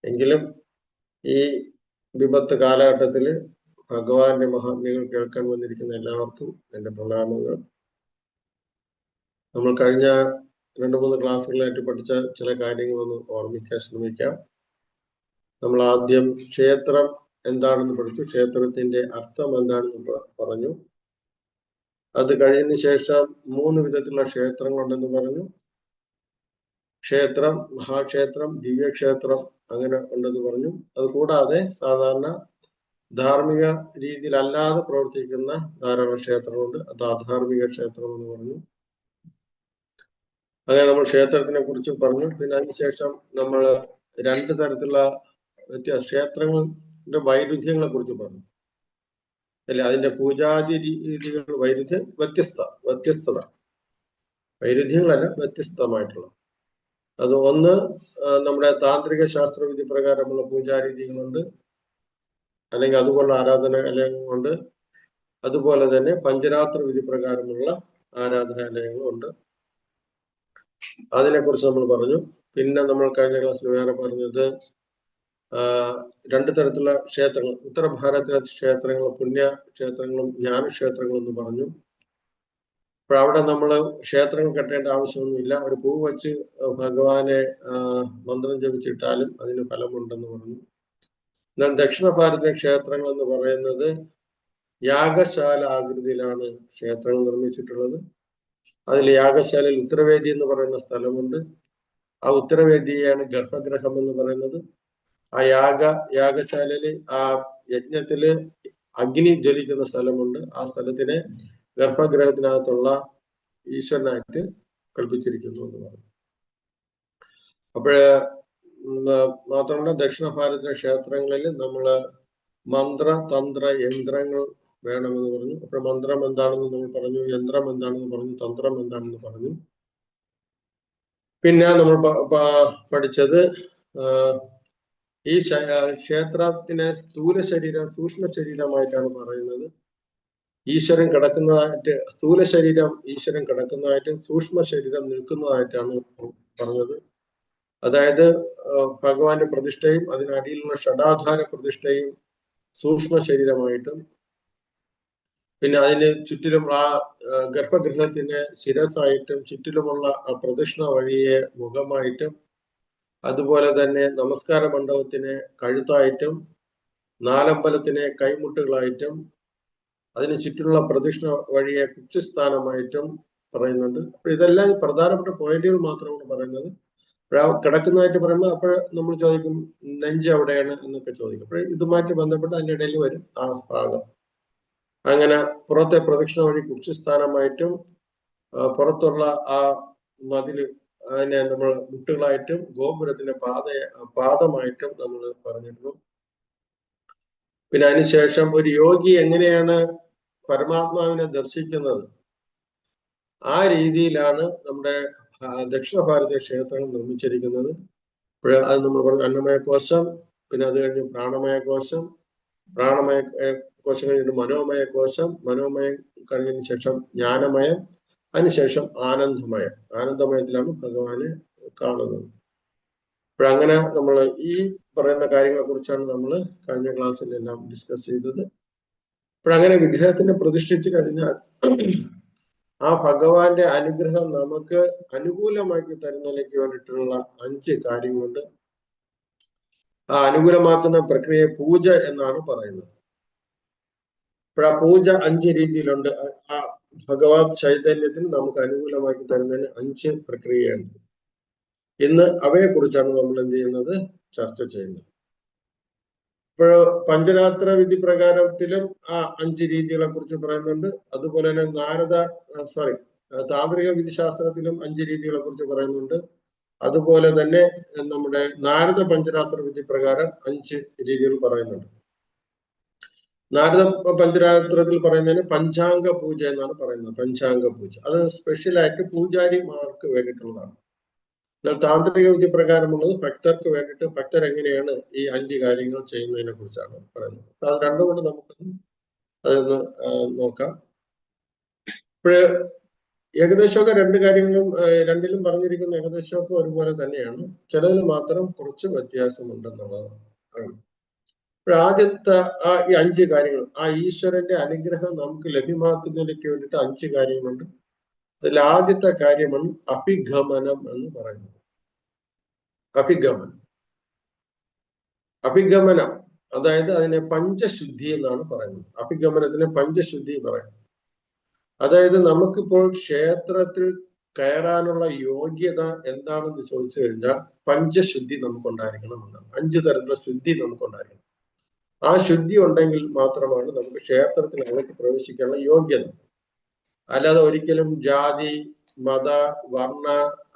എങ്കിലും ഈ വിപത്ത് കാലഘട്ടത്തിൽ ഭഗവാന്റെ മഹാത്മ്യങ്ങൾ കേൾക്കാൻ വന്നിരിക്കുന്ന എല്ലാവർക്കും എൻ്റെ പ്രണാമങ്ങൾ. നമ്മൾ കഴിഞ്ഞ 2-3 ക്ലാസ്സുകളായിട്ട് പഠിച്ച ചില കാര്യങ്ങളൊന്ന് ഓർമ്മിക്കാൻ ശ്രമിക്കാം. നമ്മൾ ആദ്യം ക്ഷേത്രം എന്താണെന്ന് പഠിച്ചു, ക്ഷേത്രത്തിന്റെ അർത്ഥം എന്താണെന്ന് പറഞ്ഞു. അത് കഴിഞ്ഞ ശേഷം 3 വിധത്തിലുള്ള ക്ഷേത്രങ്ങളുണ്ടെന്ന് പറഞ്ഞു. ക്ഷേത്രം, മഹാക്ഷേത്രം, ദിവ്യക്ഷേത്രം അങ്ങനെ ഉണ്ടെന്ന് പറഞ്ഞു. അതുകൂടാതെ സാധാരണ ധാർമ്മിക രീതിയിലല്ലാതെ പ്രവർത്തിക്കുന്ന ധാരാളം ക്ഷേത്രങ്ങളുണ്ട്. അത് അധാർമിക ക്ഷേത്രം എന്ന് പറഞ്ഞു. അങ്ങനെ നമ്മൾ ക്ഷേത്രത്തിനെ കുറിച്ച് പറഞ്ഞു. പിന്നെ അതിനുശേഷം നമ്മൾ 2 തരത്തിലുള്ള ക്ഷേത്രങ്ങളുടെ വൈരുദ്ധ്യങ്ങളെ കുറിച്ച് പറഞ്ഞു. അല്ലെ, അതിന്റെ പൂജാതി രീതികൾ വ്യത്യസ്തത, വൈരുദ്ധ്യങ്ങളല്ല, വ്യത്യസ്തമായിട്ടുള്ള. അത് ഒന്ന്, നമ്മുടെ താന്ത്രിക ശാസ്ത്രവിധി പ്രകാരമുള്ള പൂജാരീതികളുണ്ട്, അല്ലെങ്കിൽ അതുപോലുള്ള ആരാധനാലയങ്ങളുണ്ട്. അതുപോലെ തന്നെ പഞ്ചരാത്ര വിധി പ്രകാരമുള്ള ആരാധനാലയങ്ങളുണ്ട്. അതിനെക്കുറിച്ച് നമ്മൾ പറഞ്ഞു. പിന്നെ നമ്മൾ കഴിഞ്ഞ ക്ലാസ്സിൽ വേറെ പറഞ്ഞത് 2 തരത്തിലുള്ള ക്ഷേത്രങ്ങൾ, ഉത്തര ഭാരതത്തിലെ ക്ഷേത്രങ്ങൾ പുണ്യ ക്ഷേത്രങ്ങളും ജ്ഞാനക്ഷേത്രങ്ങളും എന്ന് പറഞ്ഞു. അപ്പോൾ അവിടെ നമ്മൾ ക്ഷേത്രങ്ങൾ കെട്ടേണ്ട ആവശ്യമൊന്നുമില്ല. ഒരു പൂ വച്ച് ഭഗവാനെ മന്ത്രം ജപിച്ചിട്ടാലും അതിന് ഫലമുണ്ടെന്ന് പറഞ്ഞു. എന്നാൽ ദക്ഷിണ ഭാരതത്തിലെ ക്ഷേത്രങ്ങൾ എന്ന് പറയുന്നത് യാഗശാല ആകൃതിയിലാണ് ക്ഷേത്രങ്ങൾ നിർമ്മിച്ചിട്ടുള്ളത്. അതിൽ യാഗശാലയിൽ ഉത്തരവേദി എന്ന് പറയുന്ന സ്ഥലമുണ്ട്. ആ ഉത്തരവേദിയാണ് ഗർഭഗൃഹം എന്ന് പറയുന്നത്. ആ യാഗശാലയില്, ആ യജ്ഞത്തില് അഗ്നി ജ്വലിക്കുന്ന സ്ഥലമുണ്ട്. ആ സ്ഥലത്തിനെ ഗർഭഗൃഹത്തിനകത്തുള്ള ഈശ്വരനായിട്ട് കൽപ്പിച്ചിരിക്കുന്നു എന്ന് പറഞ്ഞു. മാത്രമല്ല ദക്ഷിണ ഭാരതത്തിലെ ക്ഷേത്രങ്ങളിൽ നമ്മള് മന്ത്ര തന്ത്ര യന്ത്രങ്ങൾ വേണമെന്ന് പറഞ്ഞു. അപ്പോൾ മന്ത്രം എന്താണെന്ന് നമ്മൾ പറഞ്ഞു, യന്ത്രം എന്താണെന്ന് പറഞ്ഞു, തന്ത്രം എന്താണെന്ന് പറഞ്ഞു. പിന്നെ നമ്മൾ പഠിച്ചത് ഈ ക്ഷേത്രത്തിനെ സ്ഥൂല ശരീരം സൂക്ഷ്മ ശരീരമായിട്ടാണ് പറയുന്നത്. ഈശ്വരൻ കിടക്കുന്നതായിട്ട്, സ്ഥൂല ശരീരം ഈശ്വരൻ കിടക്കുന്നതായിട്ടും സൂക്ഷ്മ ശരീരം നിൽക്കുന്നതായിട്ടാണ് പറഞ്ഞത്. അതായത് ഭഗവാന്റെ പ്രതിഷ്ഠയും അതിനടിയിലുള്ള ഷഡാധാര പ്രതിഷ്ഠയും സൂക്ഷ്മ ശരീരമായിട്ടും, പിന്നെ അതിന് ചുറ്റിലും ആ ഗർഭഗൃഹത്തിന് ശിരസായിട്ടും ചുറ്റിലുമുള്ള ആ പ്രദക്ഷിണ വഴിയെ മുഖമായിട്ടും, അതുപോലെ തന്നെ നമസ്കാര മണ്ഡപത്തിന് കഴുത്തായിട്ടും, നാലമ്പലത്തിനെ കൈമുട്ടുകളായിട്ടും, അതിന് ചുറ്റിലുള്ള പ്രദക്ഷിണ വഴിയെ കുച്ചുസ്ഥാനമായിട്ടും പറയുന്നുണ്ട്. അപ്പൊ ഇതെല്ലാം പ്രധാനപ്പെട്ട പോയിന്റുകൾ മാത്രമാണ് പറയുന്നത്. കിടക്കുന്നതായിട്ട് പറയുമ്പോൾ അപ്പോൾ നമ്മൾ ചോദിക്കും നെഞ്ച് എവിടെയാണ് എന്നൊക്കെ ചോദിക്കും. അപ്പോൾ ഇതുമായിട്ട് ബന്ധപ്പെട്ട് അതിൻ്റെ ഇടയിൽ വരും ആ ഭാഗം. അങ്ങനെ പുറത്തെ പ്രദക്ഷിണ വഴി കുച്ചുസ്ഥാനമായിട്ടും, പുറത്തുള്ള ആ മതില് അതിനെ നമ്മൾ മുട്ടുകളായിട്ടും, ഗോപുരത്തിന്റെ പാദമായിട്ടും നമ്മൾ പറഞ്ഞിരുന്നു. പിന്നെ അതിനുശേഷം ഒരു യോഗി എങ്ങനെയാണ് പരമാത്മാവിനെ ദർശിക്കുന്നത്, ആ രീതിയിലാണ് നമ്മുടെ ദക്ഷിണ ഭാരതീയ ക്ഷേത്രങ്ങൾ നിർമ്മിച്ചിരിക്കുന്നത്. അത് നമ്മൾ പറഞ്ഞു അന്നമയ കോശം, പിന്നെ അത് കഴിഞ്ഞ് പ്രാണമയ കോശം, പ്രാണമയ കോശം കഴിഞ്ഞിട്ട് മനോമയ കോശം, മനോമയം കഴിഞ്ഞതിന് ശേഷം ജ്ഞാനമയം, അതിനുശേഷം ആനന്ദമയം. ആനന്ദമയത്തിലാണ് ഭഗവാനെ കാണുന്നത്. അപ്പോഴങ്ങനെ നമ്മൾ ഈ പറയുന്ന കാര്യങ്ങളെ കുറിച്ചാണ് നമ്മൾ കഴിഞ്ഞ ക്ലാസ്സിലെല്ലാം ഡിസ്കസ് ചെയ്തത്. അപ്പോഴങ്ങനെ വിഗ്രഹത്തിനെ പ്രതിഷ്ഠിച്ചു കഴിഞ്ഞാൽ ആ ഭഗവാന്റെ അനുഗ്രഹം നമുക്ക് അനുകൂലമാക്കി തരുന്നതിലേക്ക് വേണ്ടിയിട്ടുള്ള 5 കാര്യങ്ങളുണ്ട്. ആ അനുകൂലമാക്കുന്ന പ്രക്രിയയെ പൂജ എന്നാണ് പറയുന്നത്. അപ്പോൾ ആ പൂജ 5 രീതിയിലുണ്ട്. ആ ഭഗവത് ചൈതന്യത്തിന് നമുക്ക് അനുകൂലമാക്കി തരുന്നതിന് 5 പ്രക്രിയയുണ്ട്. ഇന്ന് അവയെ കുറിച്ചാണ് നമ്മൾ എന്ത് ചെയ്യുന്നത്, ചർച്ച ചെയ്യുന്നത്. ഇപ്പോൾ പഞ്ചരാത്ര വിധി പ്രകാരത്തിലും ആ 5 രീതികളെ കുറിച്ച് പറയുന്നുണ്ട്. അതുപോലെ തന്നെ താന്ത്രിക വിധിശാസ്ത്രത്തിലും 5 രീതികളെ കുറിച്ച് പറയുന്നുണ്ട്. അതുപോലെ തന്നെ നമ്മുടെ നാരദ പഞ്ചരാത്ര വിധി പ്രകാരം 5 രീതികൾ പറയുന്നുണ്ട്. നാരദ പഞ്ചരാത്രത്തിൽ പറയുന്നതിന് പഞ്ചാംഗ പൂജ എന്നാണ് പറയുന്നത്. പഞ്ചാംഗ പൂജ അത് സ്പെഷ്യലായിട്ട് പൂജാരിമാർക്ക് വേണ്ടിയിട്ടുള്ളതാണ്. എന്നാൽ താന്ത്രിക വിധി പ്രകാരമുള്ളത് ഭക്തർക്ക് വേണ്ടിയിട്ട്, ഭക്തരെങ്ങനെയാണ് ഈ 5 കാര്യങ്ങൾ ചെയ്യുന്നതിനെ കുറിച്ചാണ് പറയുന്നത്. അത് രണ്ടും കൊണ്ട് നമുക്ക് അതൊന്ന് നോക്കാം. ഇപ്പോഴ് ഏകദേശമൊക്കെ രണ്ട് കാര്യങ്ങളും രണ്ടിലും പറഞ്ഞിരിക്കുന്ന ഏകദേശമൊക്കെ ഒരുപോലെ തന്നെയാണ്. ചിലതിൽ മാത്രം കുറച്ച് വ്യത്യാസമുണ്ടെന്നുള്ളതാണ്. ആദ്യത്തെ ഈ 5 കാര്യങ്ങൾ, ആ ഈശ്വരന്റെ അനുഗ്രഹം നമുക്ക് ലഭ്യമാക്കുന്നതിലേക്ക് വേണ്ടിയിട്ട് 5 കാര്യങ്ങളുണ്ട്. അതിൽ ആദ്യത്തെ കാര്യമാണ് അഭിഗമനം എന്ന് പറയുന്നത്. അഭിഗമനം അതായത് അതിനെ പഞ്ചശുദ്ധി എന്നാണ് പറയുന്നത്. അഭിഗമനത്തിന് പഞ്ചശുദ്ധി പറയുന്നത്. അതായത് നമുക്കിപ്പോൾ ക്ഷേത്രത്തിൽ കയറാനുള്ള യോഗ്യത എന്താണെന്ന് ചോദിച്ചു കഴിഞ്ഞാൽ പഞ്ചശുദ്ധി നമുക്കുണ്ടായിരിക്കണം എന്നാണ്. 5 തരത്തിലുള്ള ശുദ്ധി നമുക്കുണ്ടായിരിക്കണം. ആ ശുദ്ധി ഉണ്ടെങ്കിൽ മാത്രമാണ് നമുക്ക് ക്ഷേത്രത്തിനകത്ത് പ്രവേശിക്കാനുള്ള യോഗ്യത. അല്ലാതെ ഒരിക്കലും ജാതി, മത, വർണ്ണ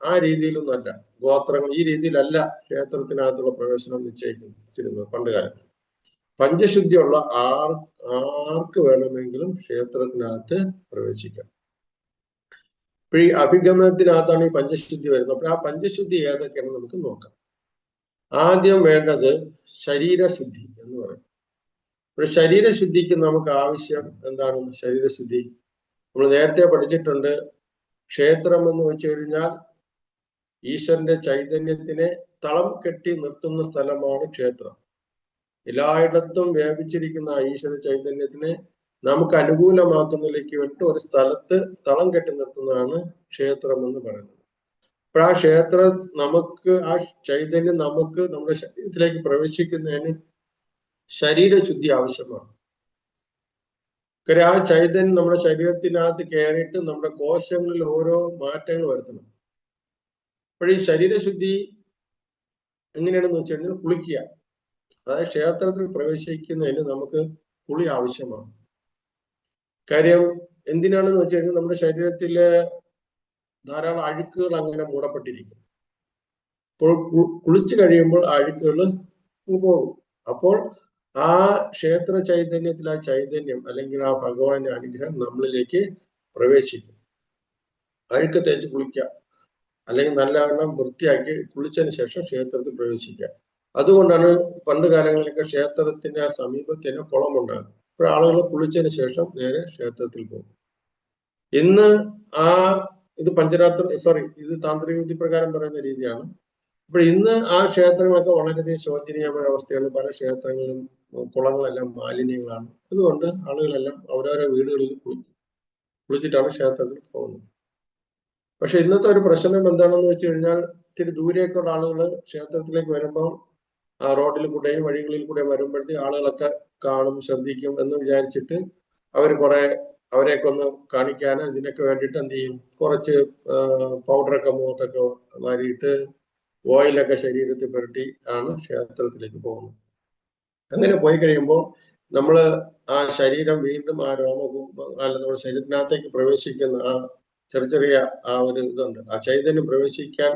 ആ രീതിയിലൊന്നല്ല, ഗോത്രങ്ങൾ ഈ രീതിയിലല്ല ക്ഷേത്രത്തിനകത്തുള്ള പ്രവേശനം നിശ്ചയിച്ചിരുന്നത് പണ്ട് കാലത്ത്. പഞ്ചശുദ്ധിയുള്ള ആർക്ക് വേണമെങ്കിലും ക്ഷേത്രത്തിനകത്ത് പ്രവേശിക്കാം. ഇപ്പൊ ഈ അഭിഗമനത്തിനകത്താണ് ഈ പഞ്ചശുദ്ധി വരുന്നത്. അപ്പൊ ആ പഞ്ചശുദ്ധി ഏതൊക്കെയാണെന്ന് നമുക്ക് നോക്കാം. ആദ്യം വേണ്ടത് ശരീരശുദ്ധി എന്ന് പറയും. ഒരു ശരീരശുദ്ധിക്ക് നമുക്ക് ആവശ്യം എന്താണ്? ശരീരശുദ്ധി നമ്മൾ നേരത്തെ പഠിച്ചിട്ടുണ്ട്. ക്ഷേത്രം എന്ന് വെച്ച് കഴിഞ്ഞാൽ ഈശ്വരന്റെ ചൈതന്യത്തിനെ തളം കെട്ടി നിർത്തുന്ന സ്ഥലമാണ് ക്ഷേത്രം. എല്ലായിടത്തും വ്യാപിച്ചിരിക്കുന്ന ഈശ്വര ചൈതന്യത്തിനെ നമുക്ക് അനുകൂലമാക്കുന്നതിലേക്ക് വേണ്ടി ഒരു സ്ഥലത്ത് തളം കെട്ടി നിർത്തുന്നതാണ് ക്ഷേത്രം എന്ന് പറയുന്നത്. അപ്പോൾ ആ ക്ഷേത്രം നമുക്ക്, ആ ചൈതന്യം നമുക്ക് നമ്മുടെ ശരീരത്തിലേക്ക് പ്രവേശിക്കുന്നതിന് ശരീരശുദ്ധി ആവശ്യമാണ്. ആ ചൈതന്യം നമ്മുടെ ശരീരത്തിനകത്ത് കയറിയിട്ട് നമ്മുടെ കോശങ്ങളിൽ ഓരോ മാറ്റങ്ങൾ വരുത്തണം. അപ്പോൾ ഈ ശരീരശുദ്ധി എങ്ങനെയാണെന്ന് വെച്ച് കഴിഞ്ഞാൽ കുളിക്കുക. അതായത് ക്ഷേത്രത്തിൽ പ്രവേശിക്കുന്നതിന് നമുക്ക് കുളി ആവശ്യമാണ്. കാര്യം എന്തിനാണെന്ന് വെച്ച് കഴിഞ്ഞാൽ നമ്മുടെ ശരീരത്തിലെ ധാരാളം അഴുക്കുകൾ അങ്ങനെ മൂടപ്പെട്ടിരിക്കും. അപ്പോൾ കുളിച്ചു കഴിയുമ്പോൾ ആ അഴുക്കുകൾ പോകും. അപ്പോൾ ആ ക്ഷേത്ര ചൈതന്യത്തിൽ ആ ചൈതന്യം അല്ലെങ്കിൽ ആ ഭഗവാന്റെ അനുഗ്രഹം നമ്മളിലേക്ക് പ്രവേശിക്കും. അഴുക്ക് തേച്ച് കുളിക്കുക, അല്ലെങ്കിൽ നല്ലവണ്ണം വൃത്തിയാക്കി കുളിച്ചതിന് ശേഷം ക്ഷേത്രത്തിൽ പ്രവേശിക്കുക. അതുകൊണ്ടാണ് പണ്ട് കാലങ്ങളിലൊക്കെ ക്ഷേത്രത്തിന്റെ സമീപത്തിന് കുളമുണ്ടാകും. ഇപ്പോൾ ആളുകൾ കുളിച്ചതിന് ശേഷം നേരെ ക്ഷേത്രത്തിൽ പോകും. ഇന്ന് ഇത് ഇത് താന്ത്രിക വിധി പ്രകാരം പറയുന്ന രീതിയാണ്. അപ്പോൾ ഇന്ന് ആ ക്ഷേത്രങ്ങളൊക്കെ വളരെയധികം ശോചനീയമായ അവസ്ഥയാണ്. പല ക്ഷേത്രങ്ങളിലും കുളങ്ങളെല്ലാം മാലിന്യങ്ങളാണ്. അതുകൊണ്ട് ആളുകളെല്ലാം അവരവരുടെ വീടുകളിൽ കുളിച്ചിട്ടാണ് ക്ഷേത്രത്തിൽ പോകുന്നത്. പക്ഷെ ഇന്നത്തെ ഒരു പ്രശ്നം എന്താണെന്ന് വെച്ച് കഴിഞ്ഞാൽ, ഇത്തിരി ദൂരേക്കുള്ള ആളുകൾ ക്ഷേത്രത്തിലേക്ക് വരുമ്പോൾ ആ റോഡിൽ കൂടെയും വഴികളിൽ കൂടെയും വരുമ്പോഴത്തേക്ക് ആളുകളൊക്കെ കാണും, ശ്രദ്ധിക്കും എന്ന് വിചാരിച്ചിട്ട് അവരെയൊക്കെ ഒന്ന് കാണിക്കാൻ ഇതിനൊക്കെ വേണ്ടിയിട്ട് എന്ത് ചെയ്യും, കുറച്ച് പൗഡറൊക്കെ മുഖത്തൊക്കെ വാരിയിട്ട് ഓയിലൊക്കെ ശരീരത്തിൽ പുരട്ടി ആണ് ക്ഷേത്രത്തിലേക്ക് പോകുന്നത്. അങ്ങനെ പോയി കഴിയുമ്പോൾ നമ്മൾ ആ ശരീരം വീണ്ടും ആ നമ്മുടെ ശരീരത്തിനകത്തേക്ക് പ്രവേശിക്കുന്ന ആ ചെറിയ ആ ഒരു ഇതുണ്ട്. ആ ചൈതന്യം പ്രവേശിക്കാൻ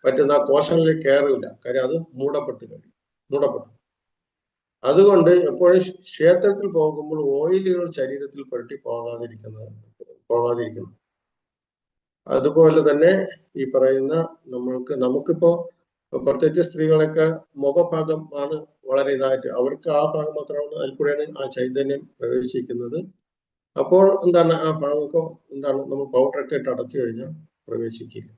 പറ്റുന്ന ആ കോശങ്ങളിലേക്ക് കയറില്ല. കാര്യം അത് മൂടപ്പെട്ടു. അതുകൊണ്ട് എപ്പോഴും ക്ഷേത്രത്തിൽ പോകുമ്പോൾ ഓയിലുകൾ ശരീരത്തിൽ പുരട്ടി പോകാതിരിക്കണം. അതുപോലെ തന്നെ ഈ പറയുന്ന നമുക്കിപ്പോ പ്രത്യേകിച്ച് സ്ത്രീകളൊക്കെ മുഖഭാഗം ആണ് വളരെ ഇതായിട്ട്, അവർക്ക് ആ ഭാഗം മാത്രമാണ്, അതിൽ കൂടെയാണ് ആ ചൈതന്യം പ്രവേശിക്കുന്നത്. അപ്പോൾ എന്താണ് ആ ഭാഗമൊക്കെ നമ്മൾ പൗഡറൊക്കെ ഇട്ട് അടച്ചു കഴിഞ്ഞാൽ പ്രവേശിക്കില്ല.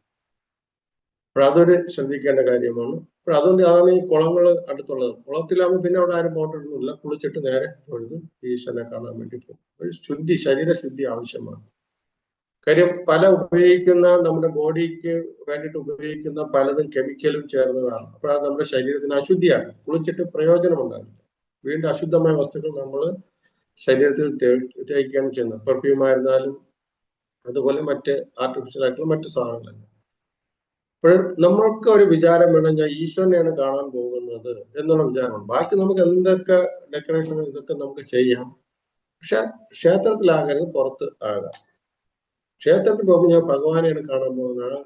അപ്പോൾ അതൊരു ശ്രദ്ധിക്കേണ്ട കാര്യമാണ്. അപ്പോൾ അതുകൊണ്ട് അതാണ് ഈ കുളങ്ങൾ അടുത്തുള്ളത്. കുളത്തിലാകുമ്പോൾ പിന്നെ അവിടെ ആരും പൗഡർ ഇടുന്നില്ല, കുളിച്ചിട്ട് നേരെ തൊഴുത് ഈശ്വരനെ കാണാൻ വേണ്ടി പോകും. ശരീരശുദ്ധി ആവശ്യമാണ്. കാര്യം നമ്മുടെ ബോഡിക്ക് വേണ്ടിയിട്ട് ഉപയോഗിക്കുന്ന പലതും കെമിക്കലും ചേർന്നതാണ്. അപ്പോൾ അത് നമ്മുടെ ശരീരത്തിന് അശുദ്ധിയാണ്. കുളിച്ചിട്ട് പ്രയോജനമുണ്ടാകില്ല. വീണ്ടും അശുദ്ധമായ വസ്തുക്കൾ നമ്മൾ ശരീരത്തിൽ തേക്കുകയാണ് ചെയ്യുന്നത്. പെർഫ്യൂം ആയിരുന്നാലും അതുപോലെ മറ്റ് ആർട്ടിഫിഷ്യൽ ആയിട്ടുള്ള മറ്റു സാധനങ്ങളല്ല. അപ്പോൾ നമ്മൾക്ക് ഒരു വിചാരം വേണം, ഞാൻ ഈശ്വരനെയാണ് കാണാൻ പോകുന്നത് എന്നുള്ള വിചാരമാണ്. ബാക്കി നമുക്ക് എന്തൊക്കെ ഡെക്കറേഷൻ ഇതൊക്കെ നമുക്ക് ചെയ്യാം. പക്ഷെ ക്ഷേത്രത്തിലാകരുത്, പുറത്ത് ആകാം. ക്ഷേത്രത്തിൽ പോകുമ്പോൾ ഞാൻ ഭഗവാനെയാണ് കാണാൻ പോകുന്നത്.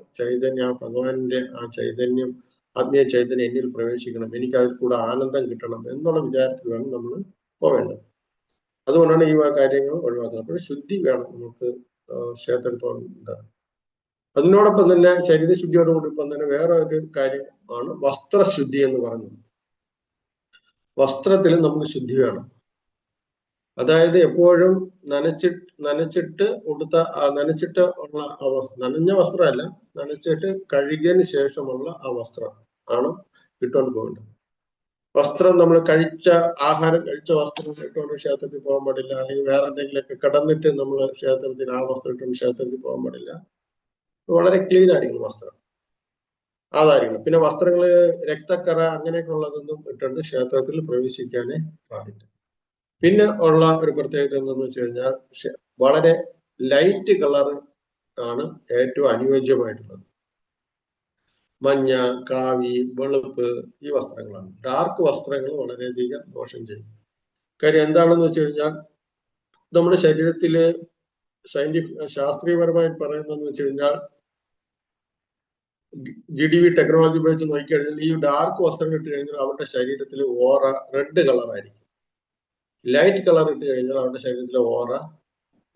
ഭഗവാന്റെ ആ ചൈതന്യം, ആത്മീയ ചൈതന്യം എന്നിൽ പ്രവേശിക്കണം, എനിക്ക് അതിൽ കൂടെ ആനന്ദം കിട്ടണം എന്നുള്ള വിചാരത്തിൽ വേണം നമ്മൾ പോവേണ്ടത്. അതുകൊണ്ടാണ് ഈ കാര്യങ്ങൾ ഒഴിവാക്കുന്നത്. അപ്പോൾ ശുദ്ധി വേണം നമുക്ക് ക്ഷേത്രത്തിൽ പോകുന്നത്. അതിനോടൊപ്പം തന്നെ ശരീരശുദ്ധിയോടൊപ്പം തന്നെ വേറെ ഒരു കാര്യമാണ് വസ്ത്രശുദ്ധി എന്ന് പറയുന്നത്. വസ്ത്രത്തിൽ നമുക്ക് ശുദ്ധി വേണം. അതായത് എപ്പോഴും നനച്ചിട്ട് ഉള്ള നനഞ്ഞ വസ്ത്രമല്ല, നനച്ചിട്ട് കഴുകിയതിന് ശേഷമുള്ള ആ വസ്ത്രം ആണ് ഇട്ടുകൊണ്ട് പോകേണ്ടത്. വസ്ത്രം നമ്മൾ ആഹാരം കഴിച്ച വസ്ത്രം ഇട്ടുകൊണ്ട് ക്ഷേത്രത്തിൽ പോകാൻ പാടില്ല. അല്ലെങ്കിൽ വേറെ എന്തെങ്കിലുമൊക്കെ കിടന്നിട്ട് നമ്മൾ ക്ഷേത്രത്തിൽ ആ വസ്ത്രം ഇട്ടുകൊണ്ട് ക്ഷേത്രത്തിൽ പോകാൻ പാടില്ല. വളരെ ക്ലീൻ ആയിരിക്കണം വസ്ത്രം, അതായിരിക്കണം. പിന്നെ വസ്ത്രങ്ങള് രക്തക്കറ അങ്ങനെയൊക്കെ ഉള്ളതൊന്നും ഇട്ടുകൊണ്ട് ക്ഷേത്രത്തിൽ പ്രവേശിക്കാനേ പാടില്ല. പിന്നെ ഉള്ള ഒരു പ്രത്യേകത എന്താണെന്ന് വെച്ച് കഴിഞ്ഞാൽ വളരെ ലൈറ്റ് കളർ ആണ് ഏറ്റവും അനുയോജ്യമായിട്ടുള്ളത്. മഞ്ഞ, കാവി, വെളുപ്പ് ഈ വസ്ത്രങ്ങളാണ്. ഡാർക്ക് വസ്ത്രങ്ങൾ വളരെയധികം ദോഷം ചെയ്യും. കാര്യം എന്താണെന്ന് വെച്ച് കഴിഞ്ഞാൽ നമ്മുടെ ശരീരത്തില് ശാസ്ത്രീയപരമായി പറയുന്നതെന്ന് വെച്ച് കഴിഞ്ഞാൽ GDV ടെക്നോളജി ഉപയോഗിച്ച് നോക്കിക്കഴിഞ്ഞാൽ ഈ ഡാർക്ക് വസ്ത്രം ഇട്ട് കഴിഞ്ഞാൽ അവരുടെ ശരീരത്തിൽ ഓറ റെഡ് കളറായിരിക്കും. ലൈറ്റ് കളർ ഇട്ട് കഴിഞ്ഞാൽ അവരുടെ ശരീരത്തിലെ ഓറ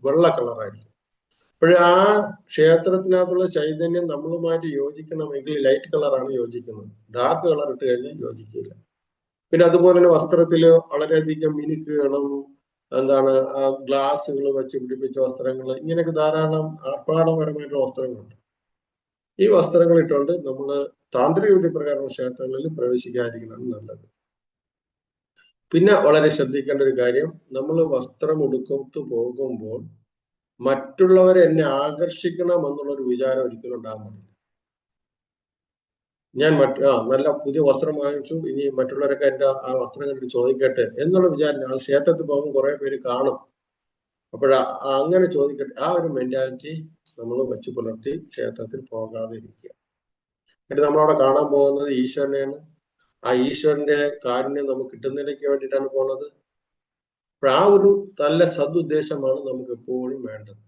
വെള്ള കളറായിരിക്കും. അപ്പോഴേ ആ ക്ഷേത്രത്തിനകത്തുള്ള ചൈതന്യം നമ്മളുമായിട്ട് യോജിക്കണമെങ്കിൽ ലൈറ്റ് കളറാണ് യോജിക്കുന്നത്. ഡാർക്ക് കളർ ഇട്ട് കഴിഞ്ഞാൽ യോജിക്കില്ല. പിന്നെ അതുപോലെ തന്നെ വസ്ത്രത്തില് വളരെയധികം മിനുക്കുകളും ഗ്ലാസുകൾ വെച്ച് പിടിപ്പിച്ച വസ്ത്രങ്ങൾ, ഇങ്ങനെയൊക്കെ ധാരാളം ആർഭാടപരമായിട്ടുള്ള വസ്ത്രങ്ങളുണ്ട്. ഈ വസ്ത്രങ്ങൾ ഇട്ടുകൊണ്ട് നമ്മൾ താന്ത്രിക വിധി പ്രകാരം ക്ഷേത്രങ്ങളിൽ പ്രവേശിക്കാതിരിക്കുന്നതാണ് നല്ലത്. പിന്നെ വളരെ ശ്രദ്ധിക്കേണ്ട ഒരു കാര്യം, നമ്മൾ വസ്ത്രം ഉടുക്കത്ത് പോകുമ്പോൾ മറ്റുള്ളവരെ എന്നെ ആകർഷിക്കണം എന്നുള്ളൊരു വിചാരം ഒരിക്കലും ഉണ്ടാകാൻ പാടില്ല. ഞാൻ നല്ല പുതിയ വസ്ത്രം വാങ്ങിച്ചു, ഇനി മറ്റുള്ളവരൊക്കെ എന്റെ ആ വസ്ത്രം കണ്ടിട്ട് ചോദിക്കട്ടെ എന്നുള്ള വിചാരം. ആ ക്ഷേത്രത്തിൽ പോകുമ്പോൾ കുറെ പേര് കാണും, അങ്ങനെ ചോദിക്കട്ടെ, ആ ഒരു മെന്റാലിറ്റി നമ്മൾ വെച്ചു പുലർത്തി ക്ഷേത്രത്തിൽ പോകാതെ ഇരിക്കുക. എന്നിട്ട് നമ്മളവിടെ കാണാൻ പോകുന്നത് ഈശ്വരനെയാണ്. ആ ഈശ്വരന്റെ കാരുണ്യം നമുക്ക് കിട്ടുന്നതിലേക്ക് വേണ്ടിയിട്ടാണ് പോകുന്നത്. അപ്പോൾ ആ ഒരു നല്ല സദുദ്ദേശമാണ് നമുക്ക് എപ്പോഴും വേണ്ടത്.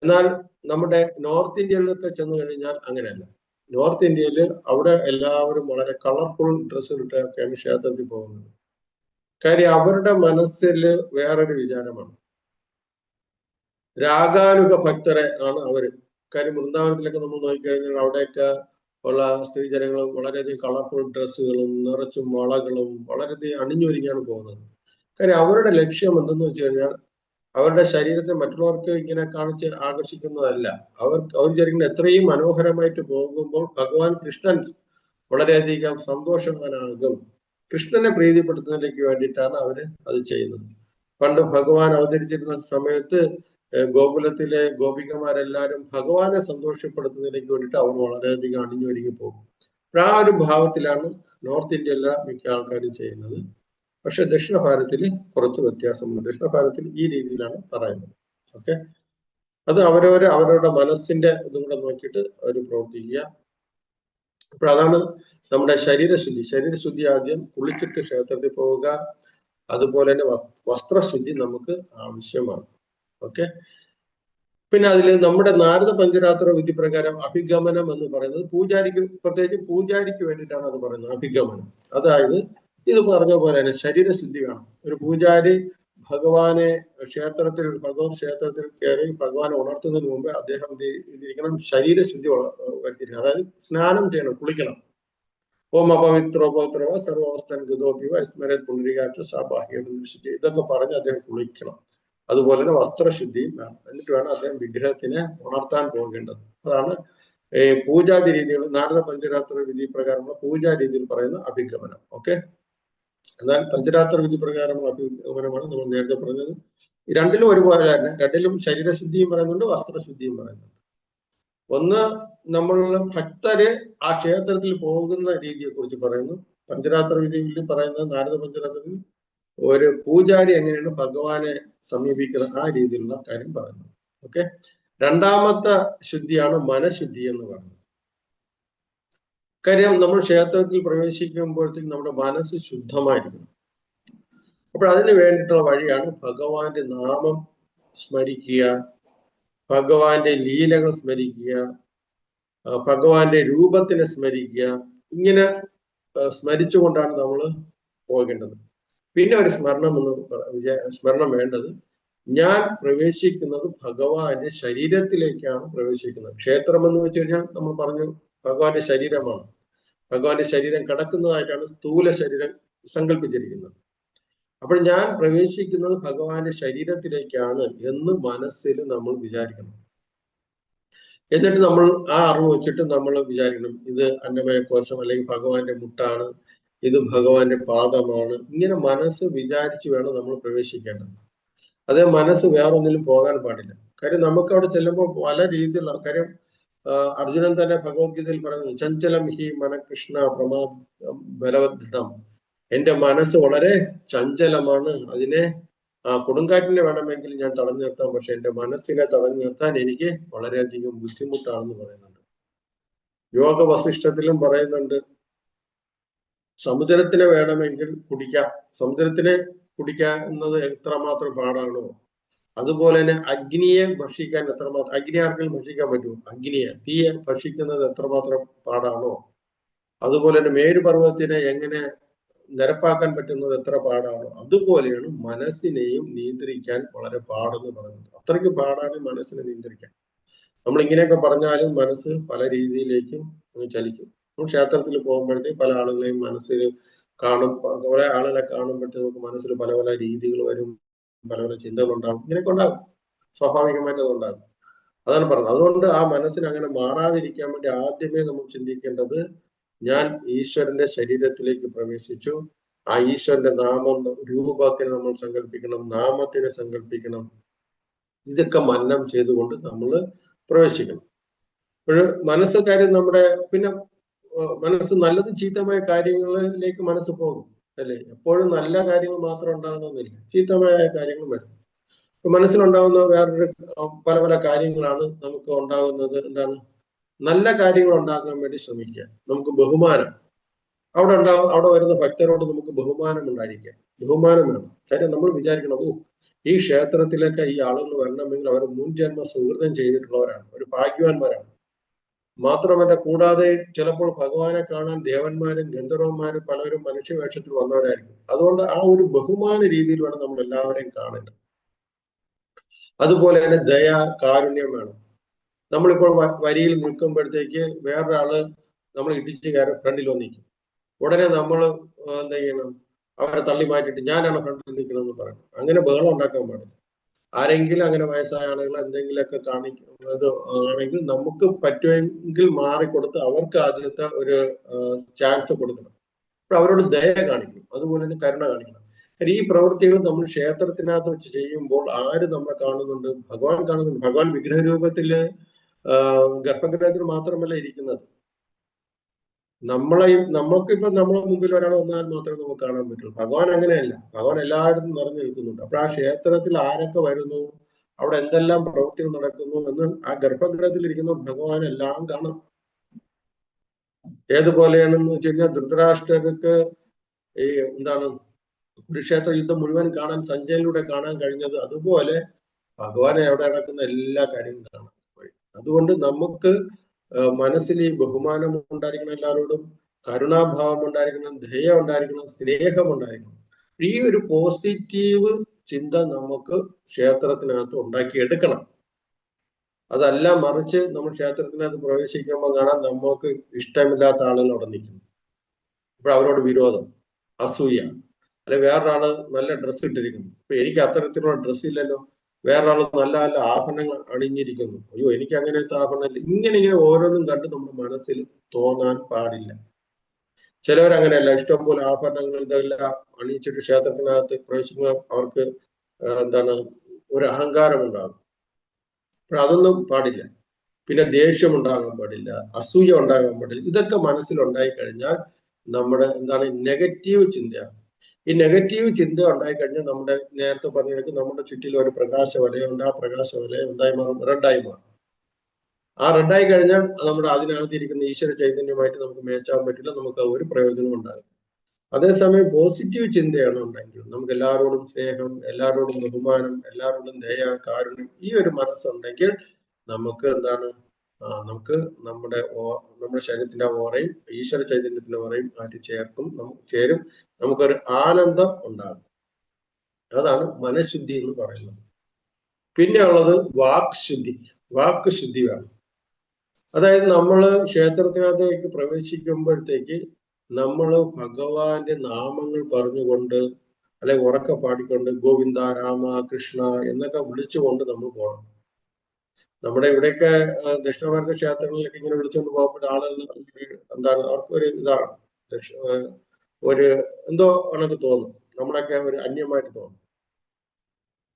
എന്നാൽ നമ്മുടെ നോർത്ത് ഇന്ത്യയിലൊക്കെ ചെന്ന് കഴിഞ്ഞാൽ അങ്ങനെയല്ല. നോർത്ത് ഇന്ത്യയിൽ അവിടെ എല്ലാവരും വളരെ കളർഫുൾ ഡ്രസ്സ് ഇട്ടൊക്കെയാണ് ക്ഷേത്രത്തിൽ പോകുന്നത്. കാര്യം അവരുടെ മനസ്സിൽ വേറൊരു വിചാരമാണ്. രാഗാനുഗ ഭക്തരെ ആണ് അവര്. കാര്യം വൃന്ദാവനത്തിലൊക്കെ നമ്മൾ നോക്കിക്കഴിഞ്ഞാൽ അവിടെയൊക്കെ ഉള്ള സ്ത്രീജനങ്ങൾ വളരെയധികം കളർഫുൾ ഡ്രസ്സുകളും നിറച്ചും വളകളും വളരെയധികം അണിഞ്ഞൊരുങ്ങിയാണ് പോകുന്നത്. കാര്യം അവരുടെ ലക്ഷ്യം എന്തെന്ന് വെച്ച് കഴിഞ്ഞാൽ അവരുടെ ശരീരത്തെ മറ്റുള്ളവർക്ക് ഇങ്ങനെ കാണിച്ച് ആകർഷിക്കുന്നതല്ല. അവർ വിചാരിക്കുന്നത് എത്രയും മനോഹരമായിട്ട് പോകുമ്പോൾ ഭഗവാൻ കൃഷ്ണൻ വളരെയധികം സന്തോഷവാനാകും, കൃഷ്ണനെ പ്രീതിപ്പെടുത്തുന്നതിലേക്ക് വേണ്ടിയിട്ടാണ് അവര് അത് ചെയ്യുന്നത്. പണ്ട് ഭഗവാൻ അവതരിച്ചിരുന്ന സമയത്ത് ഗോകുലത്തിലെ ഗോപികമാരെല്ലാരും ഭഗവാനെ സന്തോഷപ്പെടുത്തുന്നതിലേക്ക് വേണ്ടിയിട്ട് അവർ വളരെയധികം അണിഞ്ഞൊരുങ്ങി പോകും. ആ ഒരു ഭാവത്തിലാണ് നോർത്ത് ഇന്ത്യയിലെ മിക്ക ആൾക്കാരും ചെയ്യുന്നത്. പക്ഷെ ദക്ഷിണ ഭാരതത്തിൽ കുറച്ച് വ്യത്യാസമുണ്ട്. ദക്ഷിണ ഭാരതത്തിൽ ഈ രീതിയിലാണ് പറയുന്നത്. ഓക്കെ, അത് അവരവരുടെ മനസ്സിന്റെ ഇതും കൂടെ നോക്കിയിട്ട് അവർ പ്രവർത്തിക്കുക. അപ്പോൾ അതാണ് നമ്മുടെ ശരീരശുദ്ധി ആദ്യം കുളിച്ചിട്ട് ക്ഷേത്രത്തിൽ പോവുക. അതുപോലെ തന്നെ വസ്ത്രശുദ്ധി നമുക്ക് ആവശ്യമാണ്. ഓക്കെ, പിന്നെ അതിൽ നമ്മുടെ നാരദ പഞ്ചരാത്ര വിധി പ്രകാരം അഭിഗമനം എന്ന് പറയുന്നത് പൂജാരിക്ക്, പ്രത്യേകിച്ച് പൂജാരിക്ക് വേണ്ടിയിട്ടാണ് അത് പറയുന്നത്. അഭിഗമനം അതായത് ഇത് പറഞ്ഞ പോലെ തന്നെ ശരീരശുദ്ധി വേണം. ഒരു പൂജാരി ഭഗവാനെ ഭഗവത് ക്ഷേത്രത്തിൽ കയറി ഭഗവാനെ ഉണർത്തുന്നതിന് മുമ്പ് അദ്ദേഹം ഇതിരിക്കണം, ശരീരശുദ്ധി വരുത്തിയിരിക്കണം. അതായത് സ്നാനം ചെയ്യണം, കുളിക്കണം. ഓം അപവിത്രോപവിത്രവ സർവാവസ്ഥൻ ഗതോപിവ സ്മരത് പുനരികാറ്റ സാബാഹ്യ, ഇതൊക്കെ പറഞ്ഞ് അദ്ദേഹം കുളിക്കണം. അതുപോലെ തന്നെ വസ്ത്രശുദ്ധിയും വേണം. എന്നിട്ട് വേണം അദ്ദേഹം വിഗ്രഹത്തിനെ ഉണർത്താൻ പോകേണ്ടത്. അതാണ് പൂജാതി രീതികൾ, നാരദ പഞ്ചരാത്ര വിധി പ്രകാരമുള്ള പൂജാ രീതിയിൽ പറയുന്ന അഭിഗമനം. ഓക്കെ, എന്നാൽ പഞ്ചരാത്ര വിധി പ്രകാരമുള്ള അഭിഗമനമാണ് നമ്മൾ നേരത്തെ പറഞ്ഞത്. രണ്ടിലും ഒരുപോലെ തന്നെ, രണ്ടിലും ശരീരശുദ്ധിയും പറയുന്നുണ്ട്, വസ്ത്രശുദ്ധിയും പറയുന്നുണ്ട്. ഒന്ന്, നമ്മളുടെ ഭക്തര് ആ ക്ഷേത്രത്തിൽ പോകുന്ന രീതിയെ കുറിച്ച് പറയുന്നു. പഞ്ചരാത്ര വിധിയിൽ പറയുന്നത്, നാരദ പഞ്ചരാത്രത്തിൽ ഒരു പൂജാരി എങ്ങനെയാണ് ഭഗവാനെ സമീപിക്കുന്നത് ആ രീതിയിലുള്ള കാര്യം പറയുന്നു. ഓക്കെ, രണ്ടാമത്തെ ശുദ്ധിയാണ് മനഃശുദ്ധി എന്ന് പറയുന്നത്. കാര്യം നമ്മൾ ക്ഷേത്രത്തിൽ പ്രവേശിക്കുമ്പോഴത്തേക്കും നമ്മുടെ മനസ്സ് ശുദ്ധമായിരിക്കണം. അപ്പോൾ അതിന് വേണ്ടിയിട്ടുള്ള വഴിയാണ് ഭഗവാന്റെ നാമം സ്മരിക്കുക, ഭഗവാന്റെ ലീലകൾ സ്മരിക്കുക, ഭഗവാന്റെ രൂപത്തിനെ സ്മരിക്കുക. ഇങ്ങനെ സ്മരിച്ചുകൊണ്ടാണ് നമ്മൾ പോകേണ്ടത്. പിന്നെ ഒരു സ്മരണം വേണ്ടത്, ഞാൻ പ്രവേശിക്കുന്നത് ഭഗവാന്റെ ശരീരത്തിലേക്കാണ് പ്രവേശിക്കുന്നത്. ക്ഷേത്രം എന്ന് വെച്ച് കഴിഞ്ഞാൽ നമ്മൾ പറഞ്ഞു ഭഗവാന്റെ ശരീരമാണ്. ഭഗവാന്റെ ശരീരം കിടക്കുന്നതായിട്ടാണ് സ്ഥൂല ശരീരം സങ്കല്പിച്ചിരിക്കുന്നത്. അപ്പോൾ ഞാൻ പ്രവേശിക്കുന്നത് ഭഗവാന്റെ ശരീരത്തിലേക്കാണ് എന്ന് മനസ്സിൽ നമ്മൾ വിചാരിക്കണം. എന്നിട്ട് നമ്മൾ ആ അറിവ് വെച്ചിട്ട് നമ്മൾ വിചാരിക്കണം, ഇത് അന്നമയ കോശം അല്ലെങ്കിൽ ഭഗവാന്റെ മുട്ടാണ്, ഇത് ഭഗവാന്റെ പാദമാണ്. ഇങ്ങനെ മനസ്സ് വിചാരിച്ച് വേണം നമ്മൾ പ്രവേശിക്കേണ്ടത്. അതേ മനസ്സ് വേറൊന്നിലും പോകാൻ പാടില്ല. കാര്യം നമുക്ക് അവിടെ ചെല്ലുമ്പോൾ പല രീതിയിലുള്ള കാര്യം അർജുനൻ തന്നെ ഭഗവത്ഗീതയിൽ പറയുന്നു, ചഞ്ചലം ഹി മനകൃഷ്ണ പ്രമാദ ബലവദൃഢം. എന്റെ മനസ്സ് വളരെ ചഞ്ചലമാണ്, അതിനെ കൊടുങ്കാറ്റിനെ വേണമെങ്കിൽ ഞാൻ തടഞ്ഞു നിർത്താം, പക്ഷെ എന്റെ മനസ്സിനെ തടഞ്ഞു നിർത്താൻ എനിക്ക് വളരെയധികം ബുദ്ധിമുട്ടാണെന്ന് പറയുന്നുണ്ട്. യോഗ വസിഷ്ഠത്തിലും പറയുന്നുണ്ട്, സമുദ്രത്തിനെ വേണമെങ്കിൽ കുടിക്കാം, സമുദ്രത്തിനെ കുടിക്കുന്നത് എത്രമാത്രം പാടാണോ അതുപോലെ തന്നെ അഗ്നിയെ ഭക്ഷിക്കാൻ എത്രമാത്രം, അഗ്നി ആർക്കെങ്കിലും ഭക്ഷിക്കാൻ പറ്റുമോ? അഗ്നിയെ, തീയെ ഭക്ഷിക്കുന്നത് എത്രമാത്രം പാടാണോ അതുപോലെ തന്നെ മേരുപർവ്വതത്തിനെ എങ്ങനെ നിരപ്പാക്കാൻ പറ്റുന്നത് എത്ര പാടാണോ അതുപോലെയാണ് മനസ്സിനെയും നിയന്ത്രിക്കാൻ വളരെ പാടെന്ന് പറയുന്നത്. അത്രയ്ക്ക് പാടാണ് മനസ്സിനെ നിയന്ത്രിക്കാൻ. നമ്മൾ ഇങ്ങനെയൊക്കെ പറഞ്ഞാലും മനസ്സ് പല രീതിയിലേക്കും ചലിക്കും. നമ്മൾ ക്ഷേത്രത്തിൽ പോകുമ്പോഴത്തേക്ക് പല ആളുകളെയും മനസ്സിൽ കാണും, കുറെ ആളുകളെ കാണുമ്പോഴത്തേക്ക് നമുക്ക് മനസ്സിൽ പല പല രീതികൾ വരും, പല പല ചിന്തകളുണ്ടാകും, ഇങ്ങനെയൊക്കെ ഉണ്ടാകും, സ്വാഭാവികമായിട്ട് അതുണ്ടാകും. അതാണ് പറഞ്ഞത്. അതുകൊണ്ട് ആ മനസ്സിന് അങ്ങനെ മാറാതിരിക്കാൻ വേണ്ടി ആദ്യമേ നമ്മൾ ചിന്തിക്കേണ്ടത്, ഞാൻ ഈശ്വരന്റെ ശരീരത്തിലേക്ക് പ്രവേശിച്ചു, ആ ഈശ്വരന്റെ നാമം രൂപത്തിന് നമ്മൾ സങ്കല്പിക്കണം, നാമത്തിനെ സങ്കല്പിക്കണം, ഇതൊക്കെ മന്നം ചെയ്തുകൊണ്ട് നമ്മൾ പ്രവേശിക്കണം. അപ്പോൾ മനസ്സ് കാര്യം നമ്മുടെ പിന്നെ മനസ്സ് നല്ലതും ചീത്തമായ കാര്യങ്ങളിലേക്ക് മനസ്സ് പോകും അല്ലേ. എപ്പോഴും നല്ല കാര്യങ്ങൾ മാത്രം ഉണ്ടാകണമെന്നില്ല, ചീത്തമായ കാര്യങ്ങളും വരും. മനസ്സിലുണ്ടാകുന്ന വേറൊരു പല പല കാര്യങ്ങളാണ് നമുക്ക് ഉണ്ടാകുന്നത്. എന്താണ്? നല്ല കാര്യങ്ങൾ ഉണ്ടാക്കാൻ വേണ്ടി ശ്രമിക്കുക. നമുക്ക് ബഹുമാനം അവിടെ വരുന്ന ഭക്തരോട് നമുക്ക് ബഹുമാനം ഉണ്ടായിരിക്കുക, ബഹുമാനം വേണം. കാര്യം നമ്മൾ വിചാരിക്കണം, ഈ ക്ഷേത്രത്തിലൊക്കെ ഈ ആളുകൾ വരണമെങ്കിൽ അവർ മുൻജന്മ സുഹൃതം ചെയ്തിട്ടുള്ളവരാണ്, ഒരു ഭാഗ്യവാന്മാരാണ്. മാത്രമല്ല കൂടാതെ ചിലപ്പോൾ ഭഗവാനെ കാണാൻ ദേവന്മാരും ഗന്ധർവന്മാരും പലരും മനുഷ്യവേഷത്തിൽ വന്നവരായിരിക്കും. അതുകൊണ്ട് ആ ഒരു ബഹുമാന രീതിയിൽ വേണം നമ്മൾ എല്ലാവരെയും കാണേണ്ടത്. അതുപോലെ തന്നെ ദയ, കാരുണ്യം വേണം. നമ്മളിപ്പോൾ വരിയിൽ നിൽക്കുമ്പോഴത്തേക്ക് വേറൊരാള് നമ്മൾ ഇടിച്ച് കയറി ഫ്രണ്ടിൽ വന്നിരിക്കും, ഉടനെ നമ്മൾ എന്താ ചെയ്യണം? അവരെ തള്ളി മാറ്റിയിട്ട് ഞാനാണ് ഫ്രണ്ടിൽ നിൽക്കണമെന്ന് പറയണം. അങ്ങനെ ബഹളം ഉണ്ടാക്കാൻ പാടില്ല. ആരെങ്കിലും അങ്ങനെ വയസ്സായ ആളുകൾ എന്തെങ്കിലുമൊക്കെ കാണിക്കുന്നത് ആണെങ്കിൽ നമുക്ക് പറ്റുമെങ്കിൽ മാറിക്കൊടുത്ത് അവർക്ക് ആദ്യത്തെ ഒരു ചാൻസ് കൊടുക്കണം. അപ്പൊ അവരോട് ദയ കാണിക്കണം, അതുപോലെ തന്നെ കരുണ കാണിക്കണം. ഈ പ്രവൃത്തികൾ നമ്മൾ ക്ഷേത്രത്തിനകത്ത് വെച്ച് ചെയ്യുമ്പോൾ ആര് നമ്മളെ കാണുന്നുണ്ട്? ഭഗവാൻ കാണുന്നുണ്ട്. ഭഗവാൻ വിഗ്രഹ രൂപത്തില് ഗർഭഗൃഹത്തിൽ മാത്രമല്ല ഇരിക്കുന്നത്. നമ്മൾക്കിപ്പൊ നമ്മളെ മുമ്പിൽ ഒരാൾ വന്നാൽ മാത്രമേ നമുക്ക് കാണാൻ പറ്റുള്ളൂ. ഭഗവാൻ അങ്ങനെയല്ല, ഭഗവാൻ എല്ലായിടത്തും നിറഞ്ഞു നിൽക്കുന്നുണ്ട്. അപ്പൊ ആ ക്ഷേത്രത്തിൽ ആരൊക്കെ വരുന്നു, അവിടെ എന്തെല്ലാം പ്രവൃത്തികൾ നടക്കുന്നു എന്ന് ആ ഗർഭഗൃഹത്തിൽ ഇരിക്കുന്ന ഭഗവാൻ എല്ലാം കാണാം. ഏതുപോലെയാണെന്ന് വെച്ച് കഴിഞ്ഞാൽ ധൃതരാഷ്ട്രർക്ക് ഈ എന്താണ് കുരുക്ഷേത്ര യുദ്ധം മുഴുവൻ കാണാൻ സഞ്ജയനിലൂടെ കാണാൻ കഴിഞ്ഞത്, അതുപോലെ ഭഗവാനെ അവിടെ നടക്കുന്ന എല്ലാ കാര്യങ്ങളും കാണാം. അതുകൊണ്ട് നമുക്ക് മനസ്സിൽ ഈ ബഹുമാനം ഉണ്ടായിരിക്കണം, എല്ലാവരോടും കരുണാഭാവം ഉണ്ടായിരിക്കണം, ദയ ഉണ്ടായിരിക്കണം, സ്നേഹം ഉണ്ടായിരിക്കണം. ഈ ഒരു പോസിറ്റീവ് ചിന്ത നമുക്ക് ക്ഷേത്രത്തിനകത്ത് ഉണ്ടാക്കിയെടുക്കണം. അതല്ല മറിച്ച് നമ്മൾ ക്ഷേത്രത്തിനകത്ത് പ്രവേശിക്കുമ്പോൾ കാണാൻ നമുക്ക് ഇഷ്ടമില്ലാത്ത ആളുകൾ അവിടെ നിൽക്കുന്നു. അപ്പോൾ അവരോട് വിരോധം, അസൂയ. അല്ലെ വേറൊരാള് നല്ല ഡ്രസ്സ് ഇട്ടിരിക്കുന്നു, അപ്പൊ എനിക്ക് അത്തരത്തിലുള്ള ഡ്രസ്സ് ഇല്ലല്ലോ. വേറൊരാള് നല്ല നല്ല ആഭരണങ്ങൾ അണിഞ്ഞിരിക്കുന്നു, അയ്യോ എനിക്ക് അങ്ങനത്തെ ആഭരണം. ഇങ്ങനെ ഓരോന്നും കണ്ട് നമ്മുടെ മനസ്സിൽ തോന്നാൻ പാടില്ല. ചിലവരങ്ങനെയല്ല, ഇഷ്ടംപോലെ ആഭരണങ്ങൾ ഇതെല്ലാം അണിയിച്ചിട്ട് ക്ഷേത്രത്തിനകത്ത് പ്രവേശിക്കുമ്പോൾ അവർക്ക് എന്താണ് ഒരു അഹങ്കാരം ഉണ്ടാകും. അപ്പോൾ അതൊന്നും പാടില്ല. പിന്നെ ദേഷ്യം ഉണ്ടാകാൻ പാടില്ല, അസൂയ ഉണ്ടാകാൻ പാടില്ല. ഇതൊക്കെ മനസ്സിലുണ്ടായി കഴിഞ്ഞാൽ നമ്മുടെ എന്താണ് നെഗറ്റീവ് ചിന്തയാണ്. ഈ നെഗറ്റീവ് ചിന്ത ഉണ്ടായിക്കഴിഞ്ഞാൽ നമ്മുടെ നേരത്തെ പറഞ്ഞെടുത്ത് നമ്മുടെ ചുറ്റിലും ഒരു പ്രകാശ വലയുണ്ട്. ആ പ്രകാശ വലയം എന്തായി മാറും? റെഡായി മാറും. ആ റെഡായി കഴിഞ്ഞാൽ നമ്മുടെ അതിനകത്തിരിക്കുന്ന ഈശ്വര ചൈതന്യമായിട്ട് നമുക്ക് മേച്ചാൻ പറ്റില്ല, നമുക്ക് ഒരു പ്രയോജനവും ഉണ്ടാകും. അതേസമയം പോസിറ്റീവ് ചിന്തയാണ് ഉണ്ടെങ്കിൽ നമുക്ക് എല്ലാവരോടും സ്നേഹം, എല്ലാവരോടും ബഹുമാനം, എല്ലാവരോടും ദയ, കാരുണ്യം, ഈ ഒരു മനസ്സുണ്ടെങ്കിൽ നമുക്ക് എന്താണ് നമുക്ക് നമ്മുടെ ശരീരത്തിന്റെ ഓറയും ഈശ്വര ചൈതന്യത്തിന്റെ ഓറയും മാറ്റി ചേരും, നമുക്കൊരു ആനന്ദം ഉണ്ടാകും. അതാണ് മനഃശുദ്ധി എന്ന് പറയുന്നത്. പിന്നെ ഉള്ളത് വാക്ക് ശുദ്ധി വേണം. അതായത് നമ്മള് ക്ഷേത്രത്തിനകത്തേക്ക് പ്രവേശിക്കുമ്പോഴത്തേക്ക് നമ്മൾ ഭഗവാന്റെ നാമങ്ങൾ പറഞ്ഞുകൊണ്ട് അല്ലെങ്കിൽ ഉറക്കെ പാടിക്കൊണ്ട് ഗോവിന്ദ രാമ കൃഷ്ണ എന്നൊക്കെ വിളിച്ചുകൊണ്ട് നമ്മൾ പോകണം. നമ്മുടെ ഇവിടെയൊക്കെ ദക്ഷിണ ഭാരത ക്ഷേത്രങ്ങളിലൊക്കെ ഇങ്ങനെ വിളിച്ചുകൊണ്ട് പോകുമ്പോൾ ആളുകൾ എന്താണ് അവർക്കൊരു ഇതാണ് ഒരു എന്തോ കണക്ക് തോന്നും, നമ്മളൊക്കെ ഒരു അന്യമായിട്ട് തോന്നും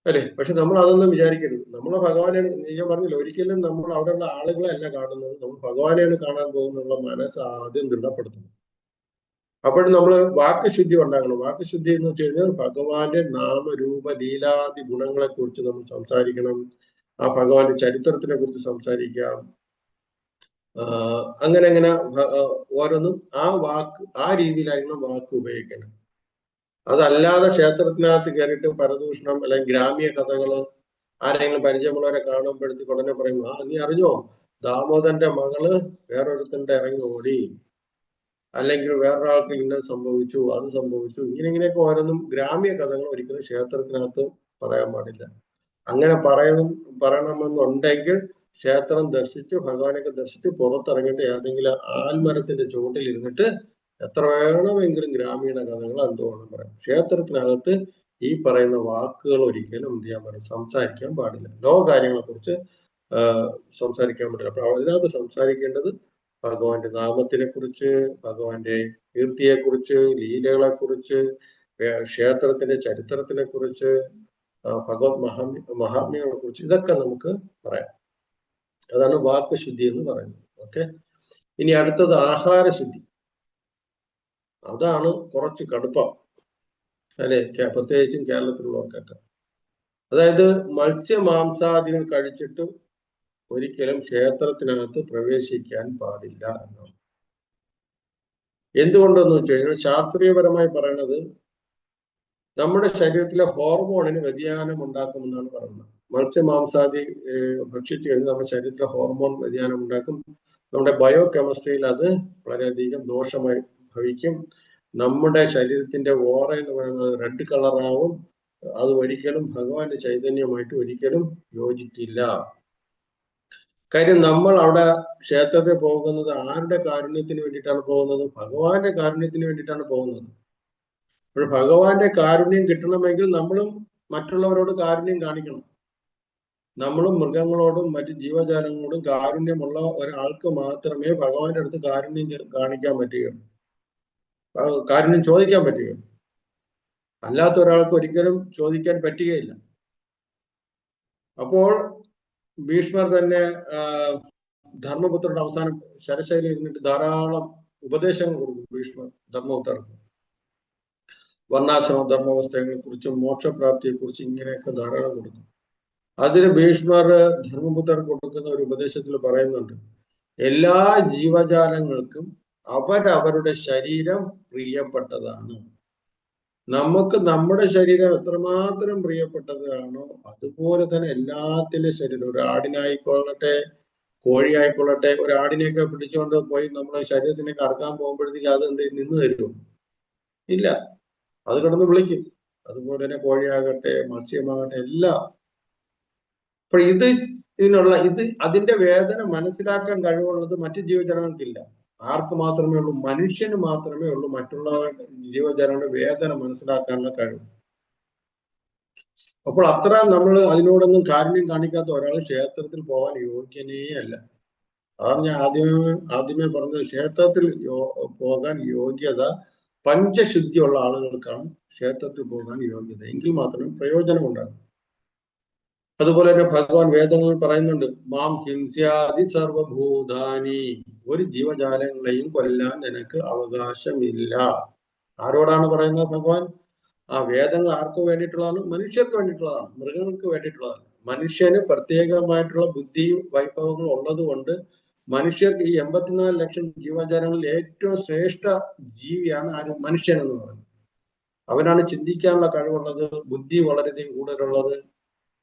അല്ലേ. പക്ഷെ നമ്മൾ അതൊന്നും വിചാരിക്കരുത്. നമ്മളെ ഭഗവാനാണ്. ഞാൻ പറഞ്ഞില്ല, ഒരിക്കലും നമ്മൾ അവിടെയുള്ള ആളുകളെ അല്ല കാണുന്നത്, നമ്മൾ ഭഗവാനെയാണ് കാണാൻ പോകുന്നുള്ള മനസ്സ് ആദ്യം ദൃഢപ്പെടുത്തണം. അപ്പോൾ നമ്മൾ വാക്കുശുദ്ധി ഉണ്ടാകണം. വാക്കുശുദ്ധി എന്ന് വെച്ച് കഴിഞ്ഞാൽ ഭഗവാന്റെ നാമരൂപ ലീലാദി ഗുണങ്ങളെ കുറിച്ച് നമ്മൾ സംസാരിക്കണം. ആ ഭഗവാന്റെ ചരിത്രത്തിനെ കുറിച്ച് സംസാരിക്കാം. അങ്ങനെ ഓരോന്നും ആ രീതിയിലായിരിക്കണം വാക്ക് ഉപയോഗിക്കണം. അതല്ലാതെ ക്ഷേത്രത്തിനകത്ത് കയറിയിട്ട് പരദൂഷണം അല്ലെങ്കിൽ ഗ്രാമ്യ കഥകള് ആരെങ്കിലും പരിചയമുള്ളവരെ കാണുമ്പോഴത്തേക്ക് ഉടനെ പറയും, നീ അറിഞ്ഞോ ദാമോദരന്റെ മകള് വേറൊരുത്തന്റെ ഇറങ്ങി ഓടി, അല്ലെങ്കിൽ വേറൊരാൾക്ക് ഇന്നത് സംഭവിച്ചു, അത് സംഭവിച്ചു, ഇങ്ങനെയൊക്കെ ഓരോന്നും ഗ്രാമ്യ കഥകൾ ഒരിക്കലും ക്ഷേത്രത്തിനകത്ത് പറയാൻ പാടില്ല. അങ്ങനെ പറയണമെന്നുണ്ടെങ്കിൽ ക്ഷേത്രം ദർശിച്ച് ഭഗവാനൊക്കെ ദർശിച്ച് പുറത്തിറങ്ങിയിട്ട് ഏതെങ്കിലും ആൽമരത്തിന്റെ ചുവട്ടിൽ ഇരുന്നിട്ട് എത്ര വേണമെങ്കിലും ഗ്രാമീണ കഥകൾ എന്തുവേണം പറയാം. ക്ഷേത്രത്തിനകത്ത് ഈ പറയുന്ന വാക്കുകൾ ഒരിക്കലും എന്ത് ചെയ്യാൻ പാടില്ല, സംസാരിക്കാൻ പാടില്ല. കാര്യങ്ങളെ കുറിച്ച് സംസാരിക്കാൻ പാടില്ല. അപ്പൊ അതിനകത്ത് സംസാരിക്കേണ്ടത് ഭഗവാന്റെ നാമത്തിനെ കുറിച്ച്, ഭഗവാന്റെ കീർത്തിയെ കുറിച്ച്, ലീലകളെ കുറിച്ച്, ക്ഷേത്രത്തിന്റെ ചരിത്രത്തിനെ കുറിച്ച്, ഭഗവത് മഹാത്മ്യങ്ങളെ കുറിച്ച്, ഇതൊക്കെ നമുക്ക് പറയാം. അതാണ് വാക്കുശുദ്ധി എന്ന് പറയുന്നത്. ഓക്കെ. ഇനി അടുത്തത് ആഹാരശുദ്ധി. അതാണ് കുറച്ച് കടുപ്പം അല്ലെ, പ്രത്യേകിച്ചും കേരളത്തിലുള്ളവർക്കൊക്കെ. അതായത് മത്സ്യമാംസാദികൾ കഴിച്ചിട്ട് ഒരിക്കലും ക്ഷേത്രത്തിനകത്ത് പ്രവേശിക്കാൻ പാടില്ല എന്നാണ്. എന്തുകൊണ്ടെന്ന് വെച്ച് കഴിഞ്ഞാൽ ശാസ്ത്രീയപരമായി പറയുന്നത് നമ്മുടെ ശരീരത്തിലെ ഹോർമോണിന് വ്യതിയാനം ഉണ്ടാക്കുമെന്നാണ് പറയുന്നത്. മത്സ്യമാംസാദി ഭക്ഷിച്ചു കഴിഞ്ഞാൽ നമ്മുടെ ശരീരത്തിലെ ഹോർമോൺ വ്യതിയാനം ഉണ്ടാക്കും. നമ്മുടെ ബയോ കെമിസ്ട്രിയിൽ അത് വളരെയധികം ദോഷമായി ഭവിക്കും. നമ്മുടെ ശരീരത്തിന്റെ ഓറ എന്ന് പറയുന്നത് റെഡ് കളറാവും. അത് ഒരിക്കലും ഭഗവാന്റെ ചൈതന്യമായിട്ട് ഒരിക്കലും യോജിക്കില്ല. കാര്യം നമ്മൾ അവിടെ ക്ഷേത്രത്തിൽ പോകുന്നത് ആരുടെ കാരുണ്യത്തിന് വേണ്ടിയിട്ടാണ് പോകുന്നത്? ഭഗവാന്റെ കാരുണ്യത്തിന് വേണ്ടിയിട്ടാണ് പോകുന്നത്. അപ്പോൾ ഭഗവാന്റെ കാരുണ്യം കിട്ടണമെങ്കിൽ നമ്മളും മറ്റുള്ളവരോട് കാരുണ്യം കാണിക്കണം. നമ്മളും മൃഗങ്ങളോടും മറ്റു ജീവജാലങ്ങളോടും കാരുണ്യമുള്ള ഒരാൾക്ക് മാത്രമേ ഭഗവാന്റെ അടുത്ത് കാരുണ്യം കാണിക്കാൻ പറ്റുകയുള്ളൂ, കാരുണ്യം ചോദിക്കാൻ പറ്റുകയുള്ളൂ. അല്ലാത്ത ഒരാൾക്ക് ഒരിക്കലും ചോദിക്കാൻ പറ്റുകയില്ല. അപ്പോൾ ഭീഷ്മർ തന്നെ ധർമ്മപുത്രരുടെ അവസാനം ശരശൈലി ഇരുന്നിട്ട് ധാരാളം ഉപദേശങ്ങൾ കൊടുക്കും. ഭീഷ്മർ ധർമ്മപുത്രർക്ക് വർണ്ണാശ്രമ ധർമ്മവസ്ഥകളെ കുറിച്ചും മോക്ഷപ്രാപ്തിയെ കുറിച്ചും ഇങ്ങനെയൊക്കെ ധാരാളം കൊടുക്കും. അതിന് ഭീഷ്മർ ധർമ്മപുത്രർക്ക് കൊടുക്കുന്ന ഒരു ഉപദേശത്തിൽ പറയുന്നുണ്ട്, എല്ലാ ജീവജാലങ്ങൾക്കും അവരവരുടെ ശരീരം പ്രിയപ്പെട്ടതാണ്. നമുക്ക് നമ്മുടെ ശരീരം എത്രമാത്രം പ്രിയപ്പെട്ടതാണോ അതുപോലെ തന്നെ എല്ലാത്തിൻ്റെ ശരീരം, ഒരു ആടിനായിക്കൊള്ളട്ടെ, കോഴിയായിക്കൊള്ളട്ടെ, ഒരു ആടിനെയൊക്കെ പിടിച്ചുകൊണ്ട് പോയി നമ്മുടെ ശരീരത്തിനെ കറക്കാൻ പോകുമ്പോഴത്തേക്ക് അത് നിന്ന് തരുമോ? ഇല്ല, അത് കിടന്ന് വിളിക്കും. അതുപോലെ തന്നെ കോഴിയാകട്ടെ, മത്സ്യമാകട്ടെ, എല്ലാം. അപ്പൊ അതിന്റെ വേദന മനസ്സിലാക്കാൻ കഴിവുള്ളത് മറ്റു ജീവജാലങ്ങൾക്കില്ല. ആർക്ക് മാത്രമേ ഉള്ളൂ? മനുഷ്യന് മാത്രമേ ഉള്ളൂ മറ്റുള്ള ജീവജാലങ്ങളുടെ വേദന മനസ്സിലാക്കാനുള്ള കഴിവ്. അപ്പോൾ അത്ര നമ്മൾ അതിനോടൊന്നും കാരുണ്യം കാണിക്കാത്ത ഒരാൾ ക്ഷേത്രത്തിൽ പോകാൻ യോഗ്യനേ അല്ല. അതാണ് ഞാൻ ആദ്യമേ പറഞ്ഞത്. ക്ഷേത്രത്തിൽ പോകാൻ യോഗ്യത പഞ്ചശുദ്ധിയുള്ള ആളുകൾക്കാണ് ക്ഷേത്രത്തിൽ പോകാൻ യോഗ്യത. എങ്കിൽ മാത്രമേ പ്രയോജനം ഉണ്ടാകും. അതുപോലെ തന്നെ ഭഗവാൻ വേദങ്ങളിൽ പറയുന്നുണ്ട്, മാം ഹിംസ്യാദി സർവഭൂതാനി, ഒരു ജീവജാലങ്ങളെയും കൊല്ലാൻ നിനക്ക് അവകാശമില്ല. ആരോടാണ് പറയുന്നത് ഭഗവാൻ? ആ വേദങ്ങൾ ആർക്ക് വേണ്ടിയിട്ടുള്ളതാണ്? മനുഷ്യർക്ക് വേണ്ടിയിട്ടുള്ളതാണ്, മൃഗങ്ങൾക്ക് വേണ്ടിയിട്ടുള്ളതാണ്. മനുഷ്യന് പ്രത്യേകമായിട്ടുള്ള ബുദ്ധിയും വൈഭവങ്ങളും ഉള്ളത് കൊണ്ട് മനുഷ്യർക്ക് ഈ 84 ലക്ഷം ജീവജാലങ്ങളിൽ ഏറ്റവും ശ്രേഷ്ഠ ജീവിയാണ് ആര്? മനുഷ്യൻ എന്ന് പറയുന്നത്. അവനാണ് ചിന്തിക്കാനുള്ള കഴിവുള്ളത്, ബുദ്ധി വളരെയധികം കൂടുതലുള്ളത്.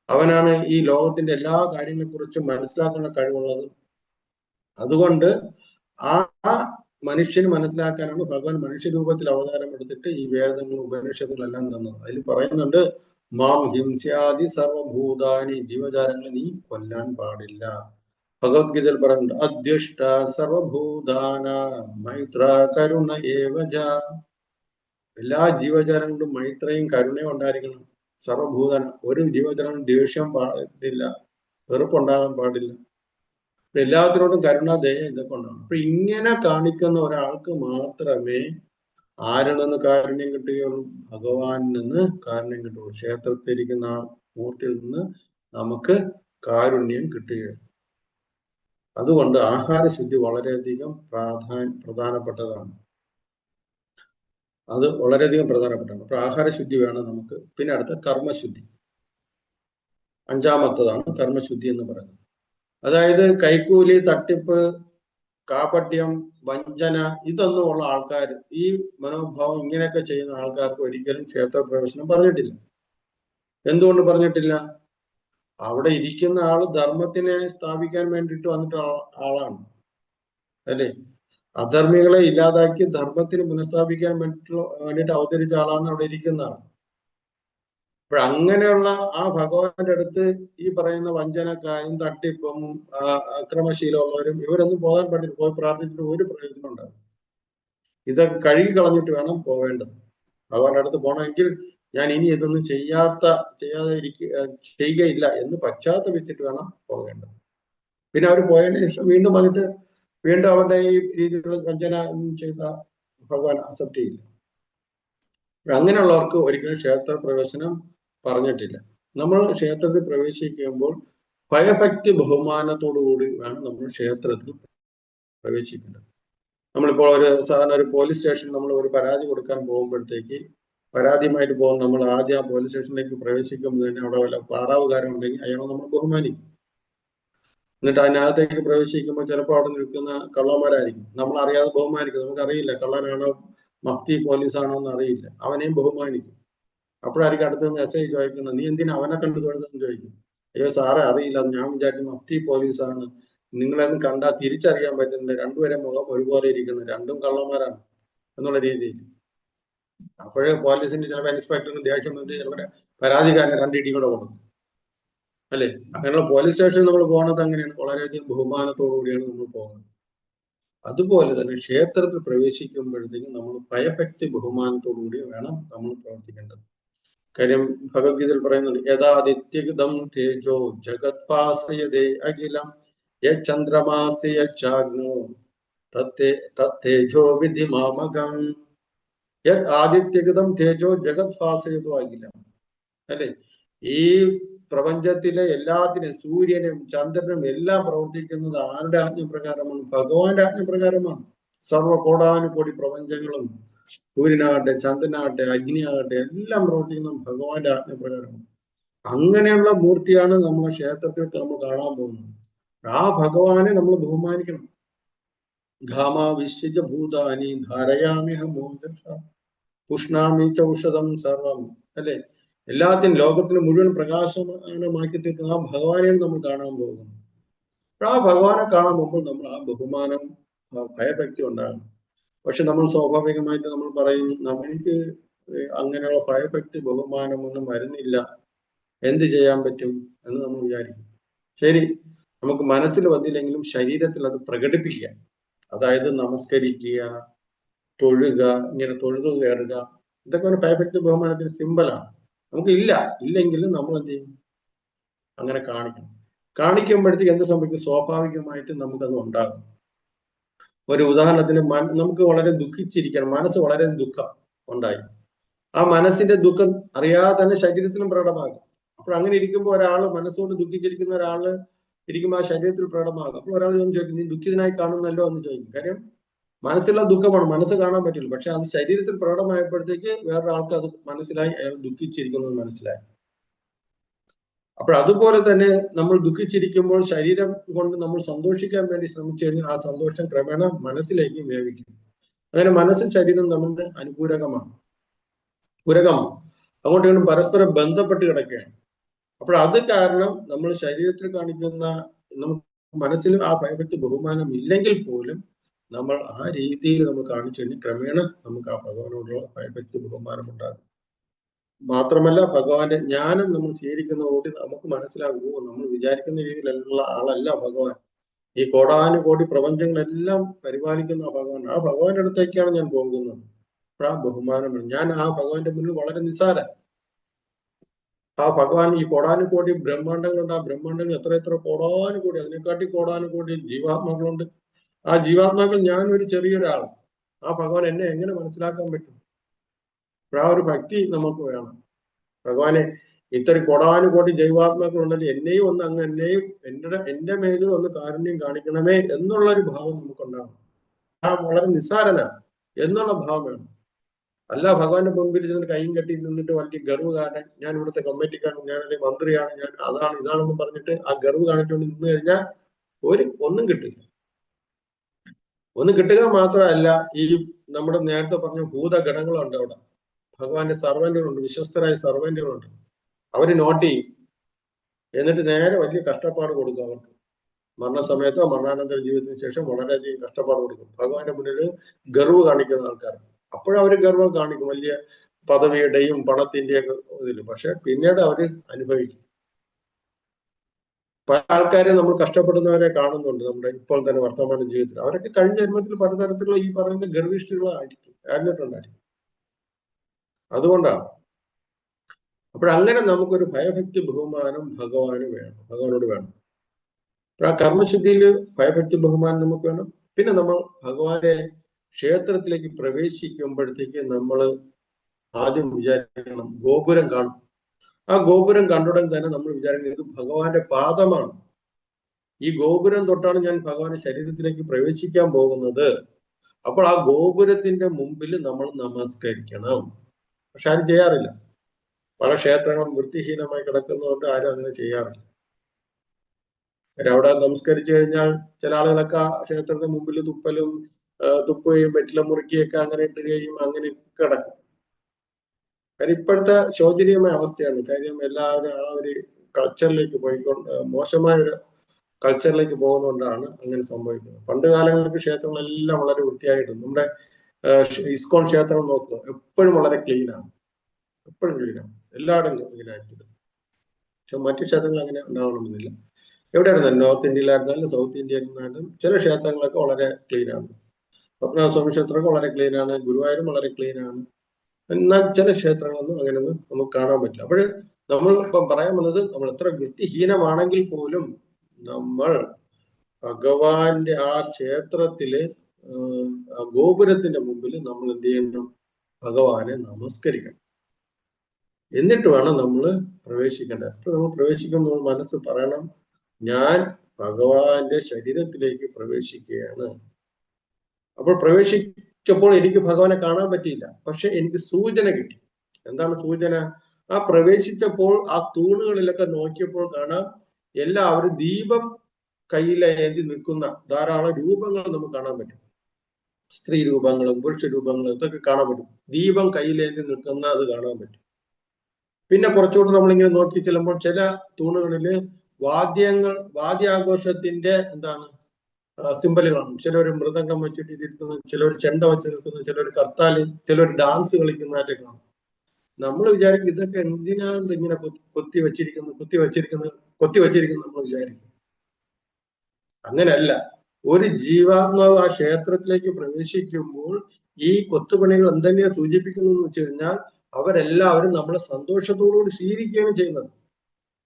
അവനാണ് ഈ ലോകത്തിന്റെ എല്ലാ കാര്യങ്ങളെ കുറിച്ചും മനസ്സിലാക്കുന്ന കഴിവുള്ളത്. അതുകൊണ്ട് ആ മനുഷ്യന് മനസ്സിലാക്കാനാണ് ഭഗവാൻ മനുഷ്യരൂപത്തിൽ അവതാരം എടുത്തിട്ട് ഈ വേദങ്ങളും ഉപനിഷത്തുകളെല്ലാം തന്നത്. അതിൽ പറയുന്നുണ്ട്, മാം ഹിംസ്യാദി സർവഭൂതാനി, ജീവജാലങ്ങളെ നീ കൊല്ലാൻ പാടില്ല. ഭഗവത്ഗീതയിൽ പറയുന്നുണ്ട്, അദ്യുഷ്ട സർവഭൂതാന മൈത്ര കരുണ ഏവജ. എല്ലാ ജീവജാലങ്ങളും മൈത്രയും കരുണയും ഉണ്ടായിരിക്കണം. സർവഭൂതന ഒരു ജീവജാലം ദേഷ്യം പാടില്ല, വെറുപ്പുണ്ടാകാൻ പാടില്ല. എല്ലാത്തിനോടും കരുണ, ദയ ഇതൊക്കെ ഉണ്ടാകും. അപ്പൊ ഇങ്ങനെ കാണിക്കുന്ന ഒരാൾക്ക് മാത്രമേ ആരിൽ നിന്ന് കാരുണ്യം കിട്ടുകയുള്ളൂ? ഭഗവാനിൽ നിന്ന് കാരുണ്യം കിട്ടുകയുള്ളൂ. ക്ഷേത്രത്തിൽ ഇരിക്കുന്ന ആ മൂർത്തിയിൽ നിന്ന് നമുക്ക് കാരുണ്യം കിട്ടുകയുള്ളൂ. അതുകൊണ്ട് ആഹാരശുദ്ധി വളരെയധികം പ്രധാനപ്പെട്ടതാണ്. അത് വളരെയധികം പ്രധാനപ്പെട്ടതാണ്. അപ്പൊ ആഹാരശുദ്ധി വേണം നമുക്ക്. പിന്നെ അടുത്ത കർമ്മശുദ്ധി, അഞ്ചാമത്തതാണ് കർമ്മശുദ്ധി എന്ന് പറയുന്നത്. അതായത് കൈക്കൂലി, തട്ടിപ്പ്, കാപട്യം, വഞ്ചന ഇതൊന്നും ഉള്ള ആൾക്കാർ, ഈ മനോഭാവം ഇങ്ങനെയൊക്കെ ചെയ്യുന്ന ആൾക്കാർക്ക് ഒരിക്കലും ക്ഷേത്ര പ്രവേശനം പറഞ്ഞിട്ടില്ല. എന്തുകൊണ്ട് പറഞ്ഞിട്ടില്ല? അവിടെ ഇരിക്കുന്ന ആള് ധർമ്മത്തിനെ സ്ഥാപിക്കാൻ വേണ്ടിയിട്ട് വന്നിട്ടുള്ള ആളാണ്, അല്ലേ? അധർമ്മികളെ ഇല്ലാതാക്കി ധർമ്മത്തിന് പുനഃസ്ഥാപിക്കാൻ വേണ്ടിയിട്ട് അവതരിച്ച ആളാണ് അവിടെ ഇരിക്കുന്ന ആൾ. അപ്പോൾ അങ്ങനെയുള്ള ആ ഭഗവാന്റെ അടുത്ത് ഈ പറയുന്ന വഞ്ചനക്കാരും തട്ടിപ്പും അക്രമശീലമുള്ളവരും ഇവരൊന്നും പോകാൻ പറ്റില്ല. പോയി പ്രാർത്ഥിച്ചിട്ട് ഒരു പ്രയോജനം ഉണ്ടാകും. ഇതൊക്കെ കഴുകി കളഞ്ഞിട്ട് വേണം പോവേണ്ടത്. ഭഗവാന്റെ അടുത്ത് പോകണമെങ്കിൽ ഞാൻ ഇനി ഇതൊന്നും ചെയ്യുകയില്ല എന്ന് പശ്ചാത്തപിച്ചിട്ട് വേണം പോകേണ്ടത്. പിന്നെ അവർ പോയതിനു ശേഷം വീണ്ടും വന്നിട്ട് വീണ്ടും അവരുടെ ഈ രീതികൾ വഞ്ചന ചെയ്ത ഭഗവാൻ അക്സെപ്റ്റ് ചെയ്യില്ല. അങ്ങനെയുള്ളവർക്ക് ഒരിക്കലും ക്ഷേത്ര പ്രവേശനം പറഞ്ഞിട്ടില്ല. നമ്മൾ ക്ഷേത്രത്തിൽ പ്രവേശിക്കുമ്പോൾ ഭയഭക്തി ബഹുമാനത്തോടു കൂടി വേണം നമ്മൾ ക്ഷേത്രത്തിൽ പ്രവേശിക്കേണ്ടത്. നമ്മളിപ്പോൾ സാധാരണ ഒരു പോലീസ് സ്റ്റേഷനിൽ നമ്മൾ ഒരു പരാതി കൊടുക്കാൻ പോകുമ്പോഴത്തേക്ക്, പരാതിയുമായിട്ട് പോകും, നമ്മൾ ആദ്യം ആ പോലീസ് സ്റ്റേഷനിലേക്ക് പ്രവേശിക്കുമ്പോൾ തന്നെ അവിടെ വല്ല പാറാവുകാരൻ ഉണ്ടെങ്കിൽ അയാളെ നമ്മൾ ബഹുമാനിക്കും. എന്നിട്ട് അതിനകത്തേക്ക് പ്രവേശിക്കുമ്പോൾ ചിലപ്പോൾ അവിടെ നിൽക്കുന്ന കള്ളന്മാരായിരിക്കും, നമ്മൾ അറിയാതെ ബഹുമാനിക്കും. നമുക്കറിയില്ല കള്ളനാണോ മഫ്തി പോലീസാണോ എന്ന് അറിയില്ല, അവനെയും ബഹുമാനിക്കും. അപ്പോഴായിരിക്കും അടുത്ത് നിന്ന് എസ് ഐ ചോദിക്കുന്നത്, നീ എന്തിനാ അവനെ കണ്ടു തൊഴുതെന്ന് ചോദിക്കും. അയ്യോ സാറേ അറിയില്ല, ഞാൻ വിചാരിച്ചു മഫ്തി പോലീസാണ്, നിങ്ങളെന്ന് കണ്ടാൽ തിരിച്ചറിയാൻ പറ്റുന്നില്ല, രണ്ടുപേരെ മുഖം ഒരുപോലെ ഇരിക്കുന്നു, രണ്ടും കള്ളന്മാരാണ് എന്നുള്ള രീതിയിൽ. അപ്പോഴേ പോലീസിന്റെ ചിലപ്പോൾ ഇൻസ്പെക്ടറിന് ദേഷ്യം വന്നിട്ട് ചിലപ്പോൾ പരാതിക്കാരനെ രണ്ടിടി കൂടെ കൊടുക്കും, അല്ലേ? അങ്ങനെയുള്ള പോലീസ് സ്റ്റേഷനിൽ നമ്മൾ പോകുന്നത് അങ്ങനെയാണ്, വളരെയധികം ബഹുമാനത്തോടു കൂടിയാണ് നമ്മൾ പോകുന്നത്. അതുപോലെ തന്നെ ക്ഷേത്രത്തിൽ പ്രവേശിക്കുമ്പോഴത്തേക്കും നമ്മൾ ഭയഭക്തി ബഹുമാനത്തോടു കൂടി വേണം നമ്മൾ പ്രവർത്തിക്കേണ്ടത്. കാര്യം ഭഗവത്ഗീതയിൽ പറയുന്നുണ്ട്, യഥാദിത്യഗതം തേജോ ജഗത്പാസയതേ അഖിലം യചന്ദ്രമാസി യച്ചാഗ്നോ തത്തേജോ വിധി മാമകം. ആദിത്യഗതം തേജോ ജഗത്പാസയതോ അഖിലം, അല്ലെ? ഈ പ്രപഞ്ചത്തിലെ എല്ലാത്തിനും, സൂര്യനും ചന്ദ്രനും എല്ലാം പ്രവർത്തിക്കുന്നത് ആരുടെ ആജ്ഞപ്രകാരമാണ്? ഭഗവാന്റെ ആജ്ഞപ്രകാരമാണ്. സർവ്വകോടാനുകോടി പ്രപഞ്ചങ്ങളും, സൂര്യനാകട്ടെ, ചന്ദ്രനാകട്ടെ, അഗ്നിയാകട്ടെ, എല്ലാം പ്രവർത്തിക്കുന്നത് ഭഗവാന്റെ ആജ്ഞപ്രകാരമാണ്. അങ്ങനെയുള്ള മൂർത്തിയാണ് നമ്മൾ ക്ഷേത്രത്തിൽ നമ്മൾ കാണാൻ പോകുന്നത്. ആ ഭഗവാനെ നമ്മൾ ബഹുമാനിക്കണം. ഘാമ വിശ്വജ ഭൂതാനി ധാരയാമിഹ മോദശ പുഷ്ണാമി ചൗഷധം സർവം, അല്ലെ? എല്ലാത്തിനും, ലോകത്തിന് മുഴുവൻ പ്രകാശമാനമാക്കി തീർക്കുന്ന ആ ഭഗവാനെയാണ് നമ്മൾ കാണാൻ പോകുന്നത്. ആ ഭഗവാനെ കാണാൻ പോകുമ്പോൾ നമ്മൾ ആ ബഹുമാനം, ഭയഭക്തി ഉണ്ടാകണം. പക്ഷെ നമ്മൾ സ്വാഭാവികമായിട്ട് നമ്മൾ പറയും, എനിക്ക് അങ്ങനെയുള്ള ഭയഭക്തി ബഹുമാനമൊന്നും വരുന്നില്ല, എന്ത് ചെയ്യാൻ പറ്റും എന്ന് നമ്മൾ വിചാരിക്കും. ശരി, നമുക്ക് മനസ്സിൽ വന്നില്ലെങ്കിലും ശരീരത്തിൽ അത് പ്രകടിപ്പിക്കുക. അതായത് നമസ്കരിക്കുക, തൊഴുക, ഇങ്ങനെ തൊഴുതു കയറുക, ഇതൊക്കെ ഒരു ഭയഭക്തി ബഹുമാനത്തിന് സിമ്പലാണ്. നമുക്ക് ഇല്ലെങ്കിലും നമ്മൾ എന്ത് ചെയ്യും? അങ്ങനെ കാണിക്കണം. കാണിക്കുമ്പോഴത്തേക്ക് എന്ത് സംഭവിക്കും? സ്വാഭാവികമായിട്ട് നമുക്കത് ഉണ്ടാകും. ഒരു ഉദാഹരണത്തിന്, നമുക്ക് വളരെ ദുഃഖിച്ചിരിക്കണം, മനസ്സ് വളരെ ദുഃഖം ഉണ്ടായി, ആ മനസ്സിന്റെ ദുഃഖം അറിയാതെ തന്നെ ശരീരത്തിലും പ്രകടമാകും. അപ്പോൾ അങ്ങനെ ഇരിക്കുമ്പോൾ ഒരാള് മനസ്സുകൊണ്ട് ദുഃഖിച്ചിരിക്കുന്ന ഒരാള് ഇരിക്കുമ്പോൾ ആ ശരീരത്തിൽ പ്രകടമാകും. അപ്പോൾ ഒരാൾ ചോദിക്കും, നീ ദുഃഖിതനായി കാണുന്നല്ലോ എന്ന് ചോദിക്കും. കാര്യം മനസ്സിലുള്ള ദുഃഖമാണ്, മനസ്സ് കാണാൻ പറ്റില്ല. പക്ഷെ അത് ശരീരത്തിൽ പ്രകടമായപ്പോഴത്തേക്ക് വേറൊരാൾക്ക് അത് മനസ്സിലായി, അയാൾ ദുഃഖിച്ചിരിക്കുന്നത് മനസ്സിലായി. അപ്പോൾ അതുപോലെ തന്നെ നമ്മൾ ദുഃഖിച്ചിരിക്കുമ്പോൾ ശരീരം കൊണ്ട് നമ്മൾ സന്തോഷിക്കാൻ വേണ്ടി ശ്രമിച്ചു കഴിഞ്ഞാൽ ആ സന്തോഷം ക്രമേണ മനസ്സിലേക്ക് വ്യാപിക്കും. അങ്ങനെ മനസ്സും ശരീരവും തമ്മിൽ പൂരകമാണ്. അങ്ങോട്ടും പരസ്പരം ബന്ധപ്പെട്ട് കിടക്കുകയാണ്. അപ്പോൾ അത് കാരണം നമ്മൾ ശരീരത്തിൽ കാണിക്കുന്ന, നമുക്ക് മനസ്സിൽ ആ ഭയഭക്തി ബഹുമാനം ഇല്ലെങ്കിൽ പോലും നമ്മൾ ആ രീതിയിൽ നമ്മൾ കാണിച്ചു കഴിഞ്ഞാൽ ക്രമേണ നമുക്ക് ആ ഭഗവാനോടുള്ള ഭയഭക്തി ബഹുമാനം ഉണ്ടാകും. മാത്രമല്ല ഭഗവാന്റെ ജ്ഞാനം നമ്മൾ സ്വീകരിക്കുന്നതോടെ നമുക്ക് മനസ്സിലാകുമോ, നമ്മൾ വിചാരിക്കുന്ന രീതിയിലുള്ള ആളല്ല ഭഗവാൻ. ഈ കോടാനുകോടി പ്രപഞ്ചങ്ങളെല്ലാം പരിപാലിക്കുന്ന ഭഗവാൻ. ആ ഭഗവാന്റെ അടുത്തേക്കാണ് ഞാൻ പോകുന്നത്. ബഹുമാനം വേണം. ഞാൻ ആ ഭഗവാന്റെ മുന്നിൽ വളരെ നിസ്സാരൻ. ആ ഭഗവാൻ ഈ കോടാനുകോടി ബ്രഹ്മാണ്ടങ്ങളുണ്ട്. ആ ബ്രഹ്മാണ്ടങ്ങൾ എത്ര കോടാനുകോടി, അതിനെക്കാട്ടി കോടാനുകോടി ജീവാത്മാക്കളുണ്ട്. ആ ജീവാത്മാക്കൾ ഞാൻ ഒരു ചെറിയൊരാൾ. ആ ഭഗവാൻ എന്നെ എങ്ങനെ മനസ്സിലാക്കാൻ പറ്റും? ആ ഒരു ഭക്തി നമുക്ക് വേണം. ഭഗവാനെ ഇത്രയും കോടാനുകോടി ജൈവാത്മാക്കളുണ്ടല്ലോ, എന്നെയും ഒന്ന് അങ്ങ് എന്റെ മേലും ഒന്ന് കാരുണ്യം കാണിക്കണമേ എന്നുള്ളൊരു ഭാവം നമുക്കുണ്ടാകണം. ആ വളരെ നിസ്സാരനാണ് എന്നുള്ള ഭാവം വേണം. അല്ല ഭഗവാന്റെ മുമ്പിൽ ചെന്ന് കൈയും കെട്ടി നിന്നിട്ട് വലിയ ഗർവ്വകാരൻ, ഞാൻ ഇവിടുത്തെ കമ്മിറ്റിക്കാരൻ, ഞാനൊരു മന്ത്രിയാണ്, ഞാൻ അതാണ് ഇതാണെന്ന് പറഞ്ഞിട്ട് ആ ഗർവ് കാണിച്ചുകൊണ്ട് നിന്ന് കഴിഞ്ഞാൽ ഒന്നും കിട്ടില്ല. ഒന്നും കിട്ടുക മാത്രമല്ല, ഈ നമ്മുടെ നേരത്തെ പറഞ്ഞ ഭൂതഗണങ്ങളുണ്ട് അവിടെ. ഭഗവാന്റെ സർവന്റുകളുണ്ട്, വിശ്വസ്തരായ സർവന്റുകളുണ്ട്. അവര് നോട്ട് ചെയ്യും. എന്നിട്ട് നേരെ വലിയ കഷ്ടപ്പാട് കൊടുക്കും അവർക്ക്. മരണസമയത്തോ മരണാനന്തര ജീവിതത്തിന് ശേഷം വളരെയധികം കഷ്ടപ്പാട് കൊടുക്കും. ഭഗവാന്റെ മുന്നിൽ ഗർവ് കാണിക്കുന്ന ആൾക്കാർ. അപ്പോഴവര് ഗർവം കാണിക്കും, വലിയ പദവിയുടെയും പണത്തിന്റെയൊക്കെ ഇതിൽ. പക്ഷെ പിന്നീട് അവര് അനുഭവിക്കും. പല ആൾക്കാരെ നമ്മൾ കഷ്ടപ്പെടുന്നവരെ കാണുന്നുണ്ട് നമ്മുടെ ഇപ്പോൾ തന്നെ വർത്തമാന ജീവിതത്തിൽ. അവരൊക്കെ കഴിഞ്ഞ ജന്മത്തിൽ പലതരത്തിലുള്ള ഈ പറയുന്ന ആയിരുന്നിട്ടുണ്ടായിരിക്കും. അതുകൊണ്ടാണ്. അപ്പോഴങ്ങനെ നമുക്കൊരു ഭയഭക്തി ബഹുമാനം ഭഗവാനോട് വേണം. ആ കർമ്മശുദ്ധിയിൽ ഭയഭക്തി ബഹുമാനം നമുക്ക് വേണം. പിന്നെ നമ്മൾ ഭഗവാന്റെ ക്ഷേത്രത്തിലേക്ക് പ്രവേശിക്കുമ്പോഴത്തേക്ക് നമ്മൾ ആദ്യം വിചാരിക്കണം, ഗോപുരം കാണും. ആ ഗോപുരം കണ്ടുടൻ തന്നെ നമ്മൾ വിചാരിക്കുന്നത് ഇത് ഭഗവാന്റെ പാദമാണ്. ഈ ഗോപുരം തൊട്ടാണ് ഞാൻ ഭഗവാന്റെ ശരീരത്തിലേക്ക് പ്രവേശിക്കാൻ പോകുന്നത്. അപ്പോൾ ആ ഗോപുരത്തിന്റെ മുമ്പിൽ നമ്മൾ നമസ്കരിക്കണം. പക്ഷെ ആരും ചെയ്യാറില്ല. പല ക്ഷേത്രങ്ങളും വൃത്തിഹീനമായി കിടക്കുന്നതുകൊണ്ട് ആരും അങ്ങനെ ചെയ്യാറില്ല. അവിടെ നമസ്കരിച്ചു കഴിഞ്ഞാൽ ചില ആളുകളൊക്കെ ആ ക്ഷേത്രത്തിന് മുമ്പിൽ തുപ്പുകയും വെറ്റില മുറിക്കുകയൊക്കെ അങ്ങനെ ഇട്ടുകയും അങ്ങനെ കിടക്കും. കാര്യം ഇപ്പോഴത്തെ ശോചനീയമായ അവസ്ഥയാണ്. കാര്യം എല്ലാവരും ആ ഒരു കൾച്ചറിലേക്ക് മോശമായ ഒരു കൾച്ചറിലേക്ക് പോകുന്നതുകൊണ്ടാണ് അങ്ങനെ സംഭവിക്കുന്നത്. പണ്ട് കാലങ്ങൾക്ക് ക്ഷേത്രങ്ങളെല്ലാം വളരെ വൃത്തിയായിട്ടുണ്ട്. നമ്മുടെ ഇസ്കോൺ ക്ഷേത്രം നോക്കുക, എപ്പോഴും വളരെ ക്ലീനാണ്. എപ്പോഴും ക്ലീനാണ്, എല്ലായിടും ക്ലീനായിട്ടുണ്ട്. പക്ഷെ മറ്റു ക്ഷേത്രങ്ങൾ അങ്ങനെ ഉണ്ടാവണമെന്നില്ല. എവിടെയായിരുന്നാലും നോർത്ത് ഇന്ത്യയിലായിരുന്നാലും സൗത്ത് ഇന്ത്യയിലായിരുന്നാലും ചില ക്ഷേത്രങ്ങളൊക്കെ വളരെ ക്ലീനാണ്. പത്മനാഭസ്വാമി ക്ഷേത്രമൊക്കെ വളരെ ക്ലീനാണ്, ഗുരുവായൂരും വളരെ ക്ലീനാണ്. എന്നാൽ ചില ക്ഷേത്രങ്ങളൊന്നും അങ്ങനെയൊന്നും നമുക്ക് കാണാൻ പറ്റില്ല. അപ്പോൾ നമ്മൾ ഇപ്പം പറയാൻ വന്നത്, നമ്മൾ എത്ര വൃത്തിഹീനമാണെങ്കിൽ പോലും നമ്മൾ ഭഗവാന്റെ ആ ക്ഷേത്രത്തില് ഗോപുരത്തിന്റെ മുമ്പിൽ നമ്മൾ എന്ത് ചെയ്യണം? ഭഗവാനെ നമസ്കരിക്കണം. എന്നിട്ട് വേണം നമ്മൾ പ്രവേശിക്കേണ്ടത്. അപ്പൊ നമ്മൾ പ്രവേശിക്കുമ്പോൾ മനസ്സ് പറയണം, ഞാൻ ഭഗവാന്റെ ശരീരത്തിലേക്ക് പ്രവേശിക്കുകയാണ്. അപ്പോൾ പ്രവേശിച്ചപ്പോൾ എനിക്ക് ഭഗവാനെ കാണാൻ പറ്റിയില്ല, പക്ഷെ എനിക്ക് സൂചന കിട്ടി. എന്താണ് സൂചന? ആ പ്രവേശിച്ചപ്പോൾ ആ തൂണുകളിലൊക്കെ നോക്കിയപ്പോൾ കാണാം, എല്ലാവരും ദീപം കയ്യിലേന്തി നിൽക്കുന്ന ധാരാളം രൂപങ്ങൾ നമുക്ക് കാണാൻ പറ്റും. സ്ത്രീ രൂപങ്ങളും പുരുഷ രൂപങ്ങളും ഇതൊക്കെ കാണാൻ പറ്റും. ദീപം കയ്യിലേന്തി നിൽക്കുന്ന അത് കാണാൻ പറ്റും. പിന്നെ കുറച്ചുകൂടി നമ്മളിങ്ങനെ നോക്കി ചെല്ലുമ്പോൾ ചില തൂണുകളില് വാദ്യാഘോഷത്തിന്റെ സിമ്പലുകളാണ്. ചിലർ മൃദംഗം വെച്ചിട്ട് ഇരിക്കുന്നു, ചിലർ ചെണ്ട വെച്ച് നിൽക്കുന്നു, ചിലർ കർത്താല്, ചിലർ ഡാൻസ് കളിക്കുന്നതായിട്ട് കാണും. നമ്മൾ വിചാരിക്കും ഇതൊക്കെ എന്തിനാണ് ഇങ്ങനെ കൊത്തി വെച്ചിരിക്കുന്നു നമ്മൾ വിചാരിക്കും. അങ്ങനെയല്ല. ഒരു ജീവാത്മാവ് ആ ക്ഷേത്രത്തിലേക്ക് പ്രവേശിക്കുമ്പോൾ ഈ കൊത്തുപണികൾ എന്തെങ്കിലും സൂചിപ്പിക്കുന്നു എന്ന് വെച്ച് കഴിഞ്ഞാൽ അവരെല്ലാവരും നമ്മളെ സന്തോഷത്തോടുകൂടി സ്വീകരിക്കുകയാണ് ചെയ്യുന്നത്.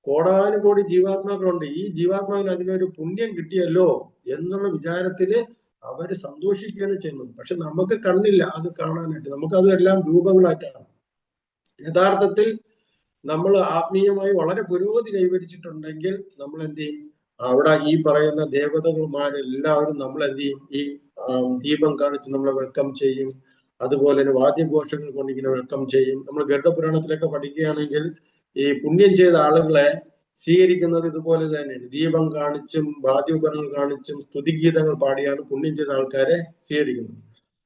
കോടാനുകോടി ജീവാത്മാക്കളുണ്ട്. ഈ ജീവാത്മാവിന് അതിനൊരു പുണ്യം കിട്ടിയല്ലോ എന്നുള്ള വിചാരത്തില് അവര് സന്തോഷിക്കുകയാണ് ചെയ്യുന്നത്. പക്ഷെ നമുക്ക് കണ്ണില്ല അത് കാണാനായിട്ട്. നമുക്കത് എല്ലാം രൂപങ്ങളായിട്ടാണ്. യഥാർത്ഥത്തിൽ നമ്മൾ ആത്മീയമായി വളരെ പുരോഗതി കൈവരിച്ചിട്ടുണ്ടെങ്കിൽ നമ്മൾ എന്ത് ചെയ്യും? അവിടെ ഈ പറയുന്ന ദേവതകന്മാരെല്ലാവരും നമ്മൾ എന്ത് ചെയ്യും? ഈ ദീപം കാണിച്ച് നമ്മളെ വെൽക്കം ചെയ്യും. അതുപോലെ തന്നെ വാദ്യഘോഷങ്ങൾ കൊണ്ട് ഇങ്ങനെ വെൽക്കം ചെയ്യും. നമ്മൾ ഗരുഡപുരാണത്തിലൊക്കെ പഠിക്കുകയാണെങ്കിൽ ഈ പുണ്യം ചെയ്ത ആളുകളെ സ്വീകരിക്കുന്നത് ഇതുപോലെ തന്നെയാണ്. ദീപം കാണിച്ചും വാദ്യോപകരണങ്ങൾ കാണിച്ചും സ്തുതിഗീതങ്ങൾ പാടിയാണ് പുണ്യം ചെയ്ത ആൾക്കാരെ സ്വീകരിക്കുന്നത്.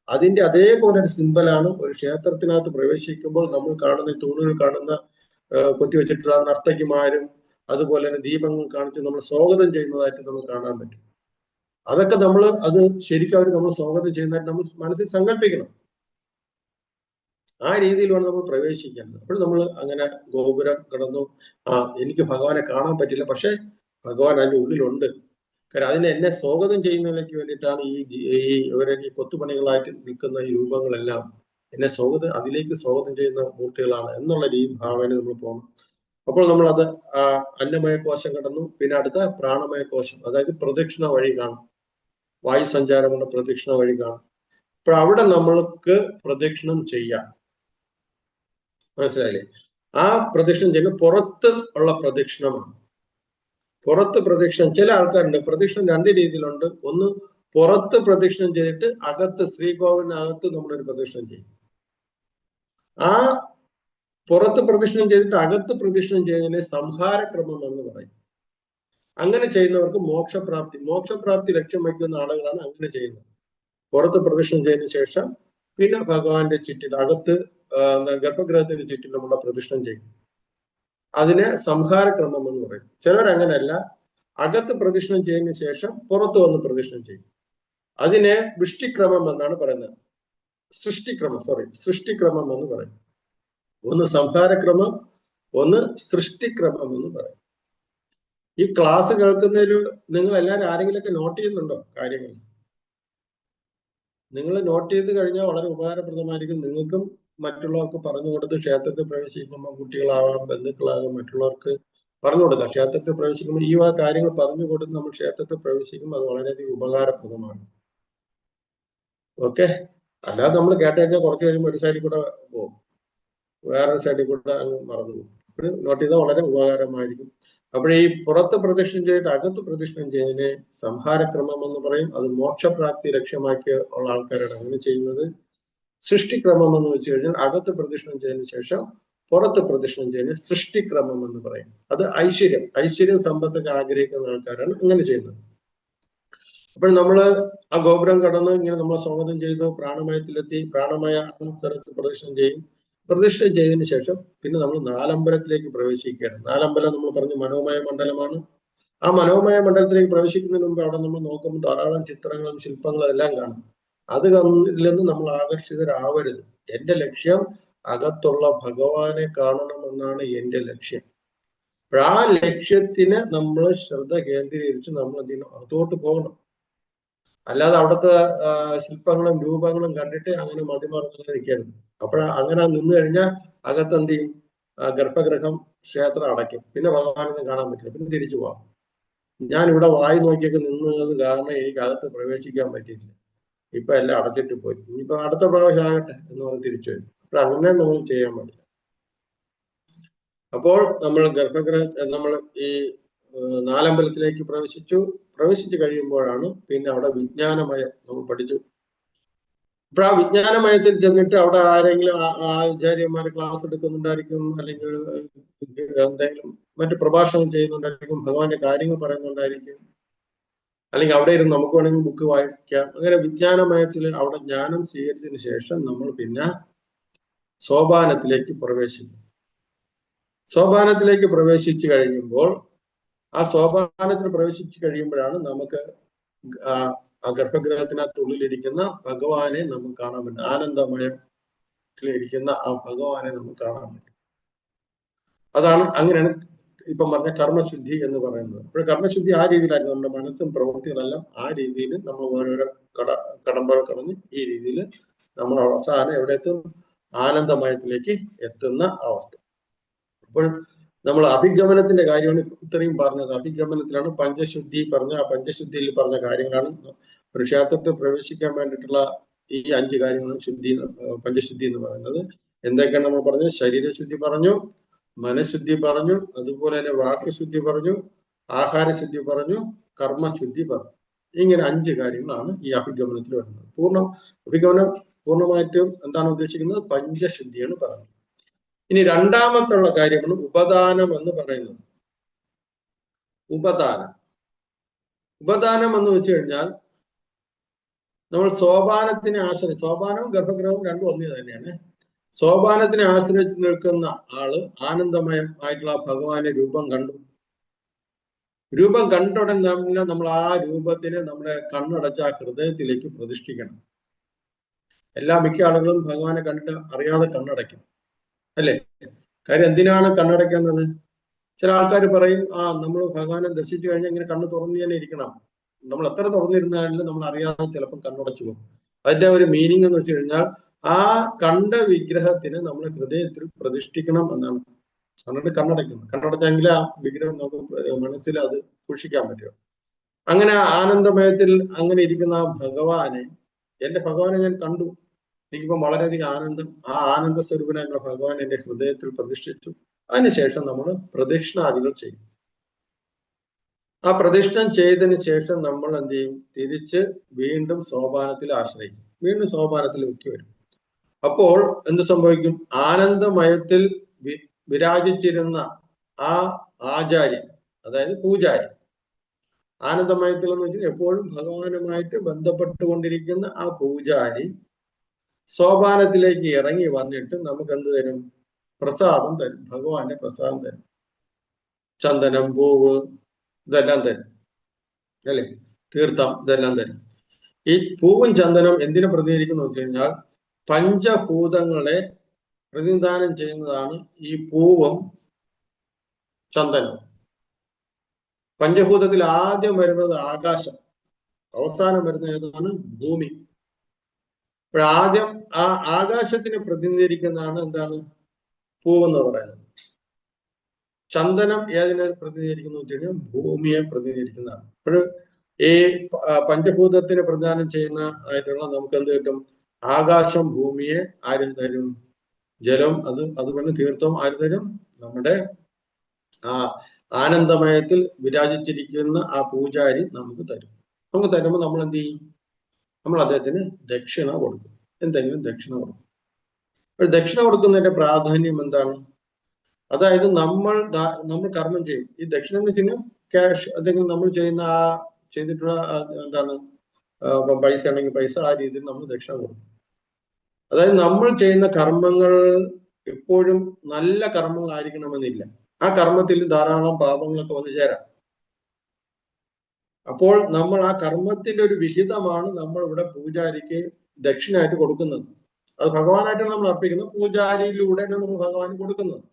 അതിന്റെ അതേപോലെ ഒരു സിമ്പലാണ് ഒരു ക്ഷേത്രത്തിനകത്ത് പ്രവേശിക്കുമ്പോൾ നമ്മൾ കാണുന്ന തൂണുകൾ കാണുന്ന കൊത്തിവെച്ചിട്ടുള്ള നർത്തകിമാരും അതുപോലെ തന്നെ ദീപങ്ങൾ കാണിച്ച് നമ്മൾ സ്വാഗതം ചെയ്യുന്നതായിട്ട് നമുക്ക് കാണാൻ പറ്റും. അതൊക്കെ അത് ശരിക്കും അവർ നമ്മൾ സ്വാഗതം ചെയ്യുന്നതായിട്ട് നമ്മൾ മനസ്സിൽ സങ്കല്പിക്കണം. ആ രീതിയിലാണ് നമ്മൾ പ്രവേശിക്കേണ്ടത്. അപ്പോൾ നമ്മൾ അങ്ങനെ ഗോപുരം കടന്നു, എനിക്ക് ഭഗവാനെ കാണാൻ പറ്റില്ല, പക്ഷെ ഭഗവാൻ അതിൻ്റെ ഉള്ളിലുണ്ട്. കാര്യം എന്നെ സ്വാഗതം ചെയ്യുന്നതിലേക്ക് വേണ്ടിയിട്ടാണ് ഈ കൊത്തുപണികളായിട്ട് നിൽക്കുന്ന ഈ രൂപങ്ങളെല്ലാം എന്നെ അതിലേക്ക് സ്വാഗതം ചെയ്യുന്ന മൂർത്തികളാണ് എന്നുള്ള ഈ ഭാവന നമ്മൾ പോകണം. അപ്പോൾ നമ്മൾ അത് അന്നമയ കോശം കടന്നു. പിന്നെ അടുത്ത പ്രാണമയ കോശം, അതായത് പ്രദക്ഷിണ വഴി കാണും, വായു സഞ്ചാരമുള്ള പ്രദക്ഷിണ വഴി കാണും. അപ്പോൾ അവിടെ നമ്മൾക്ക് പ്രദക്ഷിണം ചെയ്യാം. മനസ്സിലായില്ലേ? ആ പ്രദക്ഷിണം ചെയ്യുന്നത് പുറത്ത് ഉള്ള പ്രദക്ഷിണമാണ്. പുറത്ത് പ്രദക്ഷിണം, ചില ആൾക്കാരുണ്ട് പ്രദക്ഷിണം രണ്ട് രീതിയിലുണ്ട്. ഒന്ന് പുറത്ത് പ്രദക്ഷിണം ചെയ്തിട്ട് അകത്ത് ശ്രീകോവിലിനകത്ത് നമ്മളൊരു പ്രദക്ഷിണം ചെയ്യും. ആ പുറത്ത് പ്രദക്ഷിണം ചെയ്തിട്ട് അകത്ത് പ്രദക്ഷിണം ചെയ്യുന്നതിനെ സംഹാരക്രമം എന്ന് പറയും. അങ്ങനെ ചെയ്യുന്നവർക്ക് മോക്ഷപ്രാപ്തി ലക്ഷ്യം വയ്ക്കുന്ന ആളുകളാണ് അങ്ങനെ ചെയ്യുന്നത്. പുറത്ത് പ്രദക്ഷിണം ചെയ്തതിനു ശേഷം പിന്നെ ഭഗവാന്റെ ചുറ്റിൽ, അകത്ത് ഗർഭഗൃഹത്തിന് ചുറ്റിൽ നമ്മുടെ പ്രദക്ഷിണം ചെയ്യും. അതിനെ സംഹാരക്രമം എന്ന് പറയും. ചിലരങ്ങനെയല്ല, അകത്ത് പ്രദക്ഷിണം ചെയ്തതിനു ശേഷം പുറത്ത് വന്ന് പ്രദക്ഷിണം ചെയ്യും. അതിനെ വൃഷ്ടിക്രമം എന്നാണ് പറയുന്നത്. സൃഷ്ടിക്രമം എന്ന് പറയും. ഒന്ന് സംഹാരക്രമം, ഒന്ന് സൃഷ്ടിക്രമം എന്ന് പറയും. ഈ ക്ലാസ് കേൾക്കുന്നതിൽ നിങ്ങൾ എല്ലാവരും ആരെങ്കിലുമൊക്കെ നോട്ട് ചെയ്യുന്നുണ്ടോ കാര്യങ്ങൾ? നിങ്ങൾ നോട്ട് ചെയ്ത് കഴിഞ്ഞാൽ വളരെ ഉപകാരപ്രദമായിരിക്കും. നിങ്ങൾക്കും മറ്റുള്ളവർക്ക് പറഞ്ഞു കൊടുത്ത് ക്ഷേത്രത്തിൽ പ്രവേശിക്കുമ്പോൾ കുട്ടികളാവാം, ബന്ധുക്കളാകാം, മറ്റുള്ളവർക്ക് പറഞ്ഞു കൊടുക്കാം. ക്ഷേത്രത്തിൽ പ്രവേശിക്കുമ്പോൾ ഈ കാര്യങ്ങൾ പറഞ്ഞു കൊടുത്ത് നമ്മൾ ക്ഷേത്രത്തിൽ പ്രവേശിക്കുമ്പോൾ അത് വളരെയധികം ഉപകാരപ്രദമാണ്. ഓക്കെ, അല്ലാതെ നമ്മൾ കേട്ട് കഴിഞ്ഞാൽ കുറച്ച് കഴിയുമ്പോൾ ഒരു സൈഡിൽ കൂടെ പോകും, വേറൊരു സൈഡിൽ കൂടെ അങ്ങ് മറന്നു പോകും. അപ്പോൾ നോട്ട് ചെയ്താൽ വളരെ ഉപകാരമായിരിക്കും. അപ്പോൾ ഈ പുറത്ത് പ്രദക്ഷിണം ചെയ്തിട്ട് അകത്ത് പ്രദക്ഷിണം ചെയ്യുന്നതിനെ സംഹാരക്രമം എന്ന് പറയും. അത് മോക്ഷപ്രാപ്തി ലക്ഷ്യമാക്കി ഉള്ള ആൾക്കാരാണ് അങ്ങനെ ചെയ്യുന്നത്. സൃഷ്ടിക്രമം എന്ന് വെച്ച് കഴിഞ്ഞാൽ അകത്ത് പ്രദക്ഷിണം ചെയ്തതിനു ശേഷം പുറത്ത് പ്രദക്ഷിണം ചെയ്യുന്നത് സൃഷ്ടിക്രമം എന്ന് പറയും. അത് ഐശ്വര്യം സമ്പത്തൊക്കെ ആഗ്രഹിക്കുന്ന ആൾക്കാരാണ് അങ്ങനെ ചെയ്യുന്നത്. അപ്പോൾ നമ്മള് ആ ഗോപുരം കടന്ന് ഇങ്ങനെ നമ്മളെ സ്വാഗതം ചെയ്തു, പ്രാണമയത്തിലെത്തി, പ്രാണമയ സ്ഥലത്ത് പ്രദക്ഷിണം ചെയ്യും. പ്രദക്ഷിണം ചെയ്തതിനു ശേഷം പിന്നെ നമ്മൾ നാലമ്പലത്തിലേക്ക് പ്രവേശിക്കുകയാണ്. നാലമ്പലം നമ്മൾ പറഞ്ഞു മനോമയ മണ്ഡലമാണ്. ആ മനോമയ മണ്ഡലത്തിലേക്ക് പ്രവേശിക്കുന്നതിന് മുമ്പ് അവിടെ നമ്മൾ നോക്കുമ്പോൾ ധാരാളം ചിത്രങ്ങളും ശില്പങ്ങളും എല്ലാം കാണും. അതിൽ നിന്ന് നമ്മൾ ആകർഷിതരാവരുത്. എന്റെ ലക്ഷ്യം അകത്തുള്ള ഭഗവാനെ കാണണമെന്നാണ് എന്റെ ലക്ഷ്യം. അപ്പോൾ ആ ലക്ഷ്യത്തിന് നമ്മൾ ശ്രദ്ധ കേന്ദ്രീകരിച്ച് നമ്മൾ അകത്തോട്ട് പോകണം. അല്ലാതെ അവിടുത്തെ ശില്പങ്ങളും രൂപങ്ങളും കണ്ടിട്ട് അങ്ങനെ മതിമറന്ന് നിൽക്കരുത്. അങ്ങനെ നിന്ന് കഴിഞ്ഞാൽ അകത്ത് എന്ത് ചെയ്യും? ഗർഭഗൃഹം ക്ഷേത്രം അടയ്ക്കും, പിന്നെ ഭഗവാനൊന്നും കാണാൻ പറ്റില്ല, പിന്നെ തിരിച്ചു പോവാം. ഞാൻ ഇവിടെ വായി നോക്കിയൊക്കെ നിന്നത് കാരണം എനിക്ക് അകത്ത് പ്രവേശിക്കാൻ പറ്റിയില്ല, ഇപ്പൊ എല്ലാം അടച്ചിട്ട് പോയി, ഇനിയിപ്പോ അടുത്ത പ്രാവശ്യം ആകട്ടെ എന്ന് പറഞ്ഞ് തിരിച്ചു വരും. അപ്പോൾ അങ്ങനെ നമ്മൾ ചെയ്യാൻ പാടില്ല. അപ്പോൾ നമ്മൾ നമ്മൾ ഈ നാലമ്പലത്തിലേക്ക് പ്രവേശിച്ചു കഴിയുമ്പോഴാണ് പിന്നെ അവിടെ വിജ്ഞാനമയം നമ്മൾ പഠിച്ചു. ഇപ്പൊ ആ വിജ്ഞാനമയത്തിൽ ചെന്നിട്ട് അവിടെ ആരെങ്കിലും ആചാര്യന്മാർ ക്ലാസ് എടുക്കുന്നുണ്ടായിരിക്കും, അല്ലെങ്കിൽ എന്തെങ്കിലും മറ്റു പ്രഭാഷണം ചെയ്യുന്നുണ്ടായിരിക്കും, ഭഗവാന്റെ കാര്യങ്ങൾ പറയുന്നുണ്ടായിരിക്കും, അല്ലെങ്കിൽ അവിടെ ഇരുന്ന് നമുക്ക് വേണമെങ്കിൽ ബുക്ക് വായിക്കാം. അങ്ങനെ വിജ്ഞാനമയത്തിൽ അവിടെ ജ്ഞാനം സ്വീകരിച്ചതിന് ശേഷം നമ്മൾ പിന്നെ സോപാനത്തിലേക്ക് പ്രവേശിക്കും. സോപാനത്തിലേക്ക് പ്രവേശിച്ചു കഴിയുമ്പോൾ ആ സോപാനത്തിൽ പ്രവേശിച്ചു കഴിയുമ്പോഴാണ് നമുക്ക് ആ ഗർഭഗൃഹത്തിനകത്തുള്ളിലിരിക്കുന്ന ഭഗവാനെ നമുക്ക് കാണാൻ പറ്റും. ആനന്ദമയത്തിലിരിക്കുന്ന ആ ഭഗവാനെ നമുക്ക് കാണാൻ പറ്റും. അതാണ്, അങ്ങനെയാണ് ഇപ്പം പറഞ്ഞ കർമ്മശുദ്ധി എന്ന് പറയുന്നത്. അപ്പോൾ കർമ്മശുദ്ധി ആ രീതിയിലായിരുന്നു. നമ്മുടെ മനസ്സും പ്രവൃത്തികളെല്ലാം ആ രീതിയിൽ നമ്മൾ ഓരോരോ കടമ്പകൾ കടന്ന് ഈ രീതിയിൽ നമ്മൾ അവസാനം എവിടെ എത്തും? ആനന്ദമയത്തിലേക്ക് എത്തുന്ന അവസ്ഥ. അപ്പോൾ നമ്മൾ അഭിഗമനത്തിന്റെ കാര്യമാണ് ഇത്രയും പറഞ്ഞത്. അഭിഗമനത്തിലാണ് പഞ്ചശുദ്ധി പറഞ്ഞ, ആ പഞ്ചശുദ്ധിയിൽ പറഞ്ഞ കാര്യങ്ങളാണ് ഒരു ക്ഷേത്രത്തിൽ പ്രവേശിക്കാൻ വേണ്ടിയിട്ടുള്ള ഈ 5 കാര്യങ്ങളും പഞ്ചശുദ്ധി എന്ന് പറയുന്നത്. എന്തൊക്കെയാണ് നമ്മൾ പറഞ്ഞു? ശരീരശുദ്ധി പറഞ്ഞു, മനഃശുദ്ധി പറഞ്ഞു, അതുപോലെ തന്നെ വാക്ശുദ്ധി പറഞ്ഞു, ആഹാരശുദ്ധി പറഞ്ഞു, കർമ്മശുദ്ധി പറഞ്ഞു. ഇങ്ങനെ 5 കാര്യങ്ങളാണ് ഈ അഭിഗമനത്തിൽ വരുന്നത്. അഭിഗമനം പൂർണ്ണമായിട്ടും എന്താണ് ഉദ്ദേശിക്കുന്നത്? പഞ്ചശുദ്ധിയാണ് പറയുന്നത്. ഇനി രണ്ടാമത്തുള്ള കാര്യമാണ് ഉപദാനം എന്ന് പറയുന്നത്. ഉപദാനം എന്ന് വെച്ച് കഴിഞ്ഞാൽ നമ്മൾ സോപാനത്തിനെ സോപാനവും ഗർഭഗൃഹവും രണ്ടും ഒന്നേ തന്നെയാണ്. സോപാനത്തിനെ ആശ്രയിച്ച് നിൽക്കുന്ന ആള് ആനന്ദമയം ആയിട്ടുള്ള ഭഗവാന്റെ രൂപം കണ്ടു. രൂപം കണ്ടുടൻ നമ്മൾ ആ രൂപത്തിനെ നമ്മുടെ കണ്ണടച്ച ഹൃദയത്തിലേക്ക് പ്രതിഷ്ഠിക്കണം. മിക്ക ആളുകളും ഭഗവാനെ കണ്ടിട്ട് അറിയാതെ കണ്ണടയ്ക്കും, അല്ലേ? കാര്യം എന്തിനാണ് കണ്ണടയ്ക്കുന്നത്? ചില ആൾക്കാർ പറയും, നമ്മൾ ഭഗവാനെ ദർശിച്ചു കഴിഞ്ഞാൽ ഇങ്ങനെ കണ്ണ് തുറന്നു തന്നെ ഇരിക്കണം. നമ്മൾ എത്ര തുറന്നിരുന്നാലും നമ്മൾ അറിയാതെ ചിലപ്പോൾ കണ്ണടച്ചു പോകും. അതിന്റെ ഒരു മീനിങ് എന്ന് വെച്ച് കഴിഞ്ഞാൽ ആ ആ കണ്ട വിഗ്രഹത്തിന് നമ്മൾ ഹൃദയത്തിൽ പ്രതിഷ്ഠിക്കണം എന്നാണ്. എന്നിട്ട് കണ്ണടയ്ക്കുന്നത്. കണ്ണടച്ചെങ്കിൽ ആ വിഗ്രഹം നമുക്ക് മനസ്സിൽ അത് സൂക്ഷിക്കാൻ പറ്റും. അങ്ങനെ ആനന്ദമയത്തിൽ അങ്ങനെ ഇരിക്കുന്ന ആ ഭഗവാനെ, എന്റെ ഭഗവാനെ ഞാൻ കണ്ടു, എനിക്കിപ്പം വളരെയധികം ആനന്ദം, ആ ആനന്ദ സ്വരൂപനായിട്ടുള്ള ഭഗവാൻ എന്റെ ഹൃദയത്തിൽ പ്രതിഷ്ഠിച്ചു. അതിനുശേഷം നമ്മൾ പ്രദക്ഷിണാദികൾ ചെയ്യും. ആ പ്രദക്ഷിണം ചെയ്തതിന് ശേഷം നമ്മൾ എന്ത് ചെയ്യും? തിരിച്ച് വീണ്ടും സോപാനത്തിൽ ആശ്രയിക്കും. വീണ്ടും സോപാനത്തിൽ വെക്കി വരും. അപ്പോൾ എന്ത് സംഭവിക്കും? ആനന്ദമയത്തിൽ വിരാജിച്ചിരുന്ന ആ ആചാര്യൻ, അതായത് പൂജാരി, ആനന്ദമയത്തിൽ എന്ന് വെച്ചാൽ എപ്പോഴും ഭഗവാനുമായിട്ട് ബന്ധപ്പെട്ടുകൊണ്ടിരിക്കുന്ന ആ പൂജാരി സോപാനത്തിലേക്ക് ഇറങ്ങി വന്നിട്ട് നമുക്ക് എന്ത് തരും? പ്രസാദം തരും. ഭഗവാന്റെ പ്രസാദം തരും. ചന്ദനം, പൂവ്, ഇതെല്ലാം തരും അല്ലെ? തീർത്ഥം, ഇതെല്ലാം തരും. ഈ പൂവും ചന്ദനം എന്തിനു പ്രതിനിധിക്കുന്നു വെച്ച് കഴിഞ്ഞാൽ പഞ്ചഭൂതങ്ങളെ പ്രതിനിധാനം ചെയ്യുന്നതാണ് ഈ പൂവും ചന്ദനവും. പഞ്ചഭൂതത്തിൽ ആദ്യം വരുന്നത് ആകാശം, അവസാനം വരുന്നത് ഏതാണ്? ഭൂമി. ആദ്യം ആ ആകാശത്തിനെ പ്രതിനിധീകരിക്കുന്നതാണ് എന്താണ്? പൂവെന്ന് പറയുന്നത്. ചന്ദനം ഏതിനെ പ്രതിനിധീകരിക്കുന്നു വെച്ച് കഴിഞ്ഞാൽ ഭൂമിയെ പ്രതിനിധീകരിക്കുന്നതാണ്. അപ്പോൾ ഈ പഞ്ചഭൂതത്തിനെ പ്രദാനം ചെയ്യുന്ന ആയിട്ടുള്ള നമുക്ക് എന്ത് കിട്ടും? ആകാശം ഭൂമിയെ ആരും തരും? ജലം, അതുപോലെ തീർത്ഥം ആര് തരും? നമ്മുടെ ആ ആനന്ദമയത്തിൽ വിരാജിച്ചിരിക്കുന്ന ആ പൂജാരി നമുക്ക് തരും. നമുക്ക് തരുമ്പോൾ നമ്മൾ എന്ത് ചെയ്യും? നമ്മൾ അദ്ദേഹത്തിന് ദക്ഷിണ കൊടുക്കും. എന്തെങ്കിലും ദക്ഷിണ കൊടുക്കും. അപ്പോൾ ദക്ഷിണ കൊടുക്കുന്നതിന്റെ പ്രാധാന്യം എന്താണ്? അതായത് നമ്മൾ കർമ്മം ചെയ്യും. ഈ ദക്ഷിണ എന്ന് വെച്ച് കഴിഞ്ഞാൽ ക്യാഷ്, എന്തെങ്കിലും നമ്മൾ ചെയ്യുന്ന ആ ചെയ്തിട്ടുള്ള എന്താണ് പൈസ ആണെങ്കിൽ പൈസ, ആ രീതിയിൽ നമ്മൾ ദക്ഷിണ കൊടുക്കും. അതായത് നമ്മൾ ചെയ്യുന്ന കർമ്മങ്ങൾ എപ്പോഴും നല്ല കർമ്മങ്ങളായിരിക്കണമെന്നില്ല. ആ കർമ്മത്തിൽ ധാരാളം പാപങ്ങളൊക്കെ വന്നു ചേരാം. അപ്പോൾ നമ്മൾ ആ കർമ്മത്തിന്റെ ഒരു വിഹിതമാണ് നമ്മൾ ഇവിടെ പൂജാരിക്ക് ദക്ഷിണയായിട്ട് കൊടുക്കുന്നത്. അത് ഭഗവാനായിട്ടാണ് നമ്മൾ അർപ്പിക്കുന്നത്. പൂജാരിയിലൂടെയാണ് നമ്മൾ ഭഗവാന് കൊടുക്കുന്നത്.